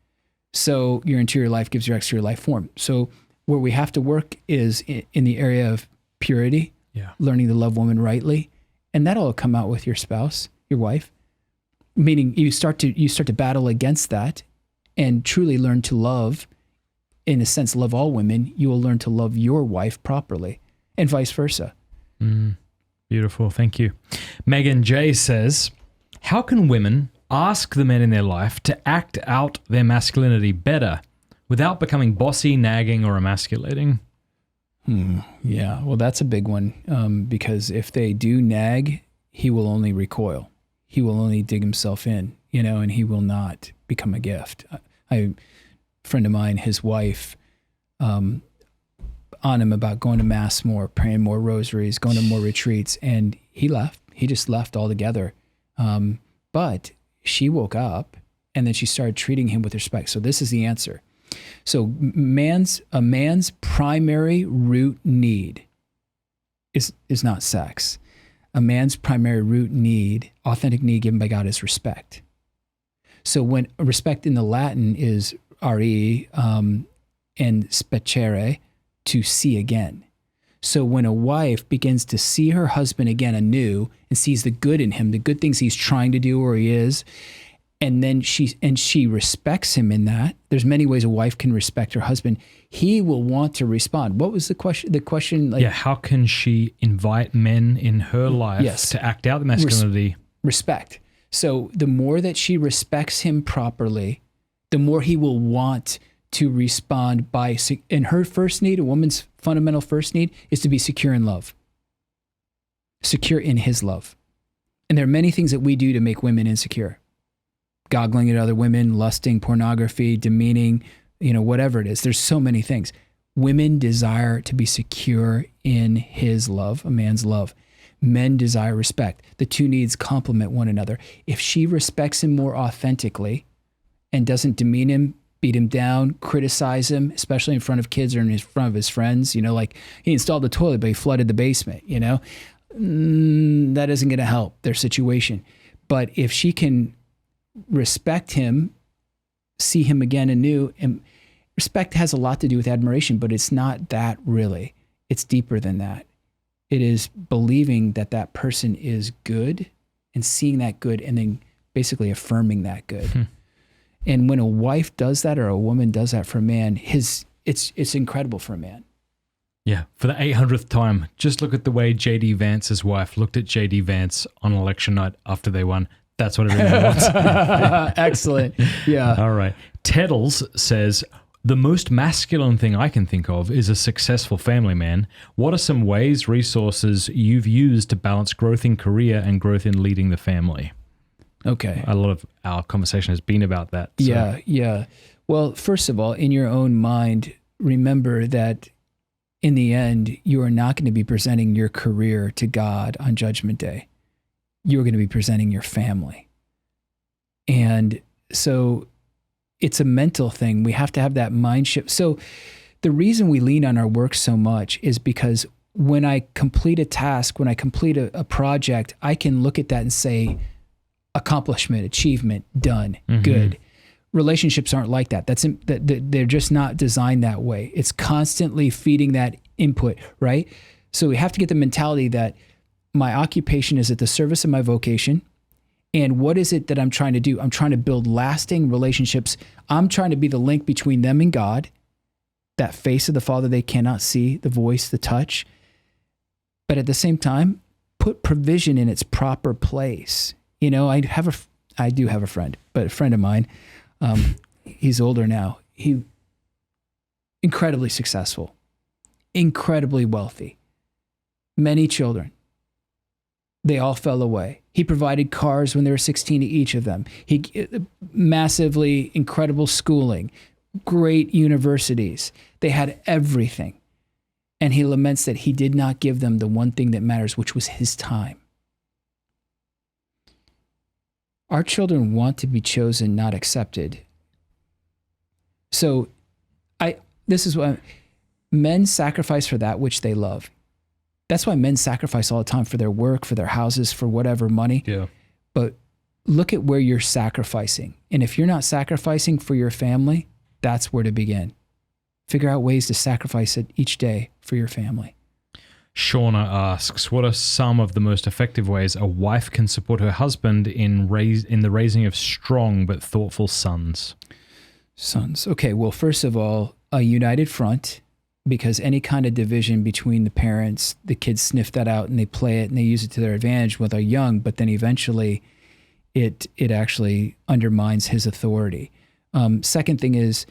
So your interior life gives your exterior life form. So where we have to work is in the area of purity, learning to love women rightly, and that'll come out with your spouse, your wife. Meaning you start to battle against that and truly learn to love, in a sense, love all women. You will learn to love your wife properly and vice versa. Beautiful. Thank you. Megan J says, how can women ask the men in their life to act out their masculinity better without becoming bossy, nagging, or emasculating? Yeah, well, that's a big one because if they do nag, he will only recoil. He will only dig himself in, and he will not become a gift. A friend of mine, his wife, on him about going to mass more, praying more rosaries, going to more retreats, and he left. He just left altogether. But she woke up and then she started treating him with respect. So this is the answer. So a man's primary root need is not sex. A man's primary root need, authentic need given by God, is respect. So when respect in the Latin is re and specere, to see again. So when a wife begins to see her husband again anew and sees the good in him, the good things he's trying to do or he is, and then she respects him in that. There's many ways a wife can respect her husband. He will want to respond. What was the question? The question, how can she invite men in her life to act out the masculinity? Respect. So the more that she respects him properly, the more he will want to respond by, and her first need, a woman's fundamental first need, is to be secure in love. Secure in his love. And there are many things that we do to make women insecure. Goggling at other women, lusting, pornography, demeaning, whatever it is. There's so many things. Women desire to be secure in his love, a man's love. Men desire respect. The two needs complement one another. If she respects him more authentically and doesn't demean him beat him down, criticize him, especially in front of kids or in front of his friends. You know, like he installed the toilet, but he flooded the basement, you know. That isn't going to help their situation. But if she can respect him, see him again anew, and respect has a lot to do with admiration, but it's not that really. It's deeper than that. It is believing that that person is good and seeing that good and then basically affirming that good. And when a wife does that or a woman does that for a man, it's incredible for a man. Yeah, for the 800th time, just look at the way J.D. Vance's wife looked at J.D. Vance on election night after they won. That's what everyone wants. Excellent. Yeah. All right. Teddles says, the most masculine thing I can think of is a successful family man. What are some ways, resources you've used to balance growth in career and growth in leading the family? Okay. A lot of our conversation has been about that. So. Yeah. Well, first of all, in your own mind, remember that in the end, you are not going to be presenting your career to God on Judgment Day. You're going to be presenting your family. And so it's a mental thing. We have to have that mind shift. So the reason we lean on our work so much is because when I complete a task, when I complete a project, I can look at that and say, accomplishment, achievement, done, good. Relationships aren't like that. They're just not designed that way. It's constantly feeding that input, right? So we have to get the mentality that my occupation is at the service of my vocation. And what is it that I'm trying to do? I'm trying to build lasting relationships. I'm trying to be the link between them and God, that face of the Father they cannot see, the voice, the touch. But at the same time, put provision in its proper place. You know, I do have a friend, but a friend of mine, he's older now. He incredibly successful, incredibly wealthy, many children. They all fell away. He provided cars when they were 16 to each of them. He massively incredible schooling, great universities. They had everything. And he laments that he did not give them the one thing that matters, which was his time. Our children want to be chosen, not accepted. So this is why men sacrifice for that which they love. That's why men sacrifice all the time for their work, for their houses, for whatever money. Yeah. But look at where you're sacrificing. And if you're not sacrificing for your family, that's where to begin. Figure out ways to sacrifice it each day for your family. Shauna asks, what are some of the most effective ways a wife can support her husband in the raising of strong but thoughtful sons? Sons. Okay, well, first of all, a united front, because any kind of division between the parents, the kids sniff that out and they play it and they use it to their advantage when they're young, but then eventually it actually undermines his authority. Second thing is,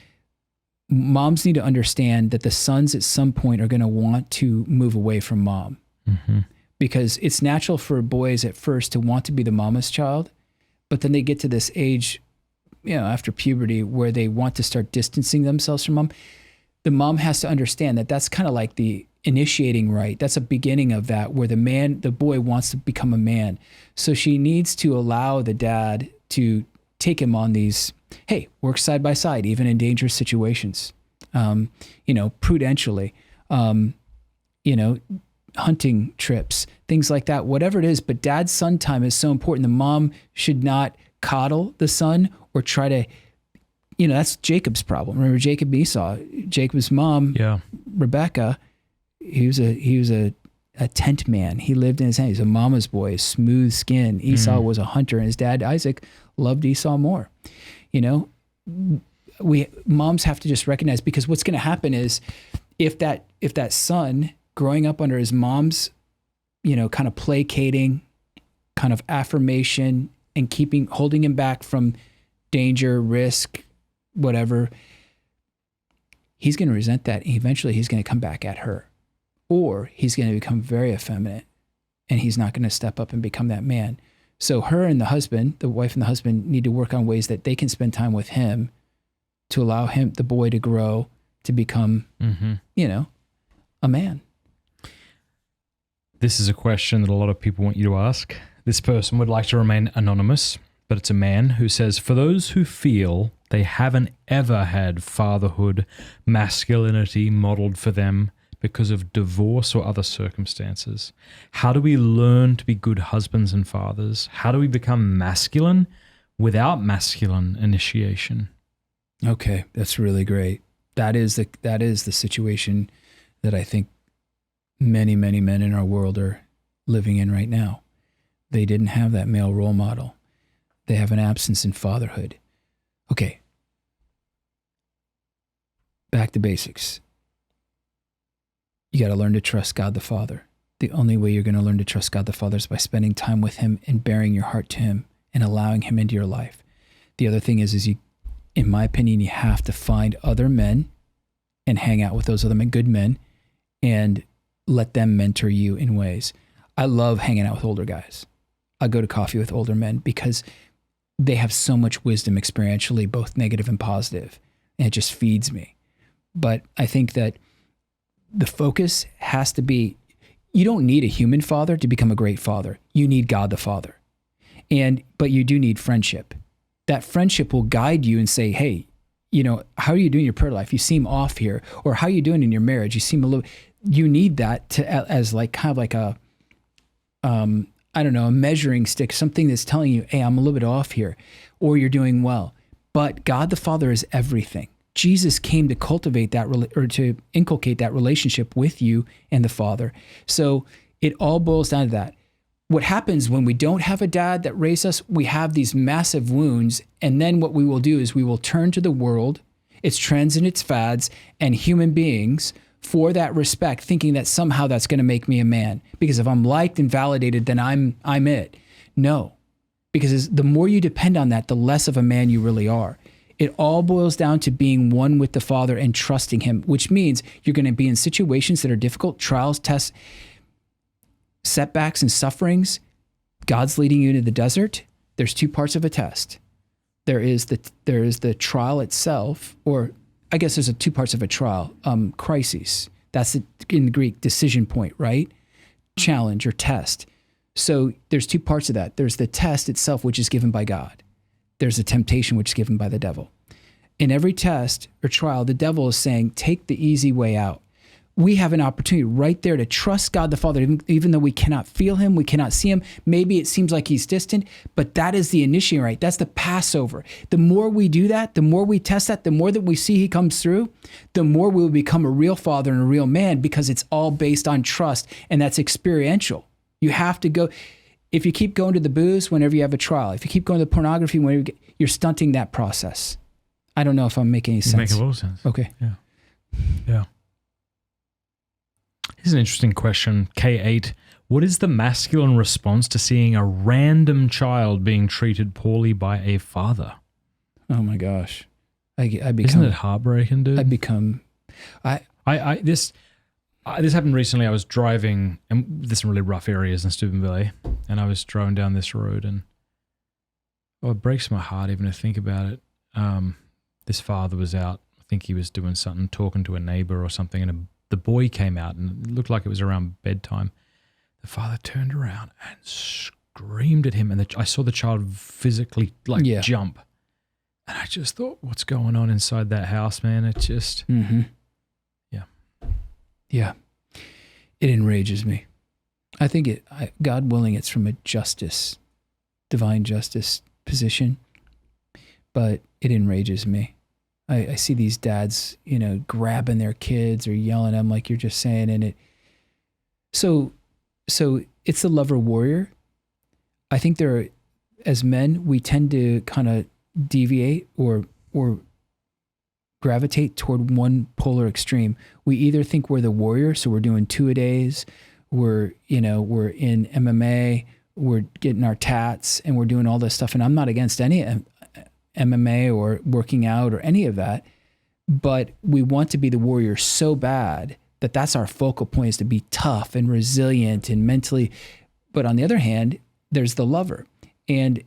moms need to understand that the sons at some point are going to want to move away from mom, because it's natural for boys at first to want to be the mama's child, but then they get to this age, you know, after puberty where they want to start distancing themselves from mom. The mom has to understand that that's kind of like the initiating rite. That's a beginning of that where the boy wants to become a man. So she needs to allow the dad to take him on these, hey, work side by side, even in dangerous situations, prudentially, hunting trips, things like that, whatever it is. But dad's son time is so important. The mom should not coddle the son or try to, that's Jacob's problem. Remember Jacob and Esau? Jacob's mom, Rebecca, he was a tent man. He lived in his hand. He's a mama's boy, smooth skin. Esau was a hunter, and his dad, Isaac, loved Esau more. Moms have to just recognize, because what's going to happen is if that son growing up under his mom's, kind of placating, kind of affirmation and holding him back from danger, risk, whatever, he's going to resent that. And eventually he's going to come back at her, or he's going to become very effeminate and he's not going to step up and become that man. So her and the husband, the wife and the husband, need to work on ways that they can spend time with him to allow him, the boy, to grow, to become, a man. This is a question that a lot of people want you to ask. This person would like to remain anonymous, but it's a man who says, for those who feel They haven't ever had fatherhood, masculinity modeled for them because of divorce or other circumstances. How do we learn to be good husbands and fathers? How do we become masculine without masculine initiation? Okay, that's really great. That is the situation that I think many, many men in our world are living in right now. They didn't have that male role model. They have an absence in fatherhood. Okay. Back to basics. You got to learn to trust God the Father. The only way you're going to learn to trust God the Father is by spending time with him and bearing your heart to him and allowing him into your life. The other thing is you, in my opinion, you have to find other men and hang out with those other men, good men, and let them mentor you in ways. I love hanging out with older guys. I go to coffee with older men because they have so much wisdom experientially, both negative and positive, and it just feeds me. But I think that the focus has to be, you don't need a human father to become a great father. You need God the Father. But you do need friendship. That friendship will guide you and say, hey, how are you doing in your prayer life? You seem off here. Or how are you doing in your marriage? You seem you need that as like kind of like a measuring stick, something that's telling you, hey, I'm a little bit off here, or you're doing well. But God the Father is everything. Jesus came to cultivate that or to inculcate that relationship with you and the Father. So it all boils down to that. What happens when we don't have a dad that raised us, we have these massive wounds. And then what we will do is we will turn to the world, its trends and its fads, and human beings for that respect, thinking that somehow that's going to make me a man. Because if I'm liked and validated, then I'm it. No, because the more you depend on that, the less of a man you really are. It all boils down to being one with the Father and trusting him, which means you're going to be in situations that are difficult, trials, tests, setbacks, and sufferings. God's leading you into the desert. There's two parts of a test. There is the trial itself, or I guess there's two parts of a trial. Crises. That's in the Greek, decision point, right? Challenge or test. So there's two parts of that. There's the test itself, which is given by God. There's a temptation, which is given by the devil. In every test or trial, the devil is saying, take the easy way out. We have an opportunity right there to trust God the Father, even though we cannot feel him, we cannot see him. Maybe it seems like he's distant, but that is the initiating right. That's the Passover. The more we do that, the more we test that, the more that we see he comes through, the more we will become a real father and a real man, because it's all based on trust, and that's experiential. You have to go. If you keep going to the booze whenever you have a trial, if you keep going to pornography whenever you're stunting that process. I don't know if I'm making any sense. Make a little sense. Okay. Yeah. Here's an interesting question. K8. What is the masculine response to seeing a random child being treated poorly by a father? Oh my gosh. I become, isn't it heartbreaking, dude? This happened recently. I was driving, and there's some really rough areas in Steubenville, and I was driving down this road, and it breaks my heart even to think about it. This father was out. I think he was doing something, talking to a neighbor or something, and the boy came out, and it looked like it was around bedtime. The father turned around and screamed at him, and I saw the child physically jump. And I just thought, what's going on inside that house, man? It just... Mm-hmm. Yeah. It enrages me. I think God willing, it's from a divine justice position, but it enrages me. I see these dads, grabbing their kids or yelling at them like you're just saying, and so it's the lover warrior. I think as men, we tend to kind of deviate or gravitate toward one polar extreme. We either think we're the warrior, so we're doing 2-a-days, we're in MMA, we're getting our tats, and we're doing all this stuff. And I'm not against any MMA or working out or any of that, but we want to be the warrior so bad that that's our focal point, is to be tough and resilient and mentally. But on the other hand, there's the lover, and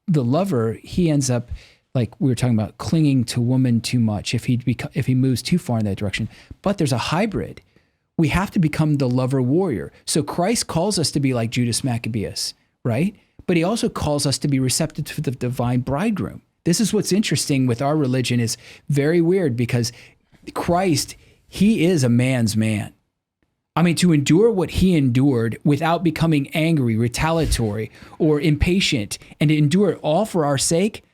the lover, he ends up, like we were talking about, clinging to woman too much if he moves too far in that direction. But there's a hybrid. We have to become the lover warrior. So Christ calls us to be like Judas Maccabeus, right? But he also calls us to be receptive to the divine bridegroom. This is what's interesting with our religion. Is very weird because Christ, he is a man's man. I mean, to endure what he endured without becoming angry, retaliatory, or impatient, and to endure it all for our sake,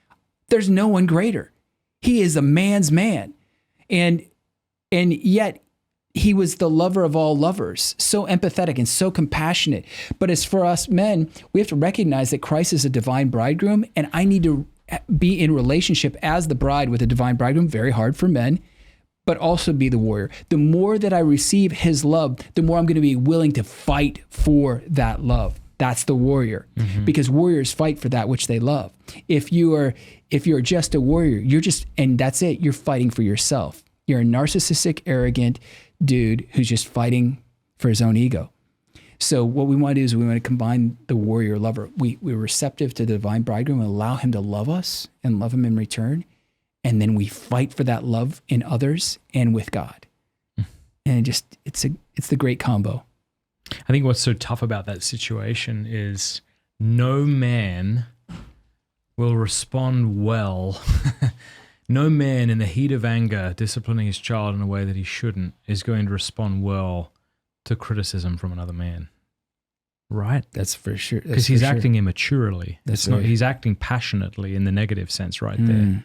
there's no one greater. He is a man's man. And yet he was the lover of all lovers, so empathetic and so compassionate. But as for us men, we have to recognize that Christ is a divine bridegroom, and I need to be in relationship as the bride with a divine bridegroom, very hard for men, but also be the warrior. The more that I receive his love, the more I'm going to be willing to fight for that love. That's the warrior, because warriors fight for that which they love. If you're just a warrior, and that's it. You're fighting for yourself. You're a narcissistic, arrogant dude who's just fighting for his own ego. So what we want to do is we want to combine the warrior lover. We're receptive to the divine bridegroom and allow him to love us and love him in return. And then we fight for that love in others and with God. And it's the great combo. I think what's so tough about that situation is no man will respond well. No man in the heat of anger, disciplining his child in a way that he shouldn't, is going to respond well to criticism from another man. Right? That's for sure. Because he's acting immaturely. He's acting passionately in the negative sense right there.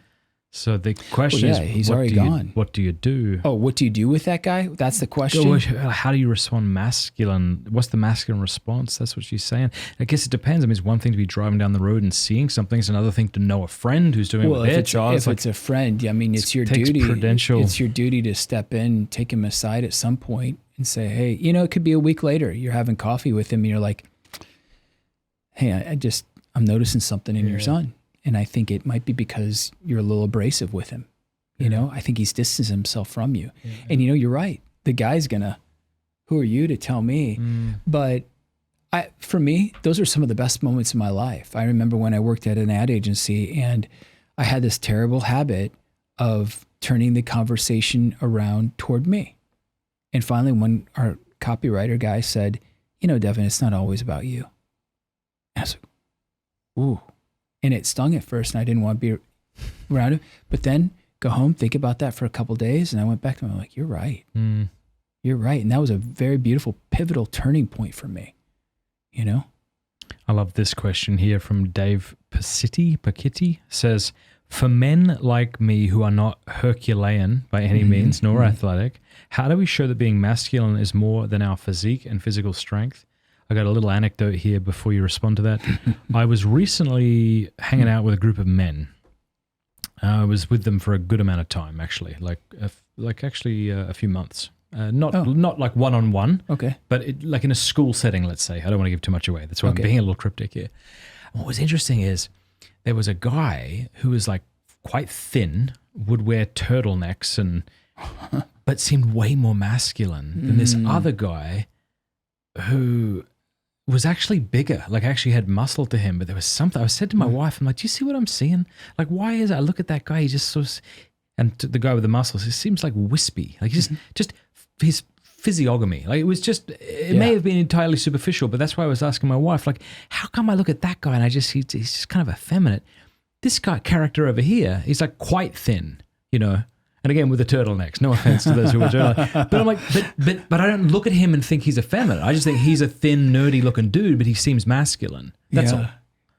So the question is, he's already gone. What do you do? Oh, what do you do with that guy? That's the question. How do you respond masculine? What's the masculine response? That's what she's saying. I guess it depends. I mean, it's one thing to be driving down the road and seeing something. It's another thing to know a friend who's doing what their job. If it's a friend, I mean, it's your duty. It's your duty to step in, take him aside at some point and say, hey, it could be a week later. You're having coffee with him and you're like, hey, I'm noticing something in your son. And I think it might be because you're a little abrasive with him. I think he's distanced himself from you. Yeah. And you're right. The guy's who are you to tell me? But for me, those are some of the best moments in my life. I remember when I worked at an ad agency and I had this terrible habit of turning the conversation around toward me. And finally, when our copywriter guy said, Devin, it's not always about you. And I was like, ooh. And it stung at first and I didn't want to be around him. But then go home, think about that for a couple of days. And I went back to him, I'm like, you're right. You're right. And that was a very beautiful, pivotal turning point for me. I love this question here from Dave Pacitti says, for men like me who are not Herculean by any means, nor athletic, how do we show that being masculine is more than our physique and physical strength? I got a little anecdote here before you respond to that. I was recently hanging out with a group of men. I was with them for a good amount of time, actually, a few months. Not like one-on-one, but like in a school setting, let's say. I don't want to give too much away. That's why I'm being a little cryptic here. And what was interesting is there was a guy who was like quite thin, would wear turtlenecks but seemed way more masculine than this other guy who was actually bigger, like actually had muscle to him, but there was something. I said to my wife, I'm like, do you see what I'm seeing? Like, why is it? I look at that guy, he just sort of, and to the guy with the muscles, he seems like wispy, like just his physiognomy. Like it may have been entirely superficial, but that's why I was asking my wife, like, how come I look at that guy and he's just kind of effeminate? This guy character over here, he's like quite thin, And again, with the turtlenecks, no offense to those who are turtlenecks. But I'm like, but I don't look at him and think he's effeminate. I just think he's a thin, nerdy looking dude, but he seems masculine. That's all.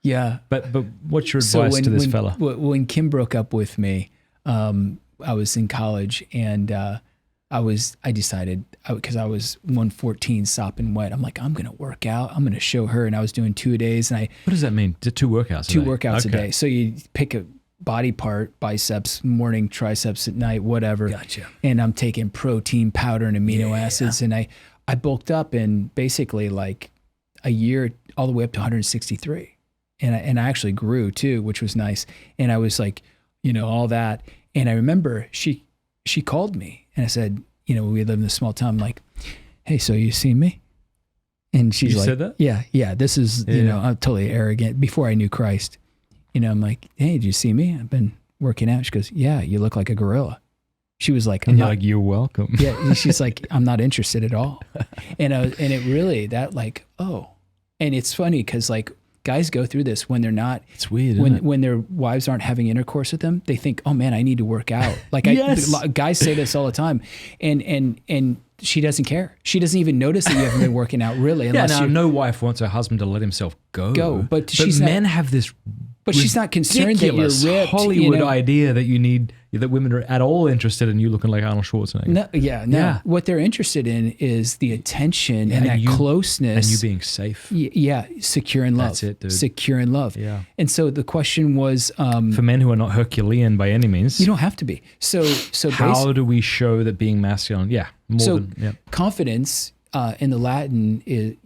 Yeah. But what's your advice to this fella? When Kim broke up with me, I was in college and I decided, because I was 114 sopping wet, I'm like, I'm going to work out. I'm going to show her. And I was doing 2-a-days. And what does that mean? 2 workouts a day? 2 workouts a day. So you pick a body part, biceps, morning, triceps at night, whatever. Gotcha. And I'm taking protein powder and amino acids. And I bulked up in basically like a year, all the way up to 163. And I actually grew too, which was nice. And I was like, all that. And I remember she called me and I said, we live in a small town. I'm like, hey, so you seen me? And she's like, said that? Yeah. This is, I'm totally arrogant before I knew Christ. I'm like, hey, did you see me? I've been working out. She goes, yeah, you look like a gorilla. She was like, you're welcome. Yeah. She's like, I'm not interested at all. And it really, that like, oh, and it's funny because Guys go through this when they're not. It's weird, isn't it? When their wives aren't having intercourse with them, they think, "Oh man, I need to work out." Like Yes. guys say this all the time, and she doesn't care. She doesn't even notice that you haven't been working out really. Yeah, Unless now you no wife wants her husband to let himself go. But she's men have this. But she's not concerned that you're ridiculous ripped. Hollywood idea that you need that women are at all interested in you looking like Arnold Schwarzenegger. No. Yeah. What they're interested in is the attention and that you, closeness. and you being safe. Secure in love. That's it, dude. Secure in love. Yeah. And so the question was, For men who are not Herculean by any means, you don't have to be. So how do we show that being masculine? Yeah, confidence in the Latin is,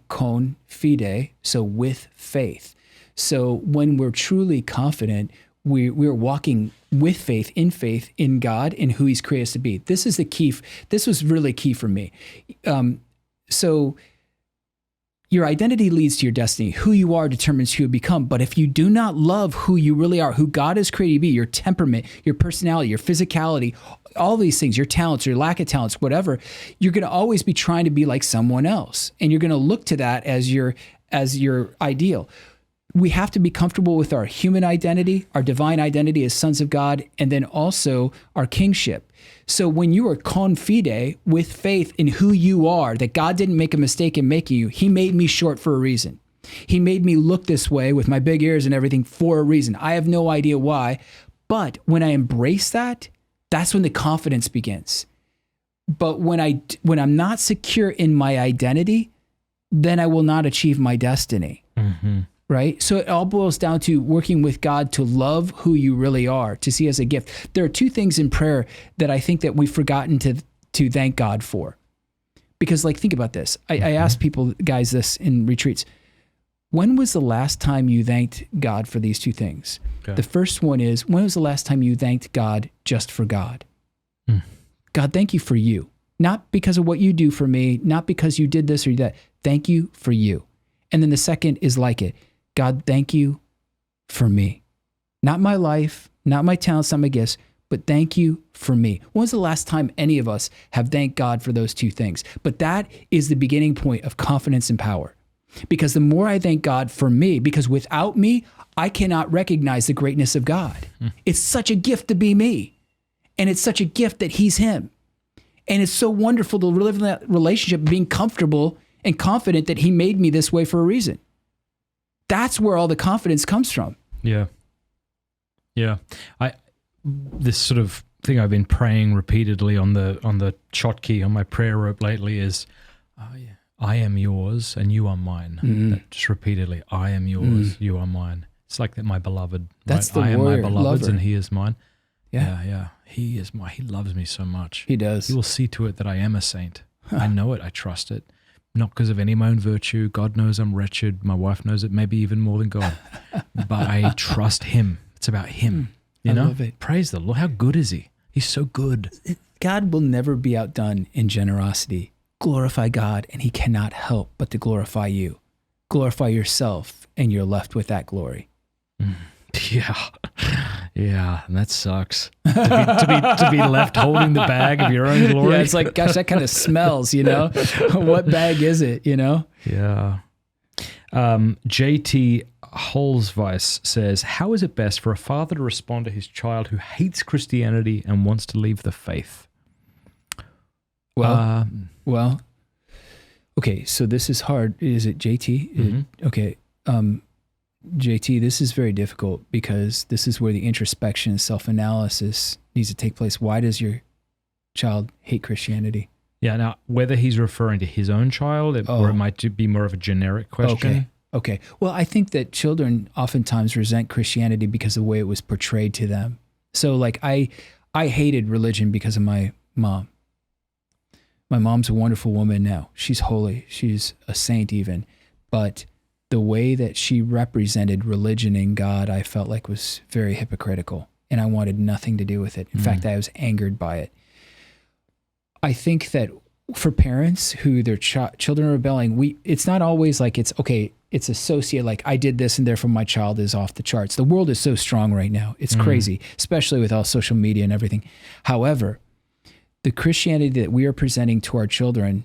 con fide, so with faith. So when we're truly confident, we're walking with faith in God and who He's created us to be. This is the key. This was really key for me. So your identity leads to your destiny. Who you are determines who you become. But if you do not love who you really are, who God has created you to be, your temperament, your personality, your physicality, all these things, your talents, your lack of talents, whatever, you're going to always be trying to be like someone else. And you're going to look to that as your ideal. We have to be comfortable with our human identity, our divine identity as sons of God, and then also our kingship. So when you are con fide, with faith in who you are, that God didn't make a mistake in making you, He made me short for a reason. He made me look this way with my big ears and everything for a reason. I have no idea why, but when I embrace that, that's when the confidence begins. But when I'm not secure in my identity, then I will not achieve my destiny. Mm-hmm. Right? So it all boils down to working with God to love who you really are, to see as a gift. There are two things in prayer that I think that we've forgotten to thank God for. Because think about this. I ask people, guys, this in retreats. When was the last time you thanked God for these two things? Okay. The first one is, when was the last time you thanked God just for God? God, thank you for you. Not because of what you do for me, not because you did this or that. Thank you for you. And then the second is like it. God, thank you for me. Not my life, not my talents, not my gifts, but thank you for me. When was the last time any of us have thanked God for those two things? But that is the beginning point of confidence and power. Because the more I thank God for me, because without me, I cannot recognize the greatness of God. It's such a gift to be me. And it's such a gift that He's Him. And it's so wonderful to live in that relationship, being comfortable and confident that He made me this way for a reason. That's where all the confidence comes from. Yeah. This sort of thing I've been praying repeatedly on the hotkey on my prayer rope lately is, I am yours and you are mine. Mm-hmm. Just repeatedly, I am yours, you are mine. It's like that, my beloved. That's right? the I am my warrior, beloved's lover. and He is mine. Yeah. He is He loves me so much. He does. He will see to it that I am a saint. I know it. I trust it. Not because of any of my own virtue. God knows I'm wretched. My wife knows it, maybe even more than God. But I trust Him. It's about Him. You know? Love it. Praise the Lord. How good is He? He's so good. God will never be outdone in generosity. Glorify God, and He cannot help but to glorify you. Glorify yourself, and you're left with that glory. Yeah, and that sucks. To be left holding the bag of your own glory. Yeah, it's like, gosh, that kind of smells, What bag is it, Yeah. JT Holzweiss says, how is it best for a father to respond to his child who hates Christianity and wants to leave the faith? Well, okay, so this is hard. Is it JT? Mm-hmm. Okay. JT, this is very difficult because this is where the introspection and self-analysis needs to take place. Why does your child hate Christianity? Yeah, now, whether he's referring to his own child or it might be more of a generic question. Okay. Well, I think that children oftentimes resent Christianity because of the way it was portrayed to them. So I hated religion because of my mom. My mom's a wonderful woman now. She's holy. She's a saint even. But the way that she represented religion and God, I felt like was very hypocritical, and I wanted nothing to do with it. In fact, I was angered by it. I think that for parents who their children are rebelling, it's not always like it's associated like I did this and therefore my child is off the charts. The world is so strong right now. It's crazy, especially with all social media and everything. However, the Christianity that we are presenting to our children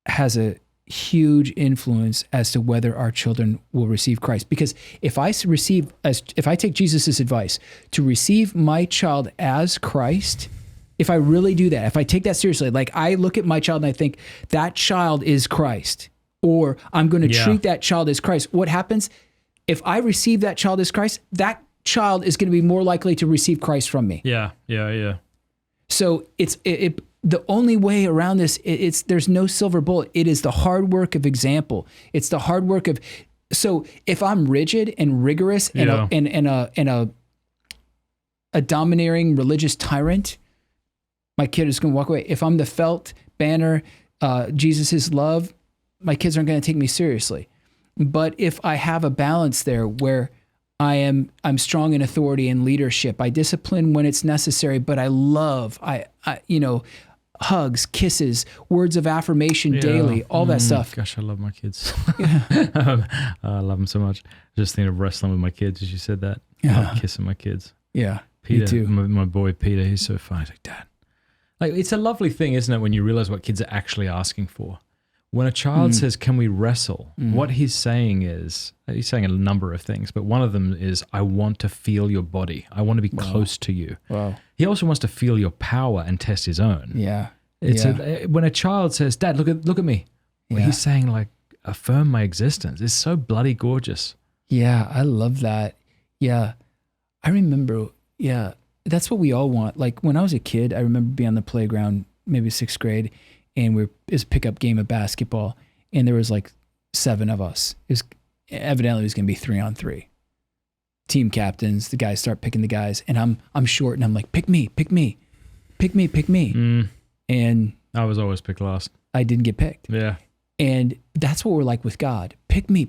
has a huge influence as to whether our children will receive Christ. Because if I take Jesus' advice to receive my child as Christ, if I really do that, if I take that seriously, like I look at my child and I think that child is Christ, or I'm going to treat that child as Christ, what happens? If I receive that child as Christ, that child is going to be more likely to receive Christ from me. Yeah. So it's the only way around this. There's no silver bullet. It is the hard work of example. It's the hard work of. So if I'm rigid and rigorous and a domineering religious tyrant, my kid is going to walk away. If I'm the felt banner, Jesus' love, my kids aren't going to take me seriously. But if I have a balance there where I'm strong in authority and leadership, I discipline when it's necessary, but I love, hugs, kisses, words of affirmation daily, all that stuff. Gosh, I love my kids. I love them so much. Just thinking of wrestling with my kids as you said that. I love kissing my kids. Yeah, Peter, me too. My boy Peter, he's so fine. He's like, Dad. Like, it's a lovely thing, isn't it, when you realize what kids are actually asking for? When a child says, can we wrestle? What he's saying is, he's saying a number of things, but one of them is, I want to feel your body. I want to be close to you. Wow. He also wants to feel your power and test his own. Yeah. When a child says, Dad, look at me. Well, he's saying, like, affirm my existence. It's so bloody gorgeous. Yeah, I love that. Yeah. I remember, that's what we all want. Like when I was a kid, I remember being on the playground, maybe 6th grade, and it's a pickup game of basketball, and there was like 7 of us. Evidently it was going to be 3-on-3. Team captains, the guys start picking the guys, and I'm short, and I'm like, pick me. And I was always picked last. I didn't get picked. Yeah. And that's what we're like with God. Pick me.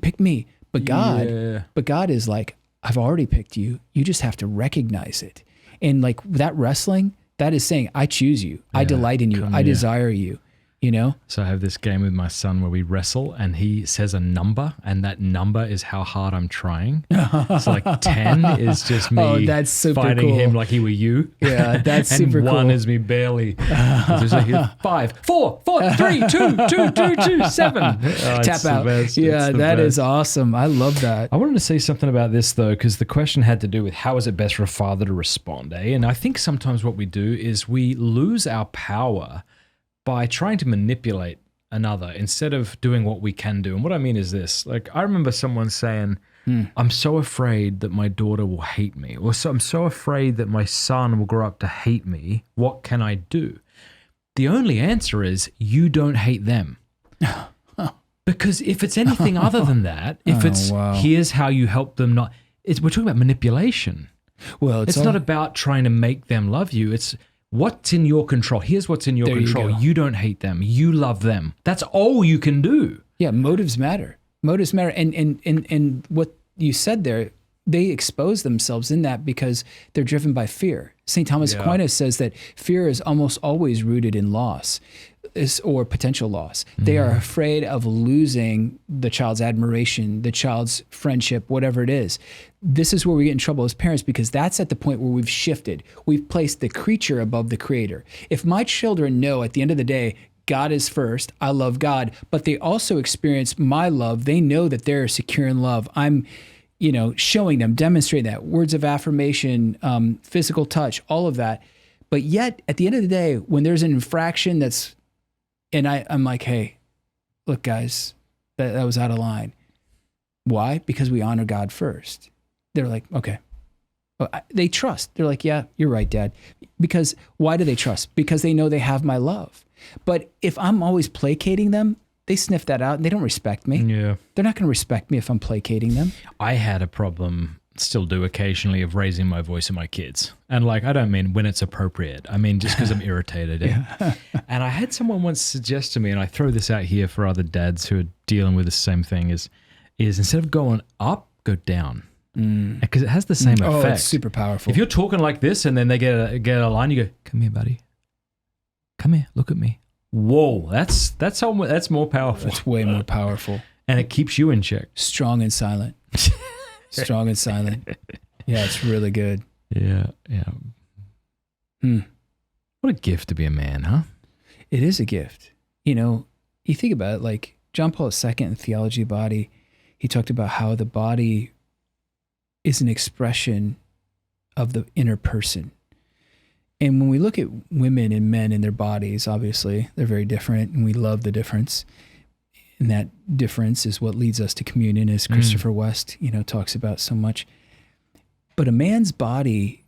But God is like, I've already picked you. You just have to recognize it. And like that wrestling, that is saying, I choose you. I delight in you. I desire you. You know? So I have this game with my son where we wrestle and he says a number, and that number is how hard I'm trying. So like 10 is just me that's super fighting cool. him like he were you. Yeah, that's and super cool. 1 is me barely. It's like 5, 4, 3, 2, 7. Tap out. Yeah, that is awesome. I love that. I wanted to say something about this though, because the question had to do with how is it best for a father to respond, eh? And I think sometimes what we do is we lose our power by trying to manipulate another instead of doing what we can do. And what I mean is this, like I remember someone saying, I'm so afraid that my daughter will hate me, or I'm so afraid that my son will grow up to hate me. What can I do? The only answer is you don't hate them. Because if it's anything other than that, if here's how you help them not, we're talking about manipulation. Well, it's not about trying to make them love you. It's what's in your control. Here's what's in your control. You don't hate them. You love them. That's all you can do. Yeah, motives matter. Motives matter. And what you said there, they expose themselves in that because they're driven by fear. St. Thomas Aquinas says that fear is almost always rooted in loss or potential loss. They are afraid of losing the child's admiration, the child's friendship, whatever it is. This is where we get in trouble as parents, because that's at the point where we've shifted. We've placed the creature above the creator. If my children know at the end of the day, God is first, I love God, but they also experience my love, they know that they're secure in love. I'm showing them, demonstrating that, words of affirmation, physical touch, all of that. But yet, at the end of the day, when there's an infraction and I'm like, hey, look, guys, that was out of line. Why? Because we honor God first. They're like, okay. They trust. They're like, yeah, you're right, Dad. Because why do they trust? Because they know they have my love. But if I'm always placating them, they sniff that out and they don't respect me. Yeah. They're not going to respect me if I'm placating them. I had a problem, still do occasionally, of raising my voice at my kids. And like, I don't mean when it's appropriate. I mean, just because I'm irritated. And I had someone once suggest to me, and I throw this out here for other dads who are dealing with the same thing, is instead of going up, go down. Because it has the same effect. Oh, it's super powerful. If you're talking like this and then they get a line, you go, come here, buddy. Come here, look at me. Whoa, that's more powerful. That's way more powerful. And it keeps you in check. Strong and silent. Strong and silent. Yeah, it's really good. Yeah. What a gift to be a man, huh? It is a gift. You think about it, like John Paul II in Theology of the Body, he talked about how the body is an expression of the inner person. And when we look at women and men in their bodies, obviously they're very different, and we love the difference. And that difference is what leads us to communion, as Christopher West, talks about so much. But a man's body,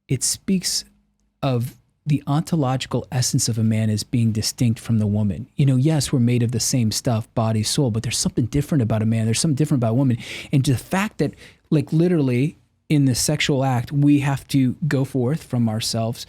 it speaks of the ontological essence of a man as being distinct from the woman. Yes, we're made of the same stuff, body, soul, but there's something different about a man. There's something different about a woman. And the fact that, like, literally in the sexual act, we have to go forth from ourselves,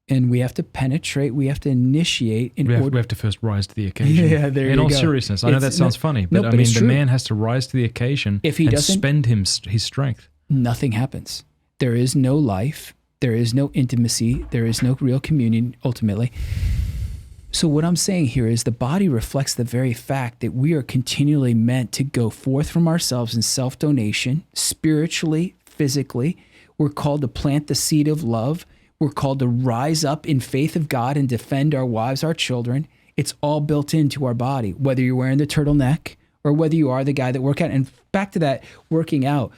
and we have to penetrate, we have to initiate. We have to first rise to the occasion. Yeah, there you In all go. seriousness, I know that sounds funny, but but it's the true. man has to rise to the occasion If he and doesn't- spend his strength. Nothing happens. There is no life. There is no intimacy. There is no real communion, ultimately. So what I'm saying here is the body reflects the very fact that we are continually meant to go forth from ourselves in self-donation, spiritually, physically. We're called to plant the seed of love. We're called to rise up in faith of God and defend our wives, our children. It's all built into our body, whether you're wearing the turtleneck or whether you are the guy that work out. And back to that working out,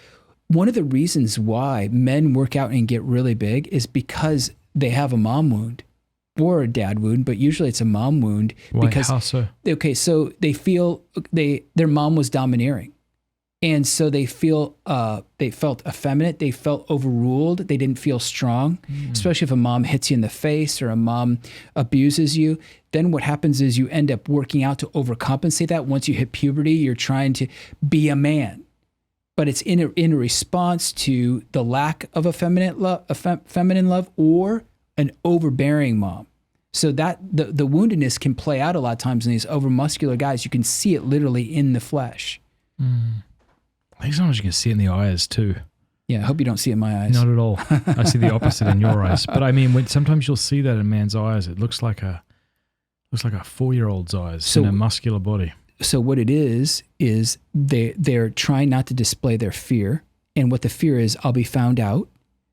one of the reasons why men work out and get really big is because they have a mom wound or a dad wound, but usually it's a mom wound. Why? Because, How so? okay, so they feel their mom was domineering. And so they felt effeminate. They felt overruled. They didn't feel strong, especially if a mom hits you in the face or a mom abuses you. Then what happens is you end up working out to overcompensate that. Once you hit puberty, you're trying to be a man. But it's in a response to the lack of a feminine love or an overbearing mom. So that the woundedness can play out a lot of times in these overmuscular guys. You can see it literally in the flesh. I think sometimes you can see it in the eyes too. Yeah, I hope you don't see it in my eyes. Not at all. I see the opposite in your eyes. But I mean, sometimes you'll see that in a man's eyes. It looks like a 4-year-old's eyes in a muscular body. So what it is they're trying not to display their fear. And what the fear is, I'll be found out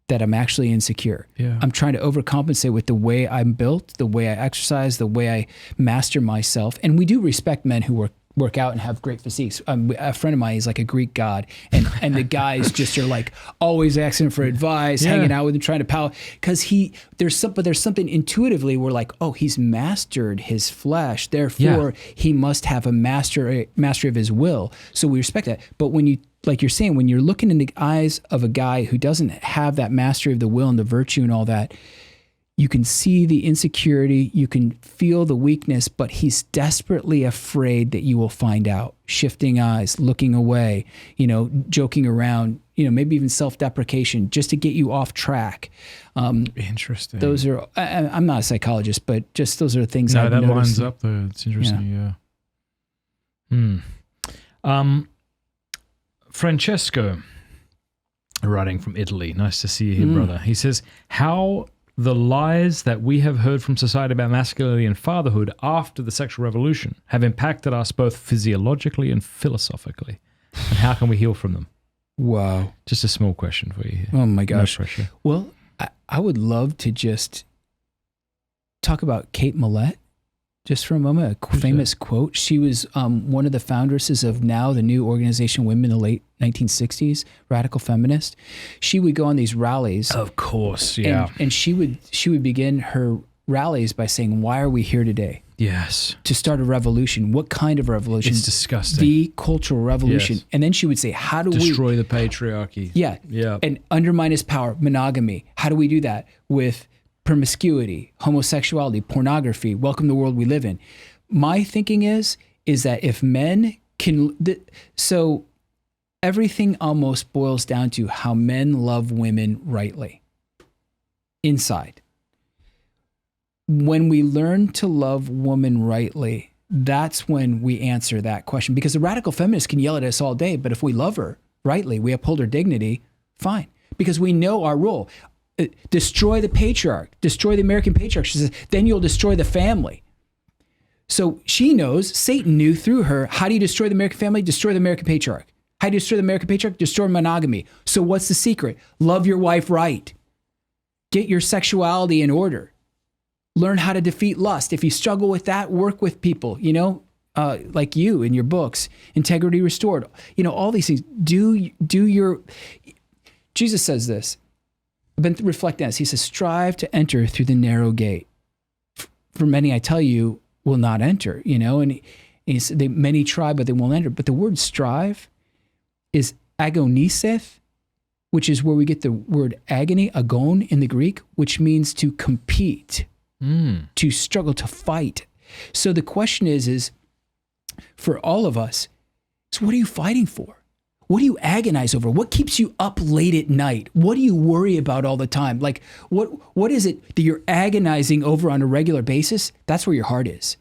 that I'm actually insecure. Yeah. I'm trying to overcompensate with the way I'm built, the way I exercise, the way I master myself. And we do respect men who work out and have great physiques. A friend of mine is like a Greek god, and the guys just are like always asking for advice, hanging out with him, trying to power. Because there's something intuitively we're like, oh, he's mastered his flesh, therefore he must have a mastery of his will. So we respect that. But when you, like you're saying, when you're looking in the eyes of a guy who doesn't have that mastery of the will and the virtue and all that, you can see the insecurity, you can feel the weakness, but he's desperately afraid that you will find out. Shifting eyes, looking away, joking around, maybe even self-deprecation just to get you off track. Interesting. Those are, I'm not a psychologist, but just those are things No, I've that noticed. lines up though. It's interesting, Francesco, writing from Italy. Nice to see you here, brother. He says, how the lies that we have heard from society about masculinity and fatherhood after the sexual revolution have impacted us both physiologically and philosophically. And how can we heal from them? Wow. Just a small question for you here. Oh my gosh. No pressure. Well, I would love to just talk about Kate Millett just for a moment, a famous quote. She was one of the foundresses of now the new organization Women in the late 1960s, radical feminist. She would go on these rallies. Of course, yeah. And she would begin her rallies by saying, why are we here today? Yes. To start a revolution. What kind of revolution? It's disgusting. The cultural revolution. Yes. And then she would say, how do Destroy the patriarchy. Yeah. And undermine his power, monogamy. How do we do that? With promiscuity, homosexuality, pornography, welcome the world we live in. My thinking is that if men can, so everything almost boils down to how men love women rightly, inside. When we learn to love women rightly, that's when we answer that question. Because the radical feminists can yell at us all day, but if we love her rightly, we uphold her dignity, fine. Because we know our role. Destroy the patriarch, destroy the American patriarch. She says, then you'll destroy the family. So she knows, Satan knew through her, how do you destroy the American family? Destroy the American patriarch. How do you destroy the American patriarch? Destroy monogamy. So what's the secret? Love your wife right. Get your sexuality in order. Learn how to defeat lust. If you struggle with that, work with people, like you in your books, Integrity Restored, all these things. Jesus says this. I've been reflecting on this. He says, strive to enter through the narrow gate. For many, I tell you, will not enter, and he said, many try, but they won't enter. But the word strive is agoniseth, which is where we get the word agony, agon in the Greek, which means to compete, to struggle, to fight. So the question is for all of us, so what are you fighting for? What do you agonize over? What keeps you up late at night? What do you worry about all the time? Like, what is it that you're agonizing over on a regular basis? That's where your heart is.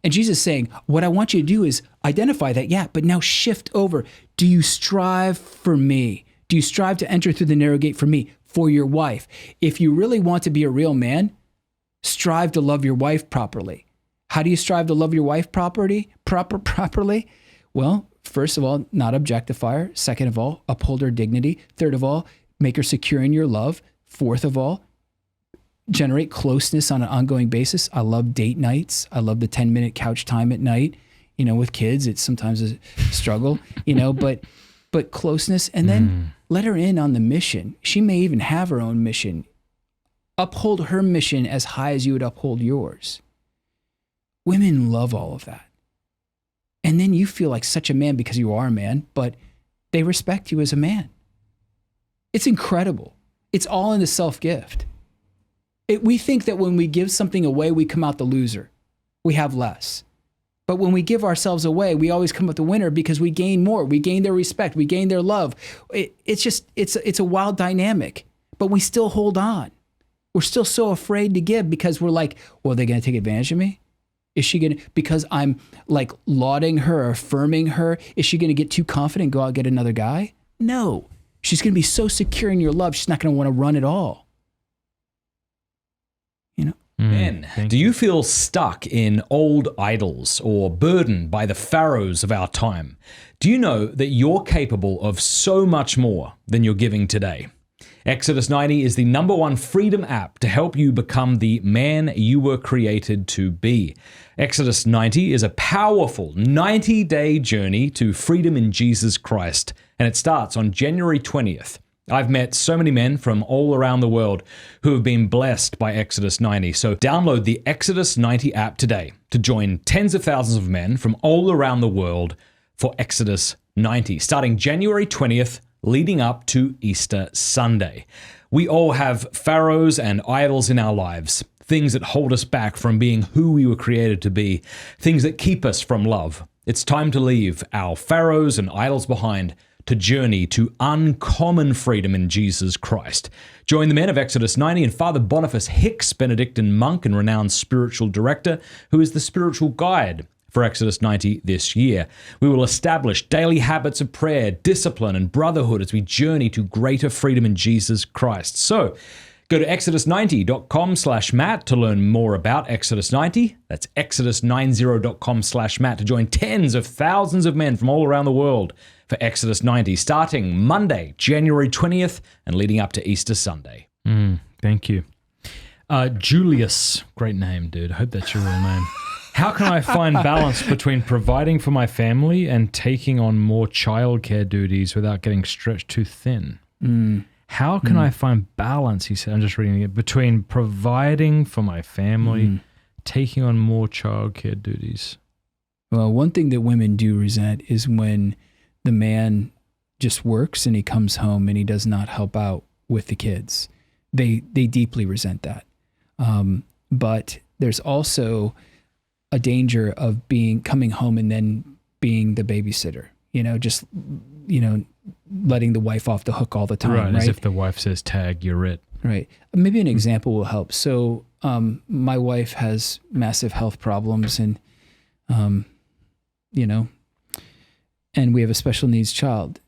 And Jesus is saying, what I want you to do is identify that, but now shift over. Do you strive for me? Do you strive to enter through the narrow gate for me, for your wife? If you really want to be a real man, strive to love your wife properly. How do you strive to love your wife properly? Well, first of all, not objectify her. Second of all, uphold her dignity. Third of all, make her secure in your love. Fourth of all, generate closeness on an ongoing basis. I love date nights. I love the 10-minute couch time at night. With kids, it's sometimes a struggle, but closeness. And then let her in on the mission. She may even have her own mission. Uphold her mission as high as you would uphold yours. Women love all of that. And then you feel like such a man because you are a man, but they respect you as a man. It's incredible. It's all in the self-gift. We think that when we give something away, we come out the loser. We have less. But when we give ourselves away, we always come out the winner because we gain more. We gain their respect. We gain their love. It's a wild dynamic, but we still hold on. We're still so afraid to give because we're like, well, are they going to take advantage of me? Is she going to, because I'm like lauding her or affirming her, is she going to get too confident and go out and get another guy? No. She's going to be so secure in your love, she's not going to want to run at all. Men, do you feel stuck in old idols or burdened by the pharaohs of our time? Do you know that you're capable of so much more than you're giving today? Exodus 90 is the #1 freedom app to help you become the man you were created to be. Exodus 90 is a powerful 90-day journey to freedom in Jesus Christ, and it starts on January 20th. I've met so many men from all around the world who have been blessed by Exodus 90. So download the Exodus 90 app today to join tens of thousands of men from all around the world for Exodus 90, starting January 20th, leading up to Easter Sunday. We all have pharaohs and idols in our lives, things that hold us back from being who we were created to be, things that keep us from love. It's time to leave our pharaohs and idols behind to journey to uncommon freedom in Jesus Christ. Join the men of Exodus 90 and Father Boniface Hicks, Benedictine monk and renowned spiritual director, who is the spiritual guide for Exodus 90 this year. We will establish daily habits of prayer, discipline, and brotherhood as we journey to greater freedom in Jesus Christ. So, go to exodus90.com/Matt to learn more about Exodus 90. That's exodus90.com/Matt to join tens of thousands of men from all around the world for Exodus 90, starting Monday, January 20th, and leading up to Easter Sunday. Thank you. Julius, great name, dude. I hope that's your real name. How can I find balance between providing for my family and taking on more childcare duties without getting stretched too thin? How can I find balance, he said, I'm just reading it, between providing for my family, taking on more childcare duties? Well, one thing that women do resent is when the man just works and he comes home and he does not help out with the kids. They deeply resent that. But there's also a danger of coming home and then being the babysitter, letting the wife off the hook all the time. Right. As if the wife says, tag, you're it. Right. Maybe an example will help. So my wife has massive health problems and, and we have a special needs child.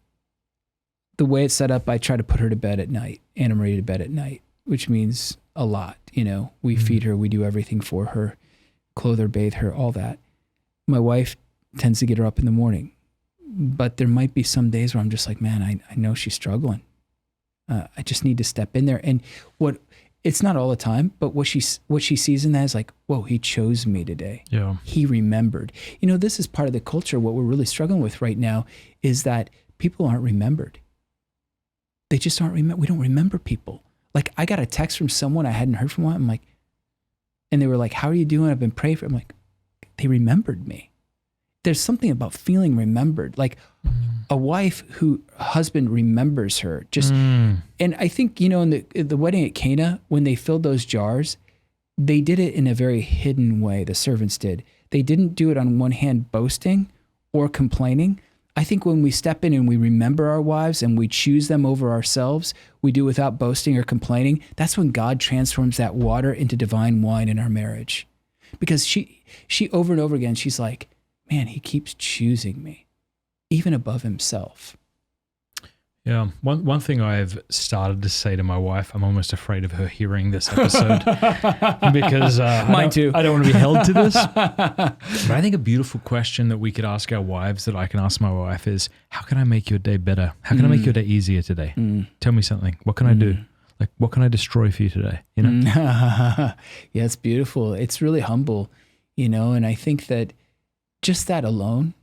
The way it's set up, I try to put her to bed at night, Anna Maria to bed at night, which means a lot. We feed her, we do everything for her, clothe her, bathe her, all that. My wife tends to get her up in the morning, but there might be some days where I'm just like, man, I know she's struggling. I just need to step in there. And It's not all the time, but what she sees in that is like, whoa, he chose me today. Yeah. He remembered. This is part of the culture. What we're really struggling with right now is that people aren't remembered. They just aren't remembered. We don't remember people. Like, I got a text from someone I hadn't heard from one. I'm like, and they were like, how are you doing? I've been praying for. I'm like, they remembered me. There's something about feeling remembered. Like a wife who husband remembers her just, and I think, in the wedding at Cana, when they filled those jars, they did it in a very hidden way. The servants did. They didn't do it on one hand boasting or complaining. I think when we step in and we remember our wives and we choose them over ourselves, we do without boasting or complaining. That's when God transforms that water into divine wine in our marriage. Because she over and over again, she's like, man, he keeps choosing me, even above himself. Yeah. One thing I've started to say to my wife, I'm almost afraid of her hearing this episode because Mine too. I don't want to be held to this. But I think a beautiful question that we could ask our wives, that I can ask my wife, is how can I make your day better? How can I make your day easier today? Tell me something. What can I do? Like, what can I destroy for you today? Yeah, it's beautiful. It's really humble, and I think that just that alone.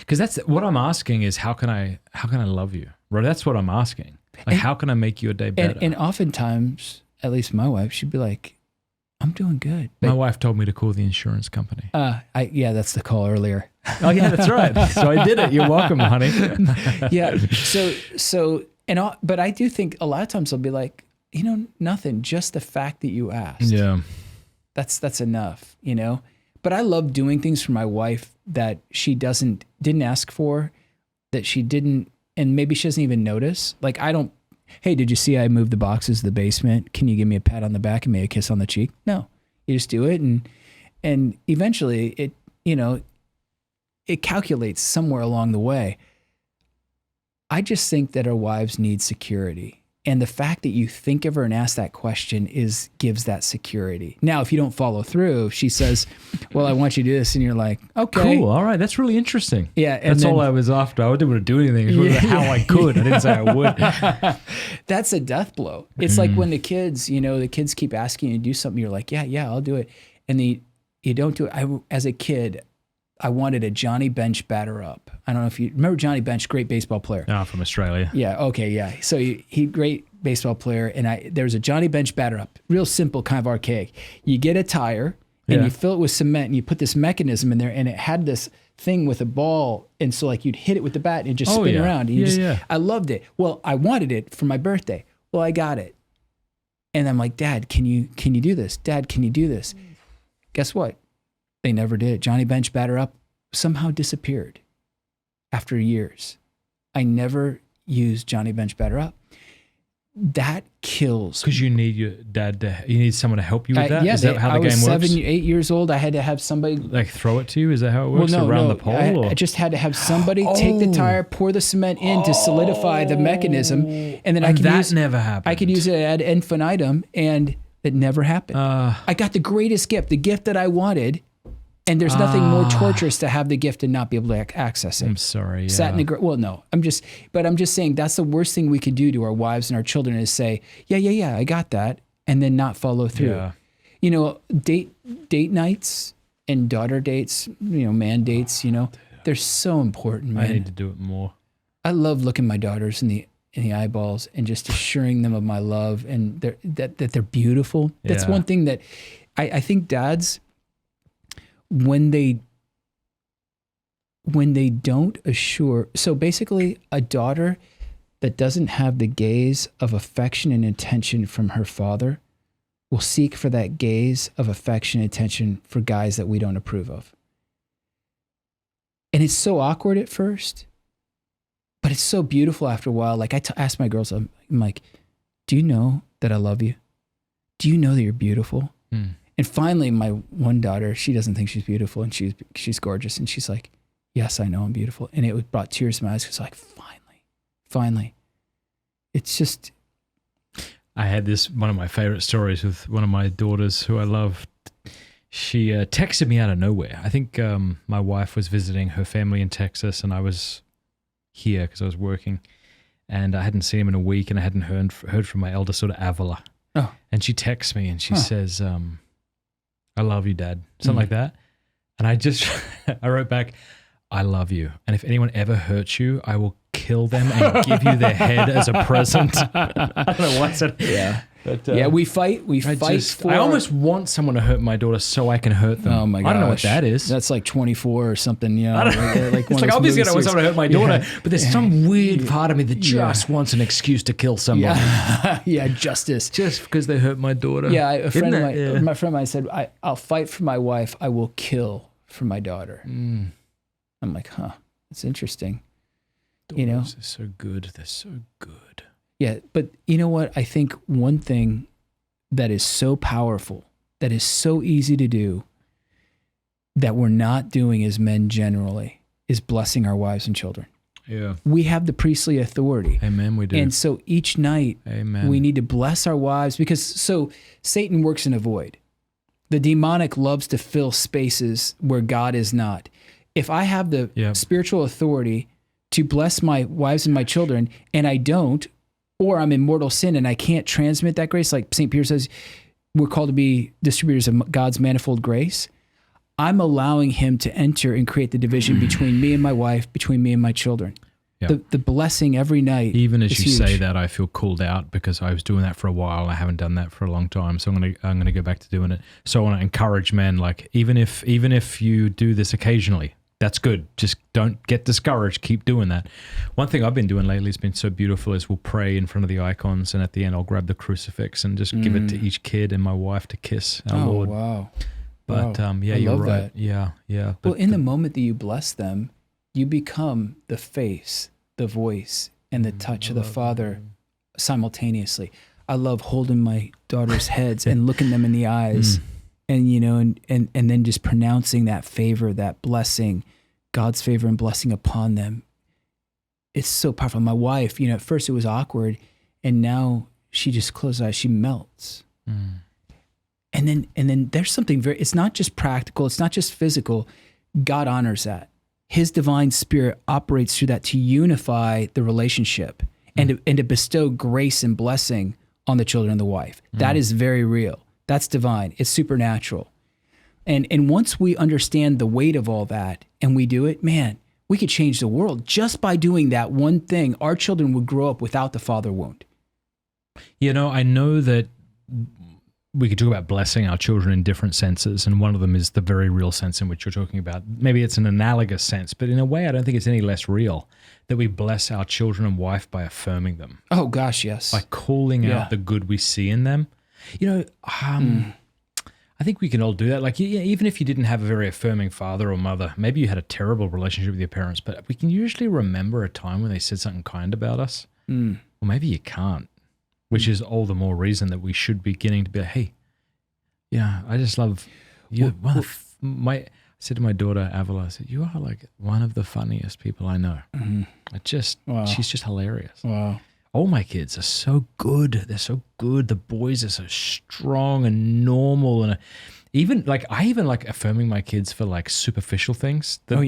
Because that's what I'm asking is how can I love you? Right? That's what I'm asking. Like, how can I make your day better? And oftentimes, at least my wife, she'd be like, I'm doing good. My wife told me to call the insurance company. That's the call earlier. Oh yeah, that's right. So I did it. You're welcome, honey. Yeah. But I do think a lot of times they'll be like, nothing, just the fact that you asked. Yeah. That's enough, But I love doing things for my wife that she didn't ask for, that she didn't, and maybe she doesn't even notice. Like, hey, did you see I moved the boxes to the basement? Can you give me a pat on the back and maybe a kiss on the cheek? No, you just do it. And eventually it calculates somewhere along the way. I just think that our wives need security. And the fact that you think of her and ask that question gives that security. Now, if you don't follow through, if she says, well, I want you to do this, and you're like, okay. Cool. All right. That's really interesting. Yeah. That's all I was after. I didn't want to do anything. It was how I could. I didn't say I would. That's a death blow. It's like when the kids keep asking you to do something. You're like, yeah, I'll do it. And you don't do it. As a kid, I wanted a Johnny Bench batter up. I don't know if you remember Johnny Bench, great baseball player. From Australia. Yeah. Okay. Yeah. So he great baseball player. And there was a Johnny Bench batter up, real simple, kind of archaic. You get a tire and you fill it with cement and you put this mechanism in there, and it had this thing with a ball. And so like you'd hit it with the bat and it'd just spin around. And I loved it. Well, I wanted it for my birthday. Well, I got it. And I'm like, Dad, can you do this? Dad, can you do this? Guess what? They never did. Johnny Bench batter up somehow disappeared after years. I never used Johnny Bench batter up. That kills. Because you need your dad you need someone to help you with that? Yeah, is that how the game works? I was 7, 8 years old. I had to have somebody like throw it to you. Is that how it works? Around the pole? I just had to have somebody take the tire, pour the cement in to solidify the mechanism, and then never happened. I could use it ad infinitum, and it never happened. I got the greatest gift, the gift that I wanted. And there's nothing more torturous to have the gift and not be able to access it. I'm sorry. Sat in the well, no, I'm just saying that's the worst thing we could do to our wives and our children is say, yeah, I got that, and then not follow through. Yeah. Date nights and daughter dates, man dates, they're so important, man. I need to do it more. I love looking my daughters in the eyeballs and just assuring them of my love and that they're beautiful. That's one thing that I think dads, when they don't assure, so basically a daughter that doesn't have the gaze of affection and attention from her father will seek for that gaze of affection and attention for guys that we don't approve of. And it's so awkward at first, but it's so beautiful after a while. Like I ask my girls, I'm like, do you know that I love you? Do you know that you're beautiful? And finally, my one daughter, she doesn't think she's beautiful, and she's gorgeous, and she's like, yes, I know I'm beautiful. And it brought tears to my eyes because like, finally. It's just. I had one of my favorite stories with one of my daughters who I love. She texted me out of nowhere. I think my wife was visiting her family in Texas, and I was here because I was working, and I hadn't seen him in a week, and I hadn't heard from my eldest daughter, Avila. Oh. And she texts me and she says, I love you, Dad. Something like that. And I wrote back, I love you. And if anyone ever hurts you, I will kill them and give you their head as a present. I don't know what's it. Yeah. But, We fight I almost want someone to hurt my daughter so I can hurt them. Oh my gosh. I don't know what that is. That's like 24 or something. Yeah. Like it's like obviously I don't want someone to hurt my daughter, but there's some weird part of me that just wants an excuse to kill somebody. Yeah. Yeah. Justice. Just because they hurt my daughter. Yeah. My friend of mine said, I'll fight for my wife. I will kill for my daughter. I'm like, that's interesting. Daughters are so good. They're so good. Yeah, but you know what? I think one thing that is so powerful, that is so easy to do, that we're not doing as men generally, is blessing our wives and children. Yeah. We have the priestly authority. Amen, we do. And so each night, Amen. We need to bless our wives, because so Satan works in a void. The demonic loves to fill spaces where God is not. If I have the spiritual authority to bless my wives and my children, and I don't, or I'm in mortal sin and I can't transmit that grace, like St. Peter says, we're called to be distributors of God's manifold grace, I'm allowing him to enter and create the division between me and my wife, between me and my children. Yeah. The blessing every night. Even as you huge. say that, I feel called out because I was doing that for a while. I haven't done that for a long time, so I'm gonna go back to doing it. So I want to encourage men, like even if you do this occasionally, that's good. Just don't get discouraged. Keep doing that. One thing I've been doing lately has been so beautiful is we'll pray in front of the icons, and at the end I'll grab the crucifix and just give it to each kid and my wife to kiss our Lord. Wow. But wow. you're right. That. Yeah. But well, in the moment that you bless them, you become the face, the voice, and the touch of the Father simultaneously. I love holding my daughter's heads and looking them in the eyes. And, and then just pronouncing that favor, that blessing, God's favor and blessing upon them. It's so powerful. My wife, at first it was awkward, and now she just closes her eyes, she melts. And then there's something it's not just practical, it's not just physical. God honors that. His divine spirit operates through that to unify the relationship and to bestow grace and blessing on the children and the wife. That is very real. That's divine. It's supernatural. And once we understand the weight of all that and we do it, man, we could change the world. Just by doing that one thing, our children would grow up without the father wound. I know that we could talk about blessing our children in different senses, and one of them is the very real sense in which you're talking about. Maybe it's an analogous sense, but in a way I don't think it's any less real that we bless our children and wife by affirming them. Oh gosh, yes. By calling out the good we see in them. I think we can all do that. Like, even if you didn't have a very affirming father or mother, maybe you had a terrible relationship with your parents, but we can usually remember a time when they said something kind about us. Or maybe you can't, which is all the more reason that we should be beginning to be like, hey, I just love you. I said to my daughter, Avila, I said, you are like one of the funniest people I know. She's just hilarious. Wow. All my kids are so good. They're so good. The boys are so strong and normal. And I even like affirming my kids for like superficial things. That's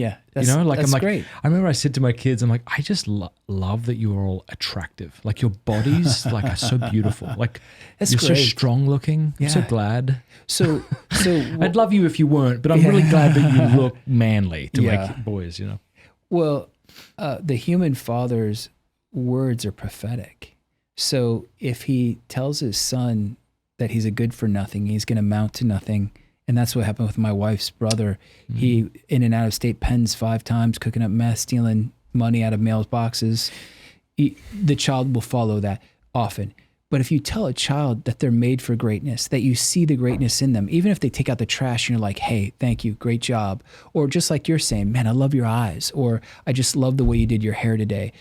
great. I remember I said to my kids, I'm like, I just love that you are all attractive. Like your bodies like are so beautiful. Like that's you're great. So strong looking. Yeah. I'm so glad. So I'd love you if you weren't, but I'm really glad that you look manly to my boys, Well, the human father's words are prophetic. So if he tells his son that he's a good for nothing, he's going to amount to nothing. And that's what happened with my wife's brother. He in and out of state pens 5 times, cooking up meth, stealing money out of mailboxes boxes. The child will follow that often. But if you tell a child that they're made for greatness, that you see the greatness in them, even if they take out the trash and you're like, hey, thank you, great job. Or just like you're saying, man, I love your eyes. Or I just love the way you did your hair today.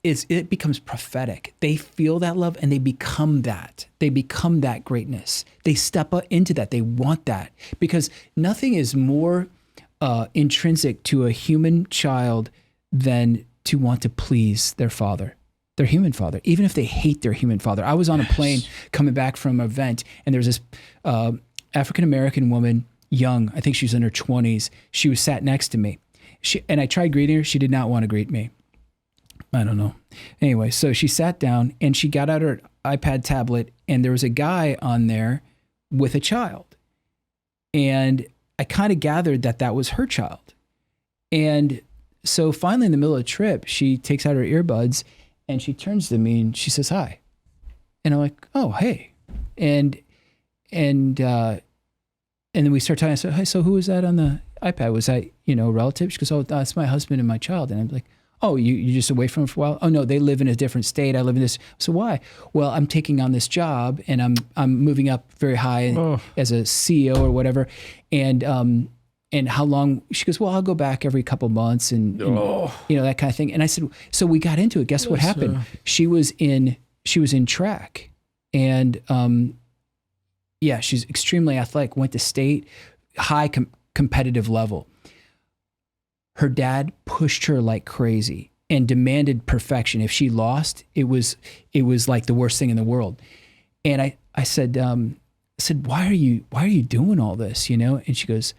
It becomes prophetic. They feel that love and they become that. They become that greatness. They step up into that. They want that because nothing is more intrinsic to a human child than to want to please their father, their human father, even if they hate their human father. I was on a plane coming back from an event and there was this African-American woman, young, I think she was in her 20s. She was sat next to me. And I tried greeting her. She did not want to greet me. I don't know. Anyway, so she sat down and she got out her iPad tablet, and there was a guy on there with a child. And I kind of gathered that that was her child. And so finally in the middle of the trip, she takes out her earbuds and she turns to me and she says, hi. And I'm like, oh, hey. And then we start talking. I said, hey, so who was that on the iPad? Was that, a relative? She goes, oh, that's my husband and my child. And I'm like, oh, you're just away from him for a while? Oh, no, they live in a different state. I live in this. So why? Well, I'm taking on this job and I'm moving up very high as a CEO or whatever. And how long? She goes, well, I'll go back every couple months and that kind of thing. And I said, so we got into it. Guess what happened? She was in track, and she's extremely athletic, went to state, high competitive level. Her dad pushed her like crazy and demanded perfection. If she lost, it was like the worst thing in the world. And I said, why are you doing all this? And she goes,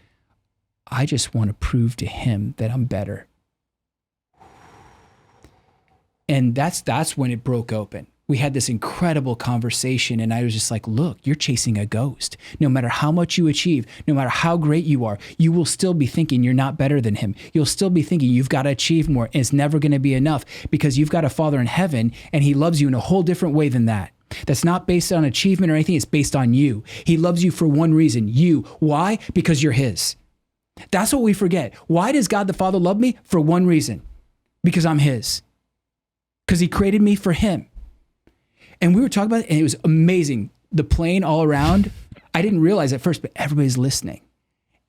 I just want to prove to him that I'm better. And that's when it broke open. We had this incredible conversation, and I was just like, look, you're chasing a ghost. No matter how much you achieve, no matter how great you are, you will still be thinking you're not better than him. You'll still be thinking you've got to achieve more, and it's never going to be enough because you've got a Father in heaven, and he loves you in a whole different way than that. That's not based on achievement or anything. It's based on you. He loves you for one reason, you. Why? Because you're his. That's what we forget. Why does God the Father love me? For one reason, because I'm his. Because he created me for him. And we were talking about it, and it was amazing. The plane all around, I didn't realize at first, but everybody's listening.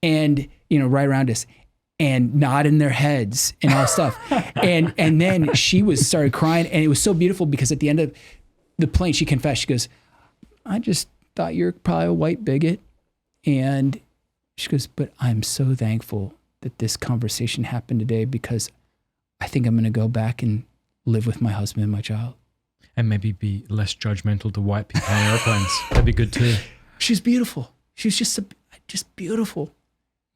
And, right around us, and nodding their heads and all stuff. and then she started crying, and it was so beautiful because at the end of the plane, she confessed, she goes, I just thought you're probably a white bigot. And she goes, but I'm so thankful that this conversation happened today because I think I'm going to go back and live with my husband and my child. And maybe be less judgmental to white people on airplanes. That'd be good too. She's beautiful. She's just beautiful.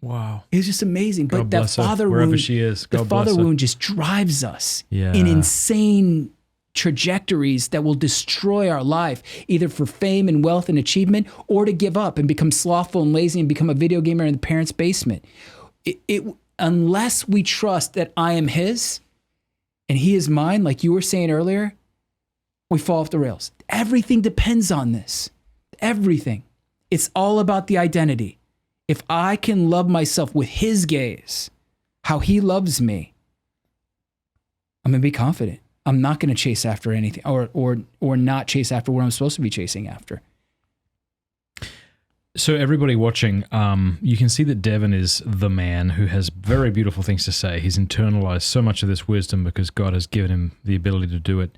Wow. It was just amazing. God But that father wherever wound, she is. God the father bless her. wound just drives us in insane trajectories that will destroy our life, either for fame and wealth and achievement, or to give up and become slothful and lazy and become a video gamer in the parents' basement. Unless we trust that I am his and he is mine, like you were saying earlier, we fall off the rails. Everything depends on this. Everything. It's all about the identity. If I can love myself with his gaze, how he loves me, I'm going to be confident. I'm not going to chase after anything or not chase after what I'm supposed to be chasing after. So everybody watching, you can see that Devin is the man who has very beautiful things to say. He's internalized so much of this wisdom because God has given him the ability to do it.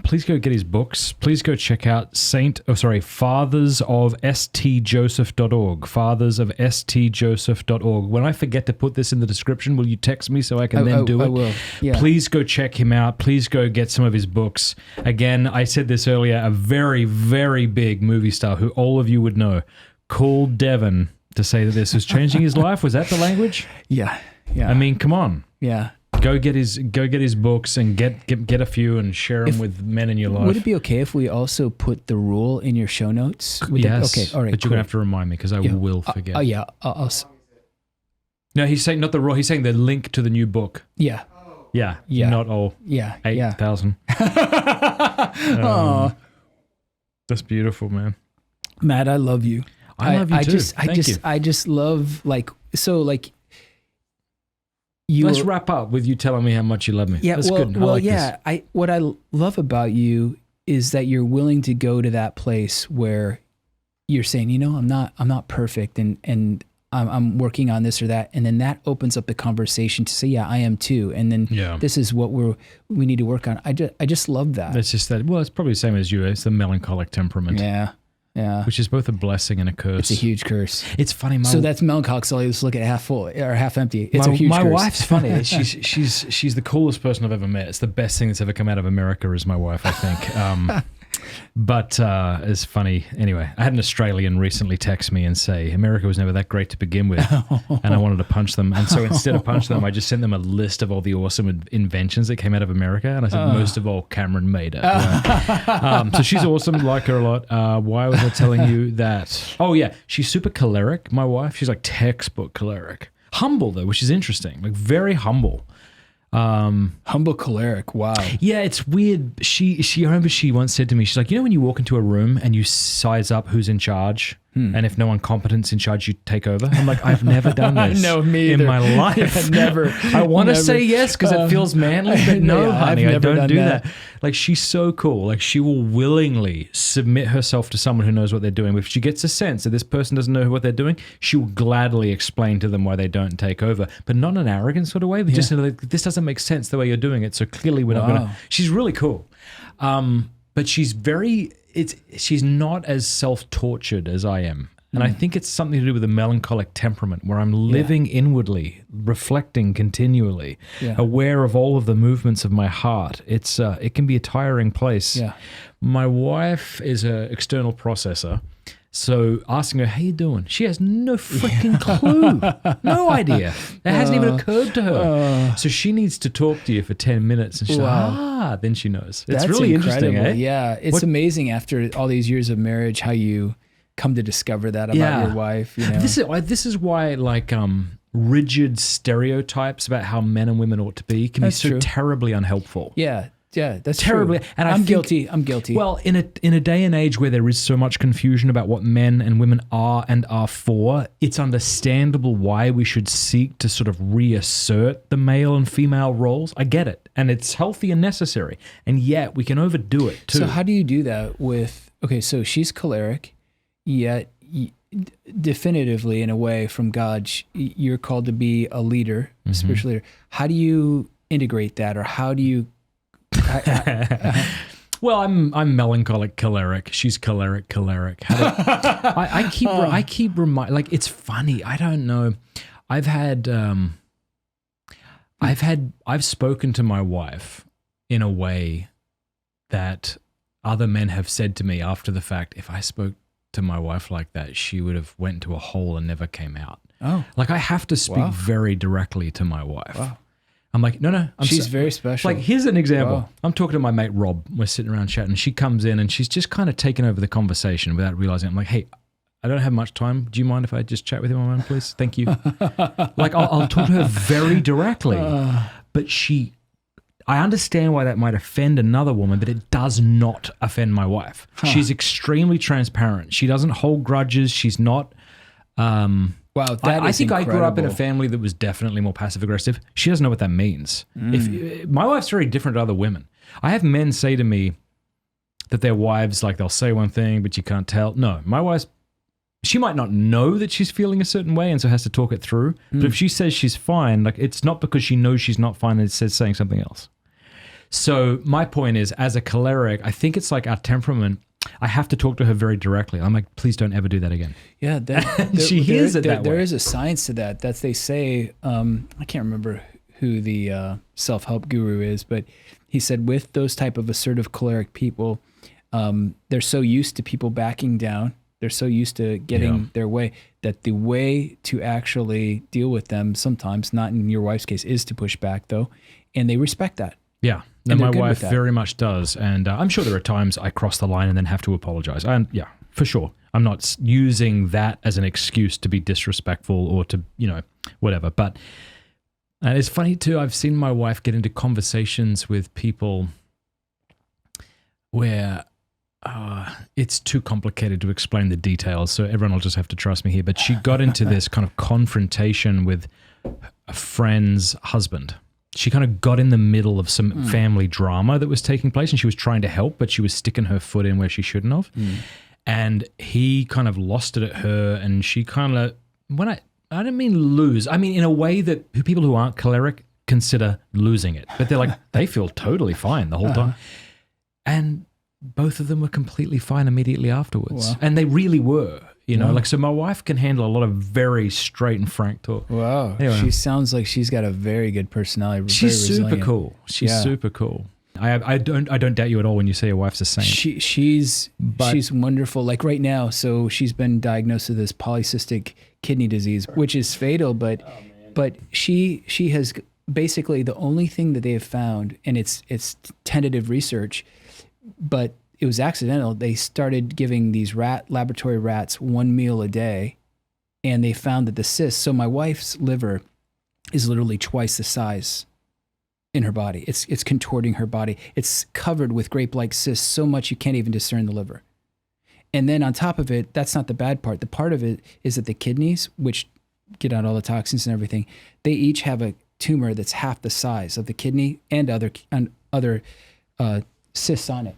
Please go get his books. Please go check out fathersofstjoseph.org. Fathersofstjoseph.org. When I forget to put this in the description, will you text me so I can then do it? I will. Yeah. Please go check him out. Please go get some of his books. Again, I said this earlier, a very, very big movie star who all of you would know called Devin to say that this was changing his life. Was that the language? Yeah. Yeah. I mean, come on. Yeah. Go get his books and get a few and share them with men in your life. Would it be okay if we also put the rule in your show notes? Yes. Okay. All right. But you're gonna have to remind me because I will forget. Oh yeah. No, he's saying not the rule. He's saying the link to the new book. Yeah. Yeah. Yeah. Not all. Yeah. 8,000. Oh, that's beautiful, man. Matt, I love you. I love you too. Thank you. I just love Let's wrap up with you telling me how much you love me. Yeah, that's good. This. What I love about you is that you're willing to go to that place where you're saying, I'm not perfect and I'm working on this or that, and then that opens up the conversation to say, yeah, I am too, and then this is what we need to work on. I just love that. It's just that. Well, it's probably the same as you. It's the melancholic temperament. Yeah. Yeah. Which is both a blessing and a curse. It's a huge curse. It's funny. So that's melancholic, so I just look at half full or half empty. It's a huge curse. My wife's funny. She's the coolest person I've ever met. It's the best thing that's ever come out of America is my wife, I think. But it's funny. Anyway, I had an Australian recently text me and say, America was never that great to begin with. And I wanted to punch them. And so instead of punch them, I just sent them a list of all the awesome inventions that came out of America. And I said, most of all, Cameron made it. So she's awesome. Like her a lot. Why was I telling you that? Oh, yeah. She's super choleric, my wife. She's like textbook choleric. Humble, though, which is interesting. Like very humble. Humble choleric. Wow. Yeah, it's weird. She I remember she once said to me, she's like, you know when you walk into a room and you size up who's in charge, and if no one competent's in charge, you take over? I'm like, I've never done this No, me in either. my life. Never. I want to Never. say yes because it feels manly, but no, Yeah, honey, I've I never don't done do that. that. Like, she's so cool. Like, she will willingly submit herself to someone who knows what they're doing. If she gets a sense that this person doesn't know what they're doing, she will gladly explain to them why they don't take over, but not in an arrogant sort of way, but just in like, this doesn't make sense the way you're doing it, so clearly we're not going to. She's really cool. But she's she's not as self-tortured as I am. And I think it's something to do with a melancholic temperament where I'm living inwardly, reflecting continually, aware of all of the movements of my heart. It can be a tiring place. Yeah. My wife is an external processor. So asking her, how you doing? She has no freaking clue. No idea. That hasn't even occurred to her. So she needs to talk to you for 10 minutes. And she's like, then she knows. It's That's really interesting, incredible. eh? Yeah. It's amazing after all these years of marriage how you come to discover that about your wife. You know? This is why like rigid stereotypes about how men and women ought to be can be so true. terribly unhelpful. Yeah, that's Terribly. true. And I'm guilty. Well, in a day and age where there is so much confusion about what men and women are and are for, it's understandable why we should seek to sort of reassert the male and female roles. I get it. And it's healthy and necessary. And yet we can overdo it too. So how do you do that with, so she's choleric, yet definitively in a way from God, you're called to be a leader, a spiritual leader. How do you integrate that, or how do you Well, I'm melancholic choleric. She's choleric. I keep reminding, like, it's funny. I don't know. I've spoken to my wife in a way that other men have said to me after the fact, if I spoke to my wife like that, she would have went into a hole and never came out. Oh. Like, I have to speak very directly to my wife. Wow. I'm like, no. She's very special. Like, here's an example. Wow. I'm talking to my mate Rob. We're sitting around chatting. She comes in and she's just kind of taken over the conversation without realizing. I'm like, hey, I don't have much time. Do you mind if I just chat with you, my man, please? Thank you. Like, I'll talk to her very directly. But I understand why that might offend another woman, but it does not offend my wife. She's extremely transparent. She doesn't hold grudges. She's not... Wow, I think I grew up in a incredible. family that was definitely more passive aggressive. She doesn't know what that means. If my wife's very different to other women. I have men say to me that their wives, like, they'll say one thing, but you can't tell. No, my wife's, she might not know that she's feeling a certain way and so has to talk it through. But if she says she's fine, like, it's not because she knows she's not fine and it says saying something else. So my point is, as a choleric, I think it's like our temperament. I have to talk to her very directly. I'm like, please don't ever do that again. Yeah, She hears it that There way. is a science to that. That's, they say, I can't remember who the self-help guru is, but he said with those type of assertive choleric people, they're so used to people backing down. They're so used to getting their way that the way to actually deal with them sometimes, not in your wife's case, is to push back though. And they respect that. Yeah. And And my they're good wife with that. very much does. And I'm sure there are times I cross the line and then have to apologize. And yeah, for sure. I'm not using that as an excuse to be disrespectful or to, whatever. But it's funny too. I've seen my wife get into conversations with people where it's too complicated to explain the details. So everyone will just have to trust me here. But she got into this kind of confrontation with a friend's husband. She kind of got in the middle of some family drama that was taking place and she was trying to help, but she was sticking her foot in where she shouldn't have. And he kind of lost it at her and she kind of, I don't mean lose, I mean in a way that people who aren't choleric consider losing it, but they're like, they feel totally fine the whole time. And both of them were completely fine immediately afterwards. Wow. And they really were, like, so my wife can handle a lot of very straight and frank talk. Wow. Anyway. She sounds like she's got a very good personality. She's very super resilient. cool. She's Yeah. super cool. I don't doubt you at all when you say your wife's a saint. She's wonderful. Like right now, so she's been diagnosed with this polycystic kidney disease, which is fatal. But she has basically the only thing that they have found, and it's tentative research, but it was accidental. They started giving these laboratory rats one meal a day, and they found that the cysts. So my wife's liver is literally twice the size in her body. It's contorting her body. It's covered with grape-like cysts so much you can't even discern the liver. And then on top of it, that's not the bad part. The part of it is that the kidneys, which get out all the toxins and everything, they each have a tumor that's half the size of the kidney and other cysts on it.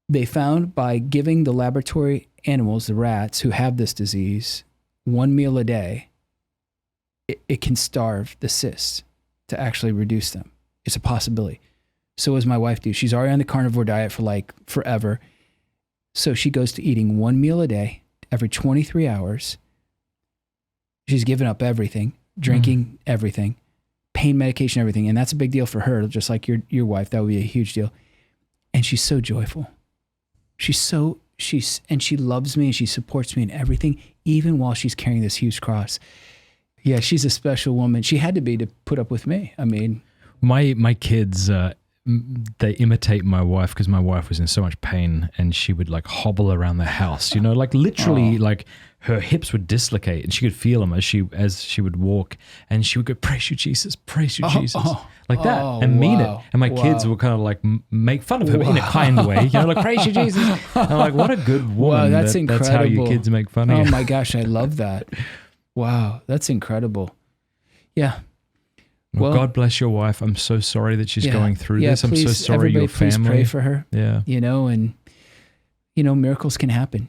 They found by giving the laboratory animals, the rats who have this disease, one meal a day, it can starve the cysts to actually reduce them. It's a possibility. So what does my wife do? She's already on the carnivore diet for like forever. So she goes to eating one meal a day every 23 hours. She's given up everything, drinking everything, pain medication, everything. And that's a big deal for her, just like your wife. That would be a huge deal. And she's so joyful. And she loves me and she supports me in everything, even while she's carrying this huge cross. Yeah, she's a special woman. She had to be to put up with me. I mean, my kids, they imitate my wife because my wife was in so much pain and she would like hobble around the house, like literally like her hips would dislocate and she could feel them as she would walk, and she would go, "Praise you, Jesus, praise you, Jesus," like that, and mean it. And my kids would kind of like make fun of her in a kind way, like, "Praise you, Jesus." And I'm like, what a good woman. Wow, that's incredible. That's how your kids make fun of you. Oh my gosh, I love that. Wow, that's incredible. Yeah. Well, God bless your wife. I'm so sorry that she's going through this. I'm so sorry your family. Please pray for her. Yeah. And miracles can happen.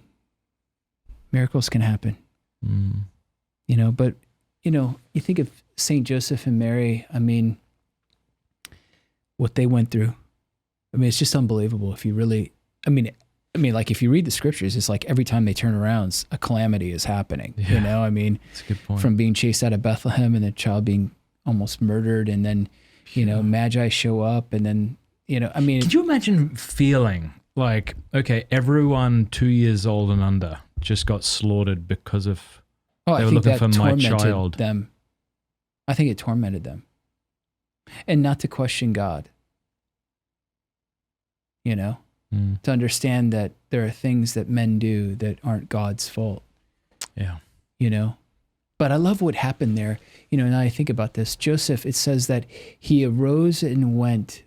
Miracles can happen. But you think of Saint Joseph and Mary, I mean, what they went through. I mean, it's just unbelievable if you really, like if you read the scriptures, it's like every time they turn around, a calamity is happening. Yeah. I mean, that's a good point. From being chased out of Bethlehem and the child being almost murdered, and then, Magi show up, and then, Could you imagine feeling like, okay, everyone 2 years old and under just got slaughtered because of they were looking for my child. Them. I think it tormented them. And not to question God. To understand that there are things that men do that aren't God's fault. Yeah. But I love what happened there. Now I think about this. Joseph, it says that he rose and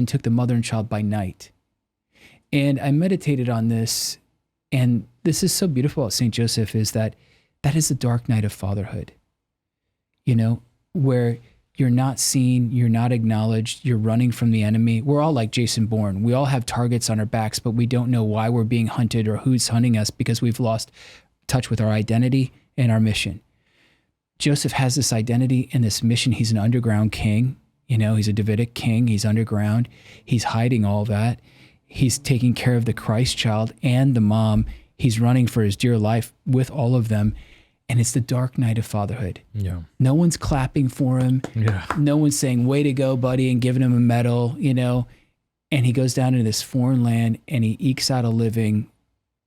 took the mother and child by night. And I meditated on this, and this is so beautiful about St. Joseph, is that is the dark night of fatherhood. Where you're not seen, you're not acknowledged, you're running from the enemy. We're all like Jason Bourne. We all have targets on our backs, but we don't know why we're being hunted or who's hunting us, because we've lost touch with our identity and our mission. Joseph has this identity and this mission. He's an underground king. He's a Davidic king. He's underground. He's hiding all that. He's taking care of the Christ child and the mom. He's running for his dear life with all of them. And it's the dark night of fatherhood. Yeah. No one's clapping for him. Yeah. No one's saying, "Way to go, buddy," and giving him a medal, And he goes down into this foreign land and he ekes out a living,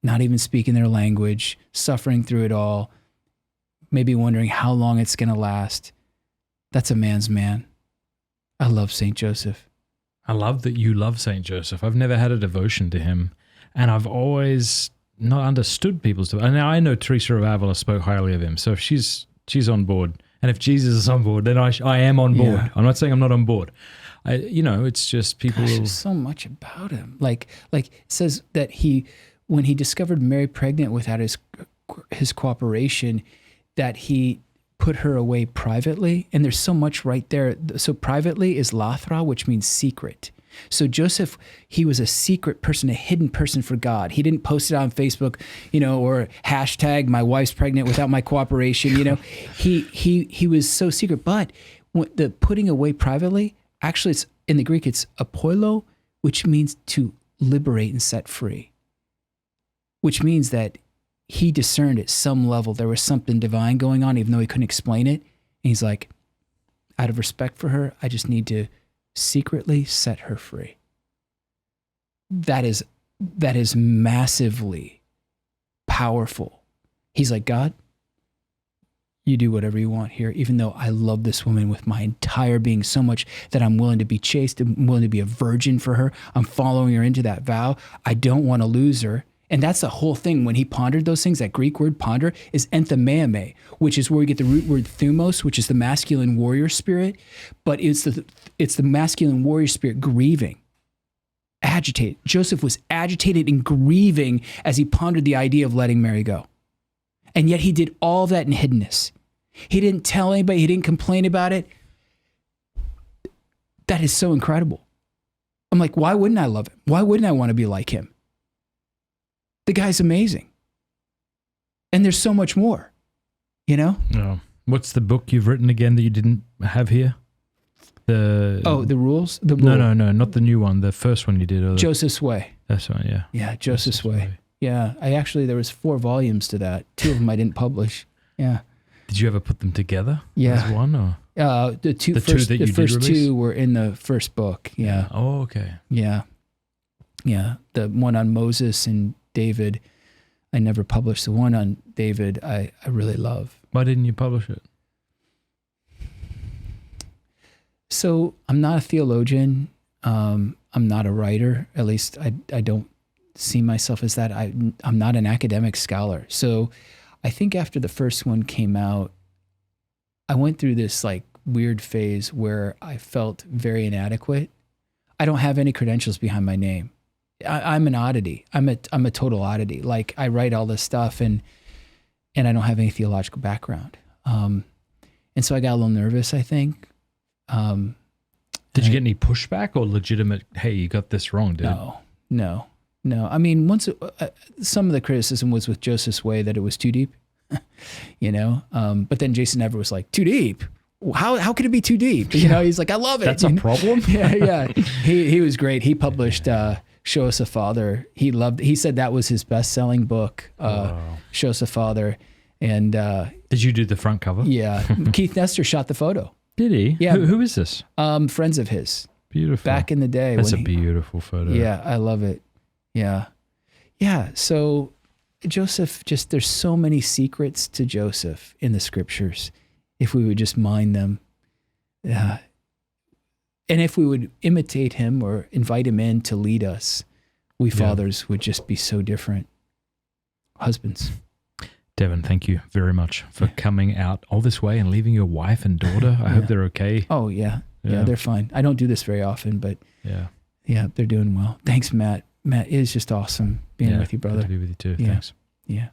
not even speaking their language, suffering through it all, maybe wondering how long it's going to last. That's a man's man. I love St. Joseph. I love that you love St. Joseph. I've never had a devotion to him, and I've always not understood people's devotion. And I know Teresa of Avila spoke highly of him, so if she's on board, and if Jesus is on board, then I am on board. Yeah. I'm not saying I'm not on board. It's just people. Gosh, there's so much about him. Like it says that when he discovered Mary pregnant without his cooperation, that he put her away privately. And there's so much right there. So privately is lathra, which means secret. So Joseph, he was a secret person, a hidden person for God. He didn't post it on Facebook, or hashtag "my wife's pregnant without my cooperation." He was so secret. But the putting away privately, actually, it's in the Greek, it's apoilo, which means to liberate and set free. Which means that he discerned at some level there was something divine going on, even though he couldn't explain it. And he's like, out of respect for her, I just need to secretly set her free. That is massively powerful. He's like, God, you do whatever you want here, even though I love this woman with my entire being so much that I'm willing to be chaste, I'm willing to be a virgin for her. I'm following her into that vow. I don't want to lose her. And that's the whole thing. When he pondered those things, that Greek word ponder is enthemeame, which is where we get the root word thumos, which is the masculine warrior spirit. But it's the masculine warrior spirit grieving, agitated. Joseph was agitated and grieving as he pondered the idea of letting Mary go. And yet he did all that in hiddenness. He didn't tell anybody. He didn't complain about it. That is so incredible. I'm like, why wouldn't I love him? Why wouldn't I want to be like him? The guy's amazing. And there's so much more, you know? Oh. What's the book you've written again that you didn't have here? The rules? The rule. No, not the new one. The first one you did. Joseph's Way. That's one, yeah. Yeah, Joseph's Way. Yeah, there was 4 volumes to that. 2 of them I didn't publish. Yeah. Did you ever put them together? Yeah. As one or? The first 2 were in the first book. Yeah. Oh, okay. Yeah. Yeah. The one on Moses and David, I never published. The one on David, I really love. Why didn't you publish it? So I'm not a theologian. I'm not a writer. At least I don't see myself as that. I'm not an academic scholar. So I think after the first one came out, I went through this like weird phase where I felt very inadequate. I don't have any credentials behind my name. I'm an oddity. I'm a total oddity. Like I write all this stuff and I don't have any theological background. And so I got a little nervous, I think. Did you get any pushback or legitimate, hey, you got this wrong, dude? No. I mean, once some of the criticism was with Joseph's Way that it was too deep, you know. But then Jason Everett was like, too deep? How could it be too deep? You know, he's like, I love it. That's a problem. Yeah. He was great. He published Show Us a Father. He said that was his best-selling book, Show Us a Father. And did you do the front cover? Yeah. Keith Nestor shot the photo. Did he? Yeah. Who is this? Friends of his. Beautiful. Back in the day. That's a beautiful photo. Yeah, I love it. Yeah. So Joseph, there's so many secrets to Joseph in the scriptures. If we would just mine them. And if we would imitate him or invite him in to lead us, we fathers would just be so different. Husbands. Devin, thank you very much for coming out all this way and leaving your wife and daughter. I hope they're okay. Oh, yeah. Yeah, they're fine. I don't do this very often, but yeah, they're doing well. Thanks, Matt. Matt, it is just awesome being with you, brother. Good to be with you too. Thanks. Yeah.